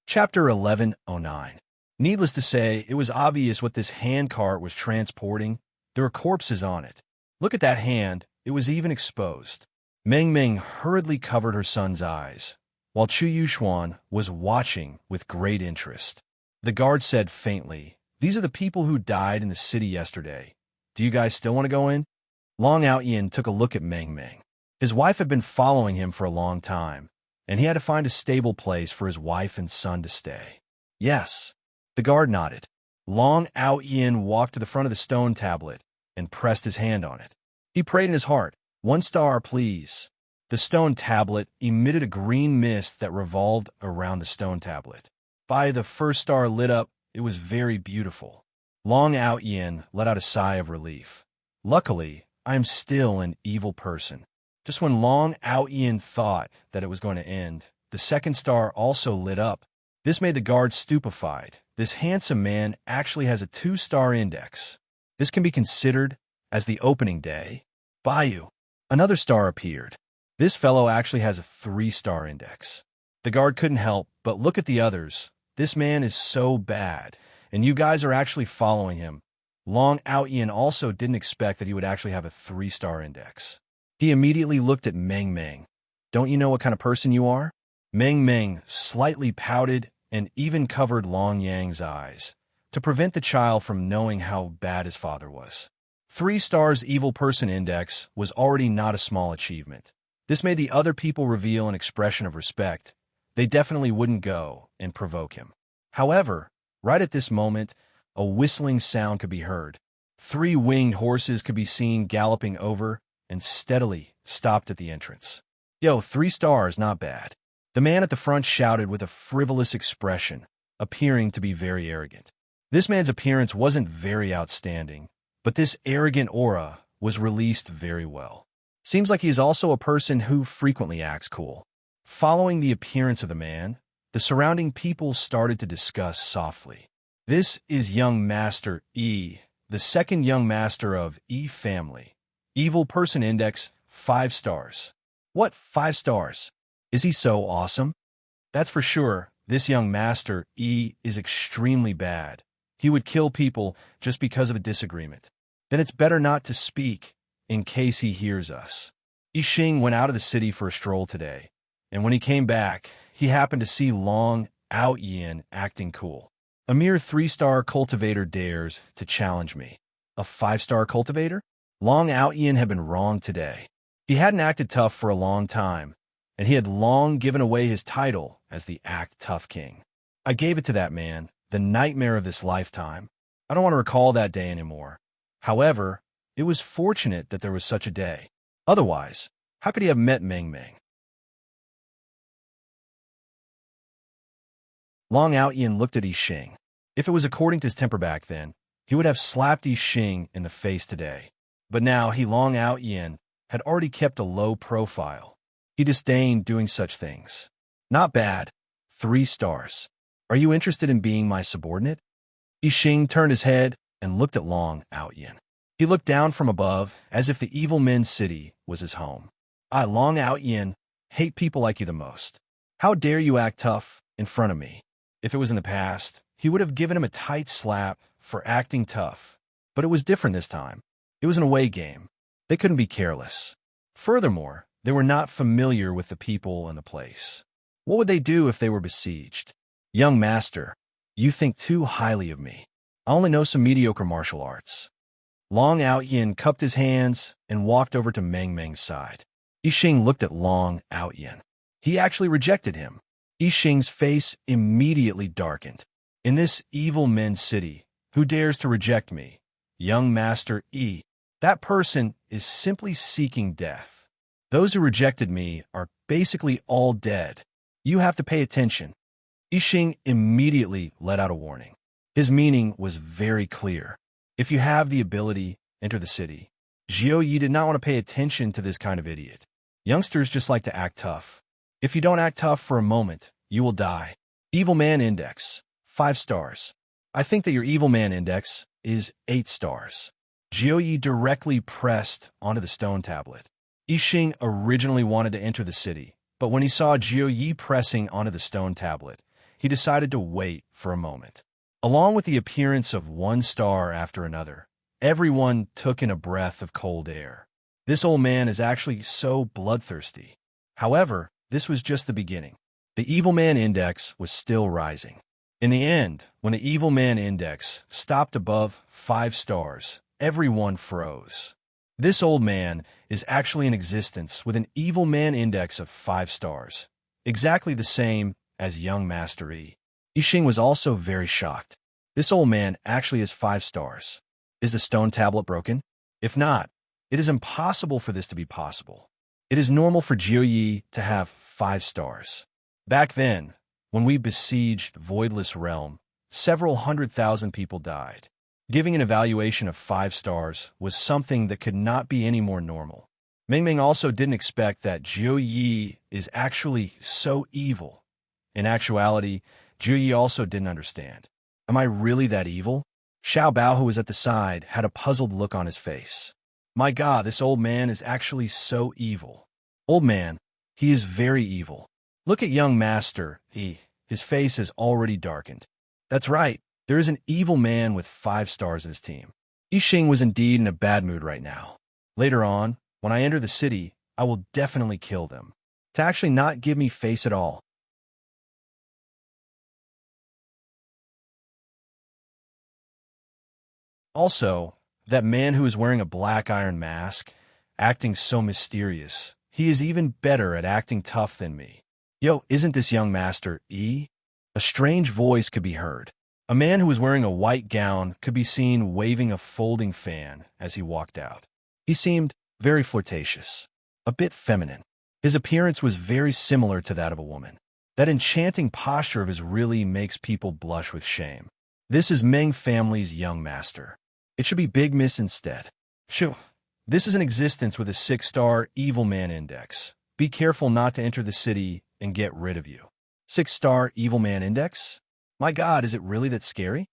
Chapter 1109. Needless to say, it was obvious what this handcart was transporting. There were corpses on it. Look at that hand, it was even exposed. Meng Meng hurriedly covered her son's eyes, while Chu Yuxuan was watching with great interest. The guard said faintly, "These are the people who died in the city yesterday. Do you guys still want to go in?" Long Out Yin took a look at Meng Meng. His wife had been following him for a long time, and he had to find a stable place for his wife and son to stay. Yes. The guard nodded. Long Out Yin walked to the front of the stone tablet and pressed his hand on it. He prayed in his heart, "1 star, please." The stone tablet emitted a green mist that revolved around the stone tablet. By the first star lit up, it was very beautiful. Long Out Yin let out a sigh of relief. Luckily, I am still an evil person. Just when Long Out Yin thought that it was going to end, the second star also lit up. This made the guard stupefied. This handsome man actually has a 2-star index. This can be considered as the opening day. Bayou. Another star appeared. This fellow actually has a 3-star index. The guard couldn't help but look at the others. This man is so bad, and you guys are actually following him. Long Out Yin also didn't expect that he would actually have a 3-star index. He immediately looked at Meng Meng. "Don't you know what kind of person you are?" Meng Meng slightly pouted and even covered Long Yang's eyes to prevent the child from knowing how bad his father was. 3 stars evil person index was already not a small achievement. This made the other people reveal an expression of respect. They definitely wouldn't go and provoke him. However, right at this moment, a whistling sound could be heard. 3 winged horses could be seen galloping over and steadily stopped at the entrance. "Yo, 3 stars, not bad." The man at the front shouted with a frivolous expression, appearing to be very arrogant. This man's appearance wasn't very outstanding, but this arrogant aura was released very well. Seems like he is also a person who frequently acts cool. Following the appearance of the man, the surrounding people started to discuss softly. "This is young Master E, the second young master of E family. Evil person index, 5 stars. What, 5 stars? Is he so awesome?" "That's for sure. This young Master E is extremely bad. He would kill people just because of a disagreement. Then it's better not to speak in case he hears us." Yixing went out of the city for a stroll today, and when he came back, he happened to see Long Out Yin acting cool. "A mere 3-star cultivator dares to challenge me. A 5-star cultivator?" Long Out Yin had been wrong today. He hadn't acted tough for a long time, and he had long given away his title as the Act Tough King. "I gave it to that man, the nightmare of this lifetime. I don't want to recall that day anymore. However, it was fortunate that there was such a day. Otherwise, how could he have met Meng Meng?" Long Out Yin looked at Yixing. If it was according to his temper back then, he would have slapped Yixing in the face today. But now Long Out Yin had already kept a low profile. He disdained doing such things. "Not bad. 3 stars. Are you interested in being my subordinate?" Yixing turned his head and looked at Long Out Yin. He looked down from above as if the evil men's city was his home. "I, Long Out Yin, hate people like you the most. How dare you act tough in front of me?" If it was in the past, he would have given him a tight slap for acting tough. But it was different this time. It was an away game. They couldn't be careless. Furthermore, they were not familiar with the people and the place. What would they do if they were besieged? "Young master, you think too highly of me. I only know some mediocre martial arts." Long Out Yin cupped his hands and walked over to Meng Meng's side. Yixing looked at Long Out Yin. He actually rejected him. Yixing's face immediately darkened. "In this evil men's city, who dares to reject me? Young Master E. That person is simply seeking death. Those who rejected me are basically all dead. You have to pay attention. Yixing immediately let out a warning. His meaning was very clear. If you have the ability, enter the city. Jiu Yi did not want to pay attention to this kind of idiot. Youngsters just like to act tough. If you don't act tough for a moment, you will die. Evil Man Index, 5 stars. I think that your Evil Man Index is 8 stars. Jiu Yi directly pressed onto the stone tablet. Yixing originally wanted to enter the city, but when he saw Jiu Yi pressing onto the stone tablet, he decided to wait for a moment. Along with the appearance of one star after another, everyone took in a breath of cold air. This old man is actually so bloodthirsty. However, this was just the beginning. The Evil Man Index was still rising. In the end, when the Evil Man Index stopped above 5 stars, everyone froze. This old man is actually in existence with an Evil Man Index of 5 stars, exactly the same as young Master Yi. Yixing was also very shocked. This old man actually has 5 stars. Is the stone tablet broken? If not, it is impossible for this to be possible. It is normal for Jiu Yi to have 5 stars. Back then, when we besieged Voidless Realm, several 100,000 people died. Giving an evaluation of 5 stars was something that could not be any more normal. Ming also didn't expect that Jiu Yi is actually so evil. In actuality, Jiu Yi also didn't understand. Am I really that evil? Xiao Bao, who was at the side, had a puzzled look on his face. My God, this old man is actually so evil. Old man, he is very evil. Look at young master, his face has already darkened. That's right, there is an evil man with 5 stars in his team. Yixing was indeed in a bad mood right now. Later on, when I enter the city, I will definitely kill them. To actually not give me face at all. Also, that man who is wearing a black iron mask, acting so mysterious, he is even better at acting tough than me. Yo, isn't this young master E? A strange voice could be heard. A man who was wearing a white gown could be seen waving a folding fan as he walked out. He seemed very flirtatious, a bit feminine. His appearance was very similar to that of a woman. That enchanting posture of his really makes people blush with shame. This is Meng family's young master. It should be Big Miss instead. Shoo. This is an existence with a 6-star Evil Man Index. Be careful not to enter the city and get rid of you. 6-star Evil Man Index? My God, is it really that scary?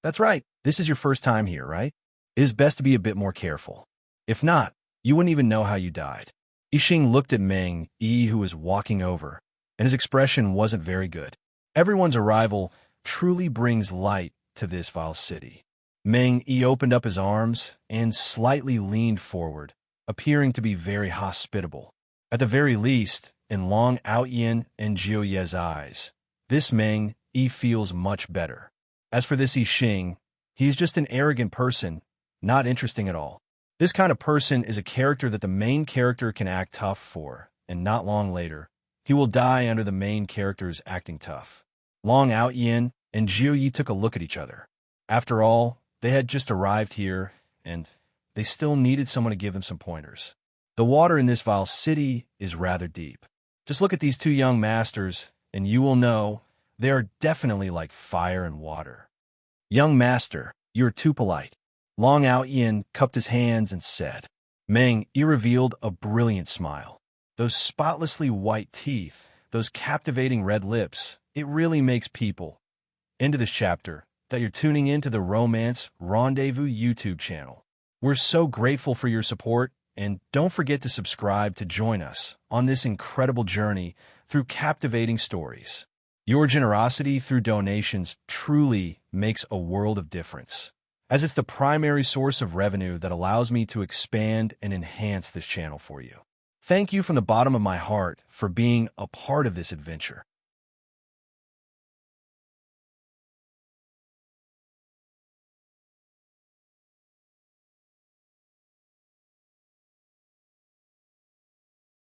That's right, this is your first time here, right? It is best to be a bit more careful. If not, you wouldn't even know how you died. Yixing looked at Meng Yi, who was walking over, and his expression wasn't very good. Everyone's arrival truly brings light to this vile city. Meng Yi opened up his arms and slightly leaned forward, appearing to be very hospitable. At the very least, in Long Outyin and Jiu Ye's eyes, this Meng Yi feels much better. As for this Yixing, he is just an arrogant person, not interesting at all. This kind of person is a character that the main character can act tough for, and not long later, he will die under the main character's acting tough. Long Outyin and Jiu Yi took a look at each other. After all, they had just arrived here, and they still needed someone to give them some pointers. The water in this vile city is rather deep. Just look at these 2 young masters, and you will know they are definitely like fire and water. Young master, you are too polite. Long Outyin cupped his hands and said. Meng Yi revealed a brilliant smile. Those spotlessly white teeth, those captivating red lips, it really makes people. Into this chapter, that you're tuning into the Romance Rendezvous YouTube channel. We're so grateful for your support, and don't forget to subscribe to join us on this incredible journey through captivating stories. Your generosity through donations truly makes a world of difference, as it's the primary source of revenue that allows me to expand and enhance this channel for you. Thank you from the bottom of my heart for being a part of this adventure.